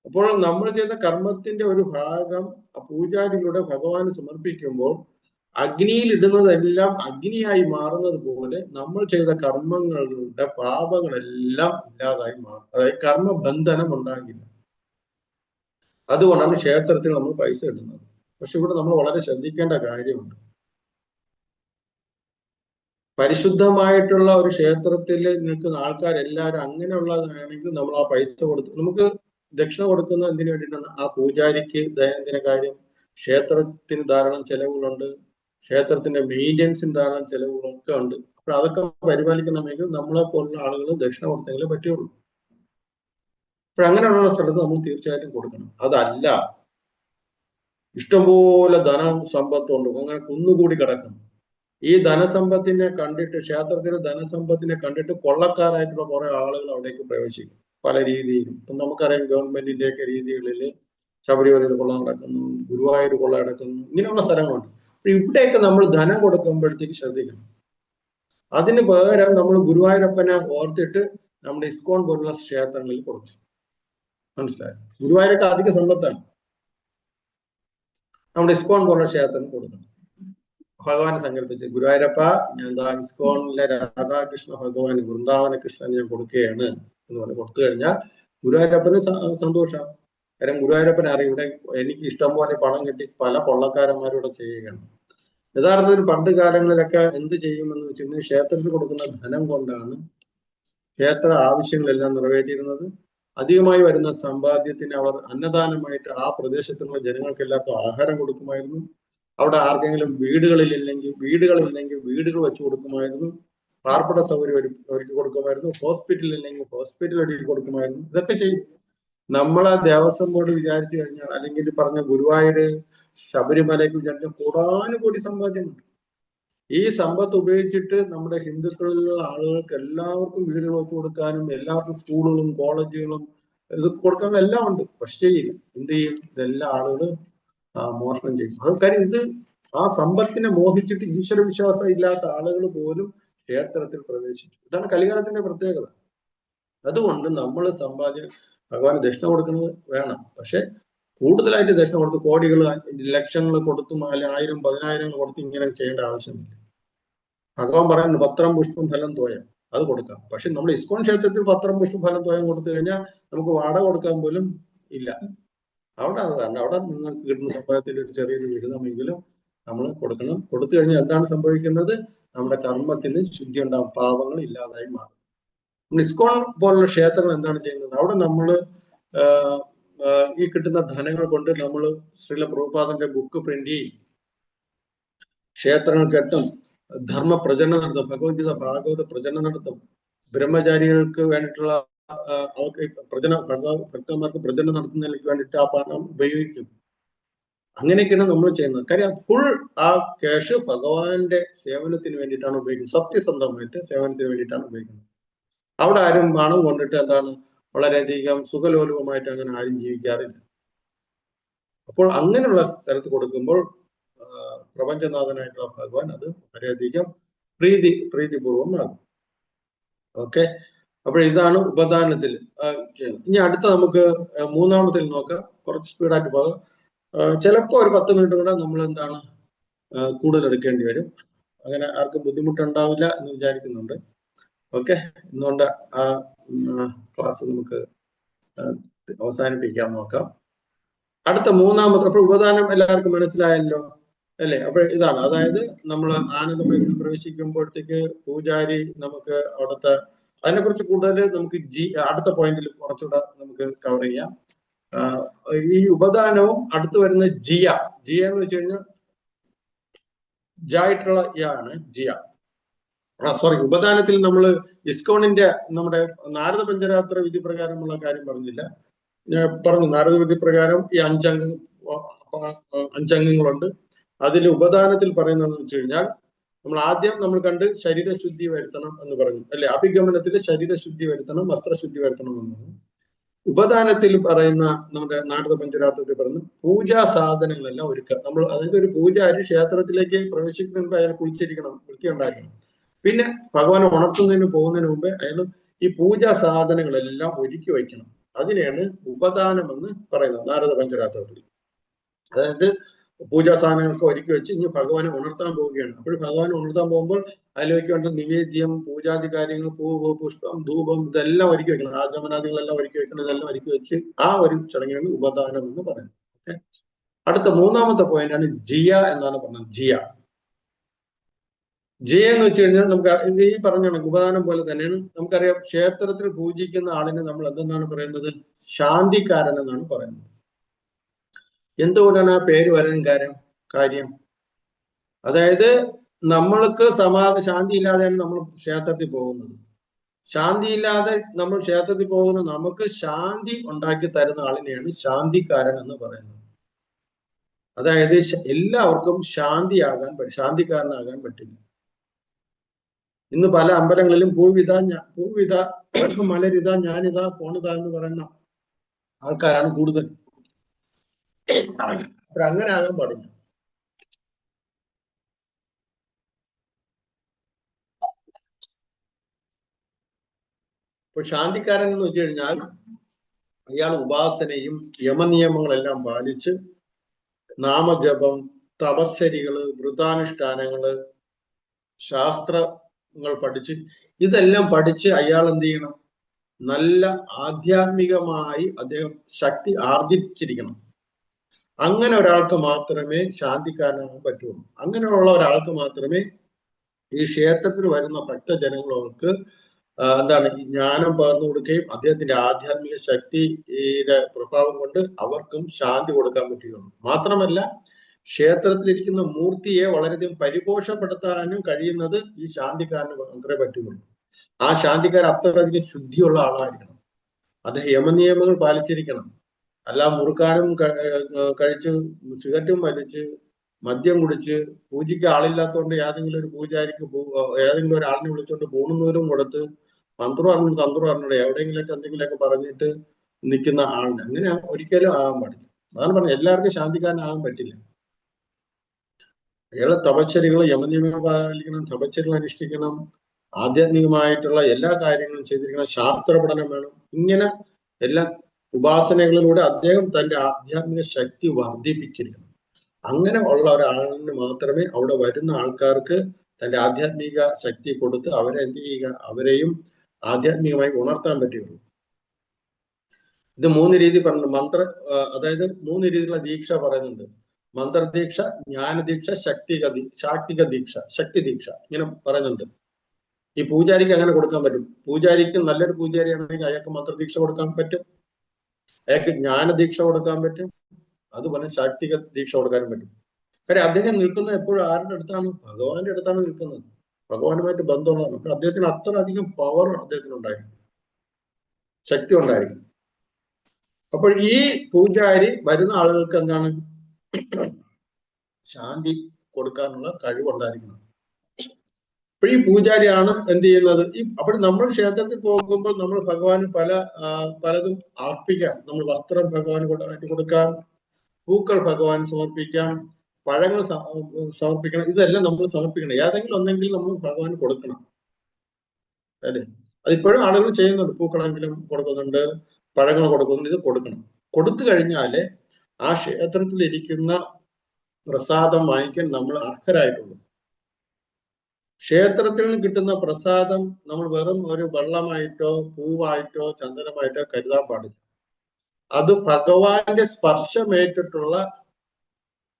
അപ്പോൾ നമ്മൾ ചെയ്ത കർമ്മത്തിന്റെ ഒരു ഭാഗം ആ പൂജാരിയിലൂടെ ഭഗവാന് സമർപ്പിക്കുമ്പോൾ അഗ്നിയിൽ ഇടുന്നതെല്ലാം അഗ്നിയായി മാറുന്നത് പോലെ നമ്മൾ ചെയ്ത കർമ്മങ്ങളുടെ പാപങ്ങളെല്ലാം ഇല്ലാതായി മാറും. അതായത് കർമ്മബന്ധനം ഉണ്ടാകില്ല. അതുകൊണ്ടാണ് ക്ഷേത്രത്തിൽ നമ്മൾ പൈസ ഇടുന്നത്. പക്ഷെ ഇവിടെ നമ്മൾ വളരെ ശ്രദ്ധിക്കേണ്ട കാര്യമുണ്ട്. പരിശുദ്ധമായിട്ടുള്ള ഒരു ക്ഷേത്രത്തിൽ നിൽക്കുന്ന ആൾക്കാരെല്ലാവരും അങ്ങനെയുള്ളതാണെങ്കിൽ നമ്മൾ ആ പൈസ കൊടുത്ത് നമുക്ക് ദക്ഷിണ കൊടുക്കുന്ന എന്തിനു വേണ്ടിയിട്ടാണ്? ആ പൂജാരിക്ക് ദൈനംദിന കാര്യം, ക്ഷേത്രത്തിന് ധാരാളം ചെലവുകളുണ്ട്, ക്ഷേത്രത്തിന്റെ മെയിൻ്റെനൻസിന് ധാരാളം ചെലവുകളൊക്കെ ഉണ്ട്. അപ്പോൾ അതൊക്കെ പരിപാലിക്കണമെങ്കിൽ നമ്മളെ പോലുള്ള ആളുകൾ ദക്ഷിണ കൊടുത്തെങ്കിലേ പറ്റുള്ളൂ. അപ്പോൾ അങ്ങനെയുള്ള സ്ഥലത്ത് നമ്മൾ തീർച്ചയായിട്ടും കൊടുക്കണം. അതല്ല ഇഷ്ടംപോലെ ധനസമ്പത്തുണ്ട്, അങ്ങനെ കുന്നുകൂടി കിടക്കുന്നു. ഈ ധനസമ്പത്തിനെ കണ്ടിട്ട്, ക്ഷേത്രത്തിലെ ധനസമ്പത്തിനെ കണ്ടിട്ട് കൊള്ളക്കാരായിട്ടുള്ള കുറെ ആളുകൾ അവിടേക്ക് പ്രവേശിക്കും പല രീതിയിലും. ഇപ്പം നമുക്കറിയാം ഗവൺമെന്റിന്റെ ഒക്കെ രീതികളിൽ ശബരിമലയിൽ കൊള്ള നടക്കുന്നു, ഗുരുവായൂർ കൊള്ള നടക്കുന്നു, ഇങ്ങനെയുള്ള സ്ഥലങ്ങളുണ്ട്. ഇവിടെയൊക്കെ നമ്മൾ ധനം കൊടുക്കുമ്പോഴത്തേക്ക് ശ്രദ്ധിക്കണം. അതിന് പകരം നമ്മൾ ഗുരുവായൂരപ്പനെ ഓർത്തിട്ട് നമ്മുടെ ഇസ്കോൺ പോലുള്ള ക്ഷേത്രങ്ങളിൽ കൊടുക്കും. മനസ്സിലായി? ഗുരുവായൂരൊക്കെ അധിക സമ്പത്താണ്. നമ്മുടെ ഇസ്കോൺ പോലുള്ള ക്ഷേത്രം കൊടുക്കണം. ഭഗവാനെ സങ്കല്പിച്ച്, ഗുരുവായൂരപ്പ ഞാൻ ഇസ്കോണിലെ രാധാകൃഷ്ണ ഭഗവാൻ വൃന്ദാവന കൃഷ്ണൻ ഞാൻ കൊടുക്കുകയാണ് എന്ന് പറഞ്ഞ് കൊടുത്തു കഴിഞ്ഞാൽ ഗുരുവായൂരപ്പന് സന്തോഷം. കാര്യം ഗുരുവായൂരപ്പൻ അറിയും ഇവിടെ എനിക്ക് ഇഷ്ടം പോലെ പണം കിട്ടി പല കൊള്ളക്കാരന്മാരോടെ ചെയ്യുകയാണ്. യഥാർത്ഥത്തിൽ പണ്ട് കാലങ്ങളിലൊക്കെ എന്ത് ചെയ്യുമെന്ന് വെച്ച് കഴിഞ്ഞാൽ ക്ഷേത്രത്തിൽ കൊടുക്കുന്ന ധനം കൊണ്ടാണ് ക്ഷേത്ര ആവശ്യങ്ങളെല്ലാം നിറവേറ്റിയിരുന്നത്. അധികമായി വരുന്ന സമ്പാദ്യത്തിന് അവർ അന്നദാനമായിട്ട് ആ പ്രദേശത്തുള്ള ജനങ്ങൾക്ക് എല്ലാവർക്കും ആഹാരം കൊടുക്കുമായിരുന്നു. അവിടെ ആർക്കെങ്കിലും വീടുകളില്ലെങ്കിൽ വീടുകൾ വെച്ച് കൊടുക്കുമായിരുന്നു. പാർപ്പിട സൗകര്യം ഒരുക്കി കൊടുക്കുമായിരുന്നു. ഹോസ്പിറ്റൽ ഇല്ലെങ്കിൽ ഹോസ്പിറ്റൽ ഒരുക്കി കൊടുക്കുമായിരുന്നു. ഇതൊക്കെ ചെയ്യും. നമ്മളെ ദേവസ്വം ബോർഡ് വിചാരിച്ചു കഴിഞ്ഞാൽ, അല്ലെങ്കിൽ പറഞ്ഞ ഗുരുവായൂര്, ശബരിമലയ്ക്ക് വിചാരിച്ച കൂടാനുകൂടി സമ്പാദ്യമുണ്ട്. ഈ സമ്പത്ത് ഉപയോഗിച്ചിട്ട് നമ്മുടെ ഹിന്ദുക്കളിലുള്ള ആളുകൾക്ക് എല്ലാവർക്കും വീടുകൾ വെച്ച് കൊടുക്കാനും എല്ലാവർക്കും സ്കൂളുകളും കോളേജുകളും ഇത് കൊടുക്കാനും എല്ലാം ഉണ്ട്. പക്ഷെ ചെയ്യില്ല. എന്ത് ചെയ്യും? ഇതെല്ലാം ആളുകൾ മോഷണം ചെയ്യും. അത് കാര്യം ഇത് ആ സമ്പത്തിനെ മോഹിച്ചിട്ട് ഈശ്വര വിശ്വാസം ഇല്ലാത്ത ആളുകൾ പോലും ക്ഷേത്രത്തിൽ പ്രവേശിച്ചു. ഇതാണ് കലികാലത്തിന്റെ പ്രത്യേകത. അതുകൊണ്ട് നമ്മൾ സമ്പാദ്യം ഭഗവാന് ദക്ഷിണ കൊടുക്കുന്നത് വേണം. പക്ഷെ കൂടുതലായിട്ട് ദക്ഷിണ കൊടുത്ത് കോടികൾ ലക്ഷങ്ങൾ കൊടുത്തും അല്ലെ 1000 10,000 കൊടുത്ത് ഇങ്ങനെ ചെയ്യേണ്ട ആവശ്യമില്ല. ഭഗവാൻ പറയുന്നുണ്ട് പത്രം പുഷ്പം ഫലം തോയം. അത് കൊടുക്കാം. പക്ഷെ നമ്മൾ ഇസ്കോൺ ക്ഷേത്രത്തിൽ പത്രം പുഷ്പഫലം തോയം കൊടുത്തു കഴിഞ്ഞാൽ നമുക്ക് വാടക കൊടുക്കാൻ പോലും ഇല്ല. അവിടെ അതാണ്, അവിടെ നിങ്ങൾക്ക് കിട്ടുന്ന സമ്പാദത്തിന്റെ ഒരു ചെറിയൊരു വിഹിതമെങ്കിലും നമ്മൾ കൊടുക്കണം. കൊടുത്തു കഴിഞ്ഞാൽ എന്താണ് സംഭവിക്കുന്നത്? നമ്മുടെ കർമ്മത്തിന് ശുദ്ധി ഉണ്ടാവും, പാപങ്ങൾ ഇല്ലാതായി മാറും. ഇസ്കോൺ പോലുള്ള ക്ഷേത്രങ്ങൾ എന്താണ് ചെയ്യുന്നത്? അവിടെ നമ്മൾ ഈ കിട്ടുന്ന ധനങ്ങൾ കൊണ്ട് നമ്മൾ ശ്രീല പ്രഭുപാദന്റെ ബുക്ക് പ്രിന്റ് ചെയ്യും, ക്ഷേത്രങ്ങൾ കെട്ടും, ധർമ്മ പ്രചരണം നടത്തും, ഭഗവത്ഗീത ഭാഗവത പ്രചരണം നടത്തും, ബ്രഹ്മചാരികൾക്ക് വേണ്ടിയിട്ടുള്ള ഭക്തന്മാർക്ക് പ്രചരണം നടത്തുന്നതിന് വേണ്ടിയിട്ട് ആ പണം ഉപയോഗിക്കും. അങ്ങനെയൊക്കെയാണ് നമ്മൾ ചെയ്യുന്നത്. കാര്യം ഫുൾ ആ ക്യാഷ് ഭഗവാന്റെ സേവനത്തിന് വേണ്ടിയിട്ടാണ് ഉപയോഗിക്കുന്നത്, സത്യസന്ധമായിട്ട് സേവനത്തിന് വേണ്ടിയിട്ടാണ് ഉപയോഗിക്കുന്നത്. അവിടെ ആരും പണം കൊണ്ടിട്ട് എന്താണ് വളരെയധികം സുഖലോലുപമായിട്ട് അങ്ങനെ ആരും ജീവിക്കാറില്ല. അപ്പോൾ അങ്ങനെയുള്ള സ്ഥലത്ത് കൊടുക്കുമ്പോൾ പ്രപഞ്ചനാഥനായിട്ടുള്ള ഭഗവാൻ അത് വളരെയധികം പ്രീതിപൂർവം ആകും. ഓക്കെ, അപ്പോൾ ഇതാണ് ഉപദാനത്തിൽ. ഇനി അടുത്ത നമുക്ക് മൂന്നാമത്തിൽ നോക്കാം. കുറച്ച് സ്പീഡായിട്ട് പോകാം. ചിലപ്പോൾ ഒരു 10 മിനിറ്റ് കൂടെ നമ്മൾ എന്താണ് കൂടുതൽ എടുക്കേണ്ടി വരും. അങ്ങനെ ആർക്കും ബുദ്ധിമുട്ടുണ്ടാവില്ല എന്ന് വിചാരിക്കുന്നുണ്ട്. ഓക്കെ, ഇന്നുകൊണ്ട് ആ ക്ലാസ് നമുക്ക് അവസാനിപ്പിക്കാൻ നോക്കാം. അടുത്ത മൂന്നാമത്തെ, അപ്പോൾ ഉപദാനം എല്ലാവർക്കും മനസ്സിലായല്ലോ അല്ലേ? അപ്പോൾ ഇതാണ്, അതായത് നമ്മൾ ആനന്ദമയിൽ പ്രവേശിക്കുമ്പോഴത്തേക്ക് പൂജാരി നമുക്ക് അവിടുത്തെ അതിനെക്കുറിച്ച് കൂടുതൽ നമുക്ക് അടുത്ത പോയിന്റിൽ കുറച്ചുകൂടെ നമുക്ക് കവർ ചെയ്യാം. ഈ ഉപദാനവും അടുത്ത് വരുന്ന ജിയ എന്ന് വെച്ച് കഴിഞ്ഞാൽ ജായിട്ടുള്ള ആണ് ജിയ. സോറി, ഉപദാനത്തിൽ നമ്മൾ ഇസ്കോണിന്റെ നമ്മുടെ നാരദ പഞ്ചരാത്ര വിധി പ്രകാരമുള്ള കാര്യം പറഞ്ഞില്ല. ഞാൻ പറഞ്ഞു, നാരദ വിധി പ്രകാരം ഈ അഞ്ചംഗങ്ങളുണ്ട്. അതിൽ ഉപദാനത്തിൽ പറയുന്നതെന്ന് വെച്ച് കഴിഞ്ഞാൽ നമ്മൾ ആദ്യം നമ്മൾ കണ്ട് ശരീരശുദ്ധി വരുത്തണം എന്ന് പറഞ്ഞു അല്ലെ? അഭിഗമനത്തിൽ ശരീരശുദ്ധി വരുത്തണം, വസ്ത്രശുദ്ധി വരുത്തണം എന്ന് പറഞ്ഞു. ഉപദാനത്തിൽ പറയുന്ന നമ്മുടെ നാരദ പഞ്ചരാത്രത്തിൽ പറയുന്ന പൂജാ സാധനങ്ങളെല്ലാം ഒരുക്കുക. നമ്മൾ അതായത് ഒരു പൂജാരി ക്ഷേത്രത്തിലേക്ക് പ്രവേശിക്കുന്നതിന് മുമ്പ് അയാൾ കുളിച്ചിരിക്കണം, വൃത്തി ഉണ്ടാക്കണം. പിന്നെ ഭഗവാനെ ഉണർത്തുന്നതിന് പോകുന്നതിന് മുമ്പേ അയാൾ ഈ പൂജാ സാധനങ്ങളെല്ലാം ഒരുക്കി വയ്ക്കണം. അതിനെയാണ് ഉപദാനം എന്ന് പറയുന്നത് നാരദ പഞ്ചരാത്രത്തിൽ. അതായത് പൂജാ സാധനങ്ങളൊക്കെ ഒരുക്കി വെച്ച് ഇനി ഭഗവാനെ ഉണർത്താൻ പോവുകയാണ്. അപ്പോൾ ഭഗവാനെ ഉണർത്താൻ പോകുമ്പോൾ അതിലേക്ക് വേണ്ട നിവേദ്യം, പൂജാതി കാര്യങ്ങൾ, പൂവ്, പുഷ്പം, ധൂപം, ഇതെല്ലാം ഒരുക്കി വെക്കണം. ആഗമനാദികളെല്ലാം ഒരുക്കി വെക്കണം. ഇതെല്ലാം ഒരുക്കി വെച്ച് ആ ഒരു ചടങ്ങിനാണ് ഉപദാനം എന്ന് പറയുന്നത്. ഓക്കെ, അടുത്ത മൂന്നാമത്തെ പോയിന്റാണ് ജിയ എന്നാണ് പറഞ്ഞത്. ജിയ എന്ന് വെച്ച് കഴിഞ്ഞാൽ നമുക്ക് ഇത് ഈ പറഞ്ഞ ഉപദാനം പോലെ തന്നെയാണ്. നമുക്കറിയാം, ക്ഷേത്രത്തിൽ പൂജിക്കുന്ന ആളിനെ നമ്മൾ എന്തെന്നാണ് പറയുന്നത്? ശാന്തിക്കാരൻ എന്നാണ് പറയുന്നത്. എന്തുകൊണ്ടാണ് ആ പേര് വരാൻ കാര്യം? അതായത് നമ്മൾക്ക് ശാന്തി ഇല്ലാതെയാണ് നമ്മൾ ക്ഷേത്രത്തിൽ പോകുന്നത്. ശാന്തിയില്ലാതെ നമ്മൾ ക്ഷേത്രത്തിൽ പോകുന്ന നമുക്ക് ശാന്തി ഉണ്ടാക്കി തരുന്ന ആളിനെയാണ് ശാന്തിക്കാരൻ എന്ന് പറയുന്നത്. അതായത് എല്ലാവർക്കും ശാന്തിക്കാരനാകാൻ പറ്റില്ല. ഇന്ന് പല അമ്പലങ്ങളിലും പൂവിത മലരിത ഞാനിതാ പോണിത എന്ന് പറയുന്ന ആൾക്കാരാണ് കൂടുതൽ. അങ്ങനെ ആകാൻ പാടില്ല. ഇപ്പൊ ശാന്തിക്കാരൻ എന്ന് വെച്ച് കഴിഞ്ഞാൽ അയാൾ ഉപാസനയും യമനിയമങ്ങളെല്ലാം പാലിച്ച് നാമജപം, തപശ്ചര്യകള്, വൃതാനുഷ്ഠാനങ്ങള്, ശാസ്ത്രങ്ങൾ പഠിച്ച് ഇതെല്ലാം പഠിച്ച് അയാൾ എന്ത് ചെയ്യണം? നല്ല ആധ്യാത്മികമായി അദ്ദേഹം ശക്തി ആർജിച്ചിരിക്കണം. അങ്ങനെ ഒരാൾക്ക് മാത്രമേ ശാന്തിക്കാരനാകാൻ പറ്റുള്ളൂ. അങ്ങനെയുള്ള ഒരാൾക്ക് മാത്രമേ ഈ ക്ഷേത്രത്തിൽ വരുന്ന ഭക്തജനങ്ങൾക്ക് എന്താണ് ജ്ഞാനം പകർന്നു കൊടുക്കുകയും അദ്ദേഹത്തിന്റെ ആധ്യാത്മിക ശക്തിയുടെ പ്രഭാവം കൊണ്ട് അവർക്കും ശാന്തി കൊടുക്കാൻ പറ്റുകയുള്ളൂ. മാത്രമല്ല, ക്ഷേത്രത്തിലിരിക്കുന്ന മൂർത്തിയെ വളരെയധികം പരിപോഷപ്പെടുത്താനും കഴിയുന്നത് ഈ ശാന്തിക്കാരന് മാത്രമേ പറ്റുകയുള്ളൂ. ആ ശാന്തിക്കാരൻ അത്രയധികം ശുദ്ധിയുള്ള ആളായിരിക്കണം. അദ്ദേഹം യമനിയമങ്ങൾ പാലിച്ചിരിക്കണം. അല്ല മുറുക്കാനും കഴിച്ച് സിഗരറ്റും വലിച്ച് മദ്യം കുടിച്ച് പൂജയ്ക്ക് ആളില്ലാത്തതുകൊണ്ട് ഏതെങ്കിലും ഒരു പൂജാരിക്ക് ഏതെങ്കിലും ഒരാളിനെ വിളിച്ചുകൊണ്ട് പൂണുന്നൂരും കൊടുത്ത് തന്ത്രം അറിഞ്ഞൂടെ എവിടെയെങ്കിലൊക്കെ എന്തെങ്കിലുമൊക്കെ പറഞ്ഞിട്ട് നിൽക്കുന്ന ആളിന് അങ്ങനെ ഒരിക്കലും ആകാൻ പാടില്ല. അതാണ് പറഞ്ഞത്, എല്ലാവർക്കും ശാന്തിക്കാരനാകാൻ പറ്റില്ല. അയാളെ തപശ്ചര്യകൾ യമനിയമങ്ങൾ പാലിക്കണം, തപശ്ചര്യകൾ അനുഷ്ഠിക്കണം, ആധ്യാത്മികമായിട്ടുള്ള എല്ലാ കാര്യങ്ങളും ചെയ്തിരിക്കണം, ശാസ്ത്ര പഠനം വേണം. ഇങ്ങനെ എല്ലാ ഉപാസനകളിലൂടെ അദ്ദേഹം തന്റെ ആധ്യാത്മിക ശക്തി വർദ്ധിപ്പിച്ചിരിക്കണം. അങ്ങനെ ഉള്ള ഒരാളിന് മാത്രമേ അവിടെ വരുന്ന ആൾക്കാർക്ക് തന്റെ ആധ്യാത്മിക ശക്തി കൊടുത്ത് അവരെ എന്ത് ചെയ്യുക, അവരെയും ആധ്യാത്മികമായി ഉണർത്താൻ പറ്റുകയുള്ളൂ. ഇത് 3 രീതി പറഞ്ഞു. അതായത് 3 രീതിയിലുള്ള ദീക്ഷ പറയുന്നുണ്ട്. മന്ത്രദീക്ഷ, ജ്ഞാനദീക്ഷ, ശാക്തിക ദീക്ഷ, ശക്തി ദീക്ഷ, ഇങ്ങനെ പറയുന്നുണ്ട്. ഈ പൂജാരിക്ക് അങ്ങനെ കൊടുക്കാൻ പറ്റും. പൂജാരിക്ക് നല്ലൊരു പൂജാരിയാണെങ്കിൽ അയാൾക്ക് മന്ത്രദീക്ഷ കൊടുക്കാൻ പറ്റും, അയാൾക്ക് ജ്ഞാനദീക്ഷ കൊടുക്കാൻ പറ്റും, അതുപോലെ ശാക്തിക ദീക്ഷ കൊടുക്കാനും പറ്റും. കാര്യം അദ്ദേഹം നിൽക്കുന്നത് എപ്പോഴും ആരുടെ അടുത്താണ്? ഭഗവാന്റെ അടുത്താണ് നിൽക്കുന്നത്. ഭഗവാനുമായിട്ട് ബന്ധമുള്ളതാണ്. അപ്പൊ അദ്ദേഹത്തിന് അത്ര അധികം പവർ അദ്ദേഹത്തിന് ഉണ്ടായിരിക്കും, ശക്തി ഉണ്ടായിരിക്കും. അപ്പോൾ ഈ പൂജാരി വരുന്ന ആളുകൾക്ക് എന്താണ്, ശാന്തി കൊടുക്കാനുള്ള കഴിവുണ്ടായിരിക്കണം. അപ്പോൾ ഈ പൂജാരിയാണ് എന്ത് ചെയ്യുന്നത്. അപ്പോൾ നമ്മൾ ക്ഷേത്രത്തിൽ പോകുമ്പോൾ നമ്മൾ ഭഗവാന് പലതും അർപ്പിക്കാം. നമ്മൾ വസ്ത്രം ഭഗവാന് കൊടുക്കാം, പൂക്കൾ ഭഗവാൻ സമർപ്പിക്കാം, പഴങ്ങൾ സമർപ്പിക്കണം. ഇതെല്ലാം നമ്മൾ സമർപ്പിക്കണം. ഏതെങ്കിലും ഒന്നെങ്കിൽ നമ്മൾ ഭഗവാന് കൊടുക്കണം, അല്ലേ? അതിപ്പോഴും ആളുകൾ ചെയ്യുന്നുണ്ട്. പൂക്കളെങ്കിലും കൊടുക്കുന്നുണ്ട്, പഴങ്ങൾ കൊടുക്കുന്നുണ്ട്. ഇത് കൊടുക്കണം. കൊടുത്തു കഴിഞ്ഞാല് ആ ക്ഷേത്രത്തിൽ ഇരിക്കുന്ന പ്രസാദം വാങ്ങിക്കാൻ നമ്മൾ അർഹരായിട്ടുള്ളൂ. ക്ഷേത്രത്തിൽ നിന്ന് കിട്ടുന്ന പ്രസാദം നമ്മൾ വെറും ഒരു വെള്ളമായിട്ടോ പൂവായിട്ടോ ചന്ദനമായിട്ടോ കരുതാൻ പാടില്ല. അത് ഭഗവാന്റെ സ്പർശമേറ്റിട്ടുള്ള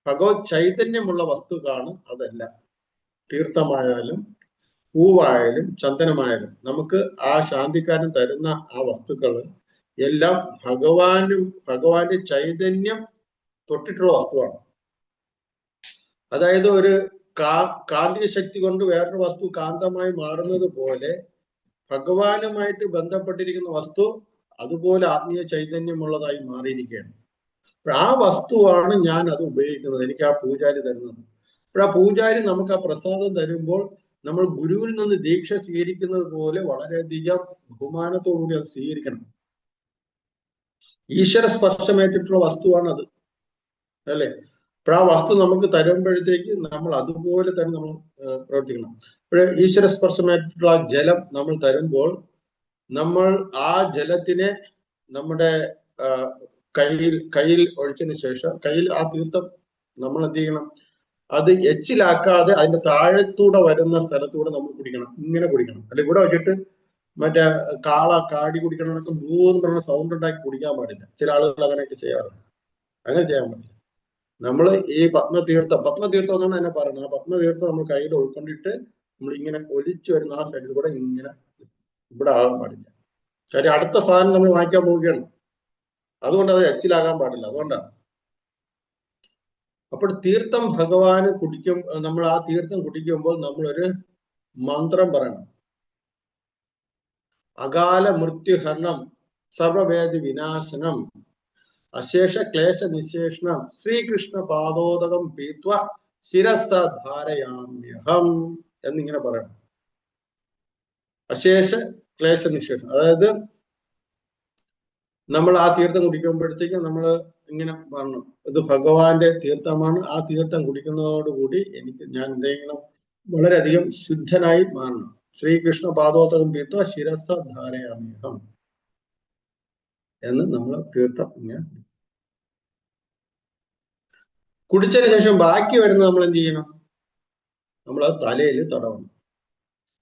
ഭഗവത് ചൈതന്യമുള്ള വസ്തുക്കാണ്. അതല്ല തീർത്ഥമായാലും പൂവായാലും ചന്ദനമായാലും നമുക്ക് ആ ശാന്തിക്കാരൻ തരുന്ന ആ വസ്തുക്കൾ എല്ലാം ഭഗവാന്റെ ചൈതന്യം തൊട്ടിട്ടുള്ള വസ്തുവാണ്. അതായത് ഒരു കാന്തിക ശക്തി കൊണ്ട് വേറൊരു വസ്തു കാന്തമായി മാറുന്നത് പോലെ ഭഗവാനുമായിട്ട് ബന്ധപ്പെട്ടിരിക്കുന്ന വസ്തു അതുപോലെ ആത്മീയ ചൈതന്യമുള്ളതായി മാറിയിരിക്കുകയാണ്. അപ്പോൾ ആ വസ്തുവാണ് ഞാൻ അത് ഉപയോഗിക്കുന്നത്, എനിക്ക് ആ പൂജാരി തരുന്നത്. അപ്പോൾ ആ പൂജാരി നമുക്ക് ആ പ്രസാദം തരുമ്പോൾ നമ്മൾ ഗുരുവിൽ നിന്ന് ദീക്ഷ സ്വീകരിക്കുന്നത് പോലെ വളരെയധികം ബഹുമാനത്തോടുകൂടി അത് സ്വീകരിക്കണം. ഈശ്വര സ്പർശമേറ്റിട്ടുള്ള വസ്തുവാണ് അത്, അല്ലേ? അപ്പോൾ ആ വസ്തു നമുക്ക് തരുമ്പോഴത്തേക്ക് നമ്മൾ അതുപോലെ തന്നെ നമ്മൾ പ്രവർത്തിക്കണം. അപ്പോൾ ഈശ്വര സ്പർശമേറ്റിട്ടുള്ള ജലം നമ്മൾ തരുമ്പോൾ നമ്മൾ ആ ജലത്തിനെ നമ്മുടെ കയ്യിൽ ഒഴിച്ചതിന് ശേഷം കയ്യിൽ ആ തീർത്ഥം നമ്മൾ എന്ത് ചെയ്യണം, അത് എച്ചിലാക്കാതെ അതിന്റെ താഴത്തൂടെ വരുന്ന സ്ഥലത്തൂടെ നമ്മൾ കുടിക്കണം. ഇങ്ങനെ കുടിക്കണം. അല്ല ഇവിടെ വെച്ചിട്ട് മറ്റേ കാടി കുടിക്കണമെന്നൊക്കെ മൂന്ന് പറഞ്ഞ സൗണ്ട് ഉണ്ടാക്കി കുടിക്കാൻ പാടില്ല. ചില ആളുകൾ അങ്ങനെയൊക്കെ ചെയ്യാറുണ്ട്. അങ്ങനെ ചെയ്യാൻ പാടില്ല. നമ്മൾ ഈ പത്മതീർത്ഥം എന്നാണ് എന്നെ പറയുന്നത്. ആ പത്മതീർത്ഥം നമ്മൾ കയ്യിൽ ഉൾക്കൊണ്ടിട്ട് നമ്മൾ ഇങ്ങനെ ഒലിച്ചു വരുന്ന ആ സൈഡിൽ കൂടെ ഇങ്ങനെ ഇവിടെ ആകാൻ പാടില്ല. കാര്യം അടുത്ത സാധനം നമ്മൾ വാങ്ങിക്കാൻ പോവുകയാണ്. അതുകൊണ്ട് അത് എച്ചിലാകാൻ പാടില്ല. അതുകൊണ്ടാണ്. അപ്പോൾ തീർത്ഥം ഭഗവാന് നമ്മൾ ആ തീർത്ഥം കുടിക്കുമ്പോൾ നമ്മളൊരു മന്ത്രം പറയണം. അകാല മൃത്യുഹരണം സർവവേദി വിനാശനം അശേഷ ക്ലേശ നിശേഷണം ശ്രീകൃഷ്ണ പാദോദകം പീത്വ ശിരസ ധാരയാമ്യഹം എന്നിങ്ങനെ പറയണം. അശേഷ ക്ലേശ നിശേഷം, അതായത് നമ്മൾ ആ തീർത്ഥം കുടിക്കുമ്പോഴത്തേക്കും നമ്മൾ ഇങ്ങനെ പറഞ്ഞു, ഇത് ഭഗവാന്റെ തീർത്ഥമാണ്. ആ തീർത്ഥം കുടിക്കുന്നതോടുകൂടി ഞാൻ എന്തെങ്കിലും വളരെയധികം ശുദ്ധനായി മാറണം. ശ്രീകൃഷ്ണ പാദോദകം പീത്വ ശിരസ ധാരയാമ്യഹം എന്ന് നമ്മൾ തീർത്ഥം ഇങ്ങനെ കുടിച്ചതിന് ശേഷം ബാക്കി വരുന്നത് നമ്മൾ എന്ത് ചെയ്യണം, നമ്മൾ അത് തലയിൽ തടവണം.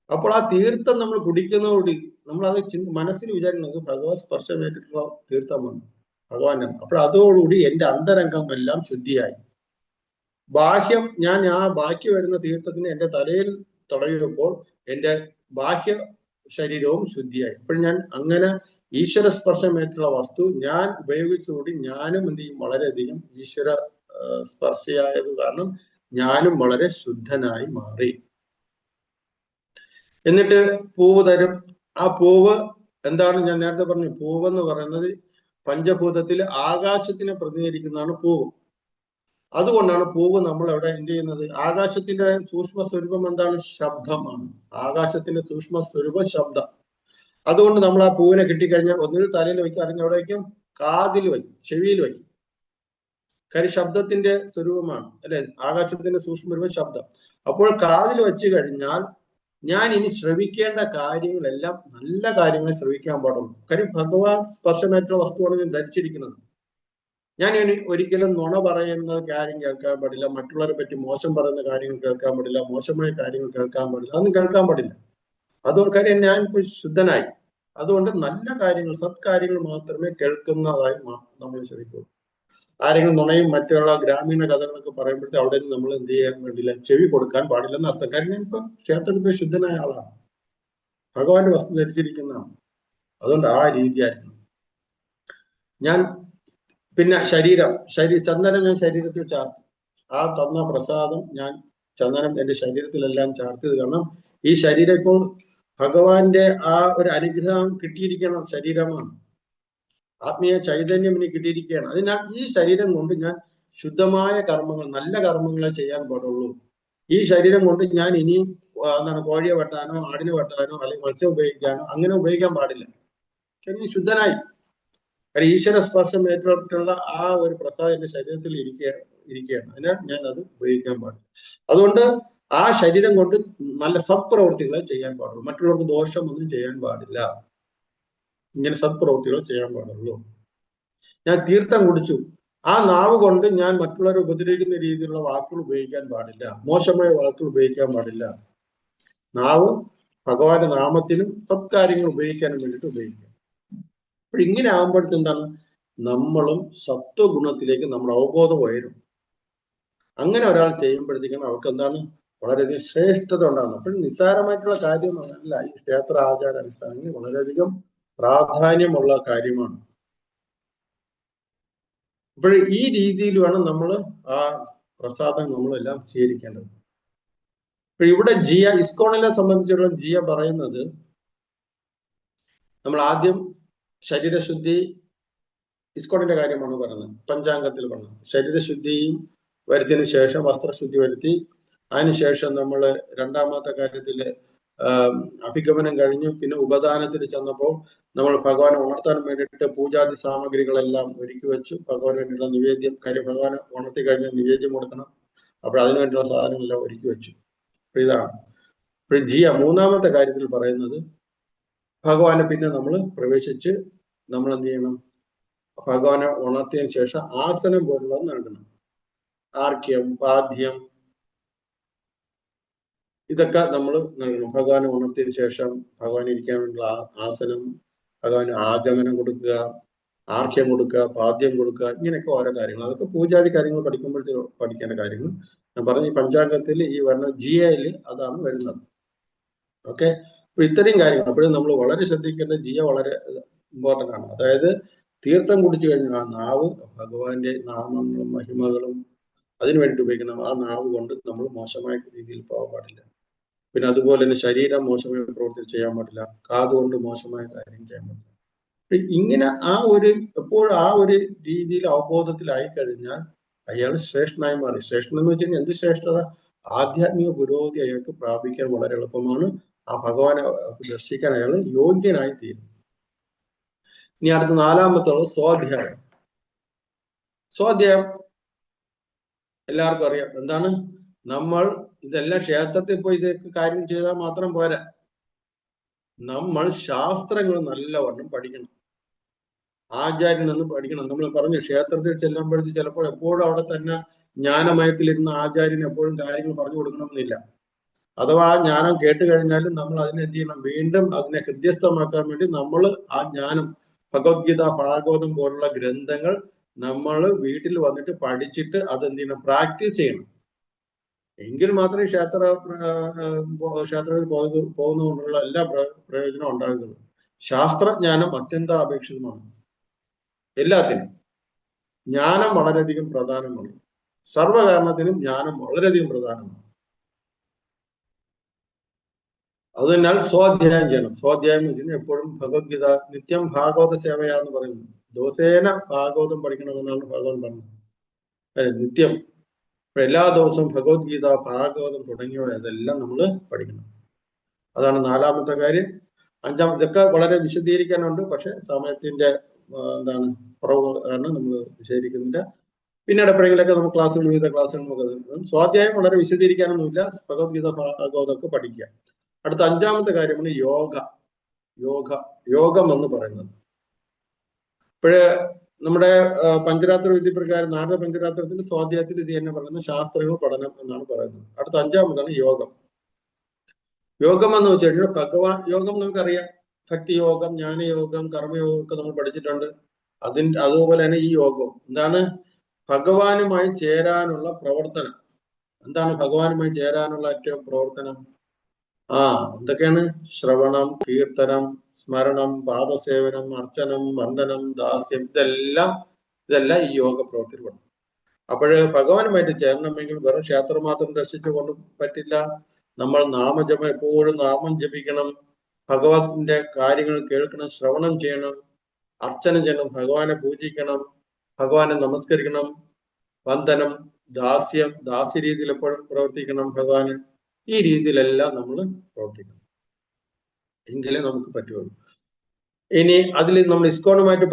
അപ്പോൾ ആ തീർത്ഥം നമ്മൾ കുടിക്കുന്നതോടുകൂടി നമ്മൾ അത് മനസ്സിൽ വിചാരിക്കുന്നത് ഭഗവത് സ്പർശമേറ്റിട്ടുള്ള തീർത്ഥമാണ്, ഭഗവാന്റെ. അപ്പോൾ അതോടുകൂടി എൻ്റെ അന്തരംഗം എല്ലാം ശുദ്ധിയായി. ബാഹ്യം ഞാൻ ആ ബാക്കി വരുന്ന തീർത്ഥത്തിന് എൻ്റെ തലയിൽ തടയുമ്പോൾ എൻ്റെ ബാഹ്യ ശരീരവും ശുദ്ധിയായി. അപ്പോൾ ഞാൻ അങ്ങനെ ഈശ്വര സ്പർശമേറ്റുള്ള വസ്തു ഞാൻ ഉപയോഗിച്ചതോടെ ഞാനും എന്ത് ചെയ്യും, വളരെയധികം ഈശ്വര സ്പർശിയായത് കാരണം ഞാനും വളരെ ശുദ്ധനായി മാറി. എന്നിട്ട് പൂവ് തരും. ആ പൂവ് എന്താണ്, ഞാൻ നേരത്തെ പറഞ്ഞു, പൂവെന്ന് പറയുന്നത് പഞ്ചഭൂതത്തിൽ ആകാശത്തിനെ പ്രതിനിധീകരിക്കുന്നതാണ് പൂവ്. അതുകൊണ്ടാണ് പൂവ് നമ്മൾ അവിടെ എന്ത് ചെയ്യുന്നത്, ആകാശത്തിന്റെ സൂക്ഷ്മ സ്വരൂപം എന്താണ്, ശബ്ദമാണ്. ആകാശത്തിന്റെ സൂക്ഷ്മ സ്വരൂപം ശബ്ദം. അതുകൊണ്ട് നമ്മൾ ആ പൂവിനെ കിട്ടിക്കഴിഞ്ഞാൽ ഒന്നിൽ തലയിൽ വയ്ക്കും, അല്ലെങ്കിൽ എവിടെ വയ്ക്കും, കാതിൽ വയ്ക്കും, ചെവിയിൽ വയ്ക്കും. കാര്യം ശബ്ദത്തിന്റെ സ്വരൂപമാണ്, അല്ലെ? ആകാശത്തിന്റെ സൂക്ഷ്മ ശബ്ദം. അപ്പോൾ കാതിൽ വെച്ച് കഴിഞ്ഞാൽ ഞാൻ ഇനി ശ്രവിക്കേണ്ട കാര്യങ്ങളെല്ലാം നല്ല കാര്യങ്ങളെ ശ്രവിക്കാൻ പാടുള്ളൂ. കാര്യം ഭഗവാൻ സ്പർശമേറ്റ വസ്തുവാണ് ഞാൻ ധരിച്ചിരിക്കുന്നത്. ഞാൻ ഒരിക്കലും നുണ പറയുന്ന കാര്യം കേൾക്കാൻ പാടില്ല, മറ്റുള്ളവരെ പറ്റി മോശം പറയുന്ന കാര്യങ്ങൾ കേൾക്കാൻ പാടില്ല, മോശമായ കാര്യങ്ങൾ കേൾക്കാൻ പാടില്ല, അതൊന്നും കേൾക്കാൻ പാടില്ല. അതുകൊണ്ട് കാര്യം ഞാൻ ഇപ്പോൾ ശുദ്ധനായി. അതുകൊണ്ട് നല്ല കാര്യങ്ങൾ, സത്കാര്യങ്ങൾ മാത്രമേ കേൾക്കുന്നതായി നമ്മൾ ശ്രമിക്കുള്ളൂ. ആരെങ്കിലും നുണയും മറ്റുള്ള ഗ്രാമീണ കഥകളൊക്കെ പറയുമ്പോഴത്തെ അവിടെ നിന്ന് നമ്മൾ എന്ത് ചെയ്യാൻ വേണ്ടിയില്ല, ചെവി കൊടുക്കാൻ പാടില്ലെന്ന് അർത്ഥം. കാര്യം ഞാൻ ഇപ്പൊ ക്ഷേത്രത്തിൽ പോയി ശുദ്ധനായ ആളാണ്, ഭഗവാന്റെ വസ്തു ധരിച്ചിരിക്കുന്നതാണ്. അതുകൊണ്ട് ആ രീതിയായിരുന്നു ഞാൻ. പിന്നെ ചന്ദനം ഞാൻ ശരീരത്തിൽ ചാർത്തി. ആ തന്ന പ്രസാദം ഞാൻ ചന്ദനം എന്റെ ശരീരത്തിലെല്ലാം ചാർത്തിയത്. കാരണം ഈ ശരീരം ഇപ്പോൾ ഭഗവാന്റെ ആ ഒരു അനുഗ്രഹം കിട്ടിയിരിക്കുന്ന ശരീരമാണ്, ആത്മീയ ചൈതന്യം എനിക്ക് കിട്ടിയിരിക്കുകയാണ്. അതിനാൽ ഈ ശരീരം കൊണ്ട് ഞാൻ ശുദ്ധമായ കർമ്മങ്ങൾ, നല്ല കർമ്മങ്ങളെ ചെയ്യാൻ പാടുള്ളൂ. ഈ ശരീരം കൊണ്ട് ഞാൻ ഇനിയും കോഴിയെ വെട്ടാനോ ആടിനെ വെട്ടാനോ അല്ലെങ്കിൽ മത്സ്യം ഉപയോഗിക്കാനോ അങ്ങനെ ഉപയോഗിക്കാൻ പാടില്ല. ഇനി ശുദ്ധനായി. കാരണം ഈശ്വര സ്പർശം ഏറ്റിട്ടുള്ള ആ ഒരു പ്രസാദം എന്റെ ശരീരത്തിൽ ഇരിക്കുകയാണ്. അതിനാൽ ഞാൻ അത് ഉപയോഗിക്കാൻ പാടില്ല. അതുകൊണ്ട് ആ ശരീരം കൊണ്ട് നല്ല സത്പ്രവൃത്തികളെ ചെയ്യാൻ പാടുള്ളൂ, മറ്റുള്ളവർക്ക് ദോഷമൊന്നും ചെയ്യാൻ പാടില്ല. ഇങ്ങനെ സത്പ്രവൃത്തികൾ ചെയ്യാൻ പാടുള്ളൂ. ഞാൻ തീർത്ഥം കുടിച്ചു. ആ നാവ് കൊണ്ട് ഞാൻ മറ്റുള്ളവരെ ഉപദ്രവിക്കുന്ന രീതിയിലുള്ള വാക്കുകൾ ഉപയോഗിക്കാൻ പാടില്ല, മോശമായ വാക്കുകൾ ഉപയോഗിക്കാൻ പാടില്ല. നാവ് ഭഗവാന്റെ നാമത്തിനും സത്കാര്യങ്ങൾ ഉപയോഗിക്കാനും വേണ്ടിയിട്ട് ഉപയോഗിക്കാം. അപ്പൊ ഇങ്ങനെ ആകുമ്പോഴത്തെ എന്താണ്, നമ്മളും സത്വഗുണത്തിലേക്ക് നമ്മുടെ അവബോധം ഉയരും. അങ്ങനെ ഒരാൾ ചെയ്യുമ്പോഴത്തേക്കാണ് അവർക്ക് എന്താണ്, വളരെയധികം ശ്രേഷ്ഠത ഉണ്ടാകുന്നത്. അപ്പോൾ നിസ്സാരമായിട്ടുള്ള കാര്യമല്ല ഈ ക്ഷേത്ര ആചാര അനുഷ്ഠാനങ്ങൾ, വളരെയധികം പ്രാധാന്യമുള്ള കാര്യമാണ്. അപ്പോൾ ഈ രീതിയിൽ വേണം നമ്മൾ ആ പ്രസാദം നമ്മളെല്ലാം സ്വീകരിക്കേണ്ടത്. അപ്പൊ ഇവിടെ ഇസ്കോണിനെ സംബന്ധിച്ചിടത്തോളം ജിയ പറയുന്നത്, നമ്മൾ ആദ്യം ശരീരശുദ്ധി, ഇസ്കോണിന്റെ കാര്യമാണ് പറയുന്നത്, പഞ്ചാംഗത്തിൽ പറഞ്ഞത്. ശരീരശുദ്ധിയും വരുത്തിയതിനു ശേഷം വസ്ത്രശുദ്ധി വരുത്തി, അതിനുശേഷം നമ്മൾ രണ്ടാമത്തെ കാര്യത്തില് അഭിഗമനം കഴിഞ്ഞു. പിന്നെ ഉപദാനത്തിൽ ചെന്നപ്പോൾ നമ്മൾ ഭഗവാനെ ഉണർത്താൻ വേണ്ടിയിട്ട് പൂജാതി സാമഗ്രികളെല്ലാം ഒരുക്കി വെച്ചു. ഭഗവാന് വേണ്ടിയുള്ള നിവേദ്യം, കാര്യം ഭഗവാനെ ഉണർത്തി കഴിഞ്ഞാൽ നിവേദ്യം കൊടുക്കണം. അപ്പോൾ അതിനു വേണ്ടിയുള്ള സാധനങ്ങളെല്ലാം ഒരുക്കി വെച്ചു. ഇതാണ് മൂന്നാമത്തെ കാര്യത്തിൽ പറയുന്നത്, ഭഗവാനെ പിന്നെ നമ്മൾ പ്രവേശിച്ച് നമ്മൾ എന്ത് ചെയ്യണം, ഭഗവാനെ ഉണർത്തിയതിനു ശേഷം ആസനം പോലുള്ളത് നൽകണം. ആർക്യം, പാദ്യം, ഇതൊക്കെ നമ്മൾ നൽകണം. ഭഗവാനെ ഉണർത്തിയതിനു ശേഷം ഭഗവാൻ ഇരിക്കാൻ വേണ്ടിയുള്ള ആസനം, ഭഗവാന് ആചമനം കൊടുക്കുക, ആർക്യം കൊടുക്കുക, പാദ്യം കൊടുക്കുക, ഇങ്ങനെയൊക്കെ ഓരോ കാര്യങ്ങൾ. അതൊക്കെ പൂജാതി കാര്യങ്ങൾ പഠിക്കുമ്പോഴത്തെ പഠിക്കേണ്ട കാര്യങ്ങൾ. ഞാൻ പറഞ്ഞ ഈ പഞ്ചാംഗത്തിൽ ഈ വരുന്ന ജിയയിൽ അതാണ് വരുന്നത്. ഓക്കെ, അപ്പൊ ഇത്രയും കാര്യങ്ങൾ അപ്പോഴും നമ്മൾ വളരെ ശ്രദ്ധിക്കേണ്ട. ജിയ വളരെ ഇമ്പോർട്ടൻ്റ് ആണ്. അതായത് തീർത്ഥം കുടിച്ചു കഴിഞ്ഞാൽ ആ നാവ് ഭഗവാന്റെ നാമങ്ങളും മഹിമകളും അതിനു വേണ്ടി ഉപയോഗിക്കണം. ആ നാവ് കൊണ്ട് നമ്മൾ മോശമായ രീതിയിൽ പോകാൻ പാടില്ല. പിന്നെ അതുപോലെ തന്നെ ശരീരം മോശമായ പ്രവൃത്തി ചെയ്യാൻ പാടില്ല, കാതുകൊണ്ട് മോശമായ കാര്യം ചെയ്യാൻ പാടില്ല. ഇങ്ങനെ ആ ഒരു എപ്പോഴും ആ ഒരു രീതിയിൽ അവബോധത്തിലായി കഴിഞ്ഞാൽ അയാൾ ശ്രേഷ്ഠനായി മാറി. ശ്രേഷ്ഠൻ എന്ന് വെച്ച് കഴിഞ്ഞാൽ എന്ത് ശ്രേഷ്ഠത? ആധ്യാത്മിക പുരോഗതി അയാൾക്ക് പ്രാപിക്കാൻ വളരെ എളുപ്പമാണ്. ആ ഭഗവാനെ ദർശിക്കാൻ അയാൾ യോഗ്യനായി തീരും. ഇനി അടുത്ത നാലാമത്തുള്ളത് സ്വാധ്യായം. സ്വാധ്യായം എല്ലാവർക്കും അറിയാം. എന്താണ്? നമ്മൾ ഇതെല്ലാം ക്ഷേത്രത്തിൽ പോയി ഇതൊക്കെ കാര്യം ചെയ്താൽ മാത്രം പോരാ, നമ്മൾ ശാസ്ത്രങ്ങൾ നല്ലവണ്ണം പഠിക്കണം, ആചാര്യൻ നിന്ന് പഠിക്കണം. നമ്മൾ പറഞ്ഞു ക്ഷേത്രത്തിൽ ചെല്ലുമ്പോഴത്തേക്ക് ചിലപ്പോൾ എപ്പോഴും അവിടെ തന്നെ ജ്ഞാനമയത്തിലിരുന്ന ആചാര്യന് എപ്പോഴും കാര്യങ്ങൾ പറഞ്ഞു കൊടുക്കണമെന്നില്ല. അഥവാ ആ ജ്ഞാനം കേട്ട് കഴിഞ്ഞാലും നമ്മൾ അതിനെ എന്ത് ചെയ്യണം, വീണ്ടും അതിനെ ഹൃദ്യസ്ഥമാക്കാൻ വേണ്ടി നമ്മൾ ആ ജ്ഞാനം, ഭഗവത്ഗീത, ഭാഗവതം പോലുള്ള ഗ്രന്ഥങ്ങൾ നമ്മൾ വീട്ടിൽ വന്നിട്ട് പഠിച്ചിട്ട് അതെന്ത് ചെയ്യണം, പ്രാക്ടീസ് ചെയ്യണം. എങ്കിൽ മാത്രമേ ക്ഷേത്രത്തിൽ പോകുന്നതുകൊണ്ടുള്ള എല്ലാ പ്രയോജനവും ഉണ്ടാകുന്നത്. ശാസ്ത്രജ്ഞാനം അത്യന്താപേക്ഷിതമാണ്. എല്ലാത്തിനും ജ്ഞാനം വളരെയധികം പ്രധാനമാണ്. സർവകാരണത്തിനും ജ്ഞാനം വളരെയധികം പ്രധാനമാണ്. അതിനാൽ സ്വാധ്യായം ചെയ്യണം. സ്വാധ്യായം വെച്ചാൽ എപ്പോഴും ഭഗവത്ഗീത, നിത്യം ഭാഗവത സേവയാന്ന് പറയുന്നു. ദിവസേന ഭാഗവതം പഠിക്കണമെന്നാണ് ഭഗവാൻ പറഞ്ഞത്. നിത്യം എല്ലാ ദിവസവും ഭഗവത്ഗീത, ഭാഗവതം തുടങ്ങിയവ അതെല്ലാം നമ്മൾ പഠിക്കണം. അതാണ് നാലാമത്തെ കാര്യം. ഇതൊക്കെ വളരെ വിശദീകരിക്കാനുണ്ട്, പക്ഷെ സമയത്തിന്റെ കുറവ് കാരണം നമ്മൾ വിശദീകരിക്കുന്നില്ല. പിന്നീട് എപ്പോഴെങ്കിലൊക്കെ നമുക്ക് വിവിധ ക്ലാസ്സുകൾ നമുക്ക് സ്വാധ്യായം വളരെ വിശദീകരിക്കാനൊന്നുമില്ല. ഭഗവത്ഗീത, ഭാഗവതമൊക്കെ പഠിക്കുക. അടുത്ത അഞ്ചാമത്തെ കാര്യമാണ് യോഗം എന്ന് പറയുന്നത്. ഇപ്പോഴ് നമ്മുടെ പഞ്ചരാത്ര വിധി പ്രകാരം നാരദ പഞ്ചരാത്രത്തിന്റെ സ്വാധ്യായത്തിൽ ഇത് തന്നെ പറയുന്നത് ശാസ്ത്രങ്ങൾ പഠനം എന്നാണ് പറയുന്നത്. അടുത്ത 5-ാമതാണ് യോഗം. യോഗം എന്ന് വെച്ച് കഴിഞ്ഞാൽ ഭഗവാൻ യോഗം നമുക്കറിയാം. ഭക്തിയോഗം, ജ്ഞാനയോഗം, കർമ്മയോഗം ഒക്കെ നമ്മൾ പഠിച്ചിട്ടുണ്ട്. അതുപോലെ തന്നെ ഈ യോഗം എന്താണ്? ഭഗവാനുമായി ചേരാനുള്ള പ്രവർത്തനം. എന്താണ് ഭഗവാനുമായി ചേരാനുള്ള ഏറ്റവും പ്രവർത്തനം? എന്തൊക്കെയാണ്? ശ്രവണം, കീർത്തനം, സ്മരണം, പാദസേവനം, അർച്ചനം, വന്ദനം, ദാസ്യം, ഇതെല്ലാം ഈ യോഗ പ്രവർത്തിക്കണം. അപ്പോഴ് ഭഗവാനുമായിട്ട് ചേരണമെങ്കിൽ വെറും ക്ഷേത്രം മാത്രം ദർശിച്ചുകൊണ്ട് പറ്റില്ല. നമ്മൾ നാമജപം, എപ്പോഴും നാമം ജപിക്കണം, ഭഗവാന്റെ കാര്യങ്ങൾ കേൾക്കണം, ശ്രവണം ചെയ്യണം, അർച്ചന ചെയ്യണം, ഭഗവാനെ പൂജിക്കണം, ഭഗവാനെ നമസ്കരിക്കണം, വന്ദനം, ദാസ്യം, ദാസ്യ രീതിയിൽ എപ്പോഴും പ്രവർത്തിക്കണം ഭഗവാന്. ഈ രീതിയിലെല്ലാം നമ്മൾ പ്രവർത്തിക്കണം, എങ്കിലേ നമുക്ക് പറ്റുള്ളൂ. ഇനി അതിൽ നമ്മൾ ഇസ്കോണുമായിട്ട്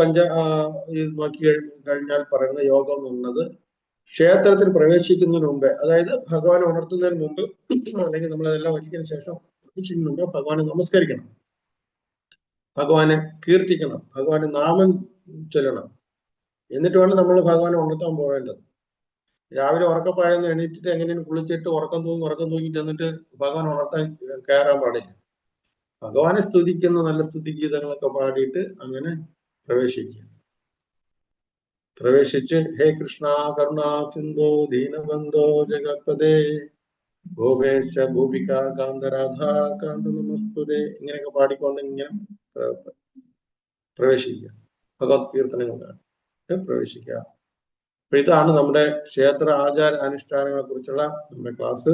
നോക്കി കഴിഞ്ഞാൽ പറയുന്ന യോഗം എന്നുള്ളത് ക്ഷേത്രത്തിൽ പ്രവേശിക്കുന്നതിന് മുമ്പേ, അതായത് ഭഗവാനെ ഉണർത്തുന്നതിന് മുമ്പ് അല്ലെങ്കിൽ നമ്മളതെല്ലാം ഒരുക്കിയതിനു ശേഷം മുമ്പ് ഭഗവാനെ നമസ്കരിക്കണം, ഭഗവാനെ കീർത്തിക്കണം, ഭഗവാനെ നാമം ചൊല്ലണം. എന്നിട്ട് വേണം നമ്മൾ ഭഗവാനെ ഉണർത്താൻ പോവേണ്ടത്. രാവിലെ ഉറക്കപ്പായെന്ന് എണീറ്റിട്ട് എങ്ങനെയാണ് കുളിച്ചിട്ട് ഉറക്കം തൂങ്ങി ചെന്നിട്ട് ഭഗവാൻ ഉണർത്താൻ കയറാൻ പാടില്ല. ഭഗവാനെ സ്തുതിക്കുന്ന നല്ല സ്തുതി ഗീതങ്ങളൊക്കെ പാടിയിട്ട് അങ്ങനെ പ്രവേശിച്ച് ഹേ കൃഷ്ണ കരുണാ സിന്ധോ ദീനബന്ധോ ജഗത്പദേ ഗോപേശ ഗോപിക കാന്തരാധ കാന്ത നമസ്തുതേ, ഇങ്ങനെയൊക്കെ പാടിക്കൊണ്ട് ഇങ്ങനെ പ്രവേശിക്കുക, ഭഗവത് കീർത്തനങ്ങളാണ് പ്രവേശിക്കുക. അപ്പൊ ഇതാണ് നമ്മുടെ ക്ഷേത്ര ആചാര അനുഷ്ഠാനങ്ങളെ കുറിച്ചുള്ള നമ്മുടെ ക്ലാസ്.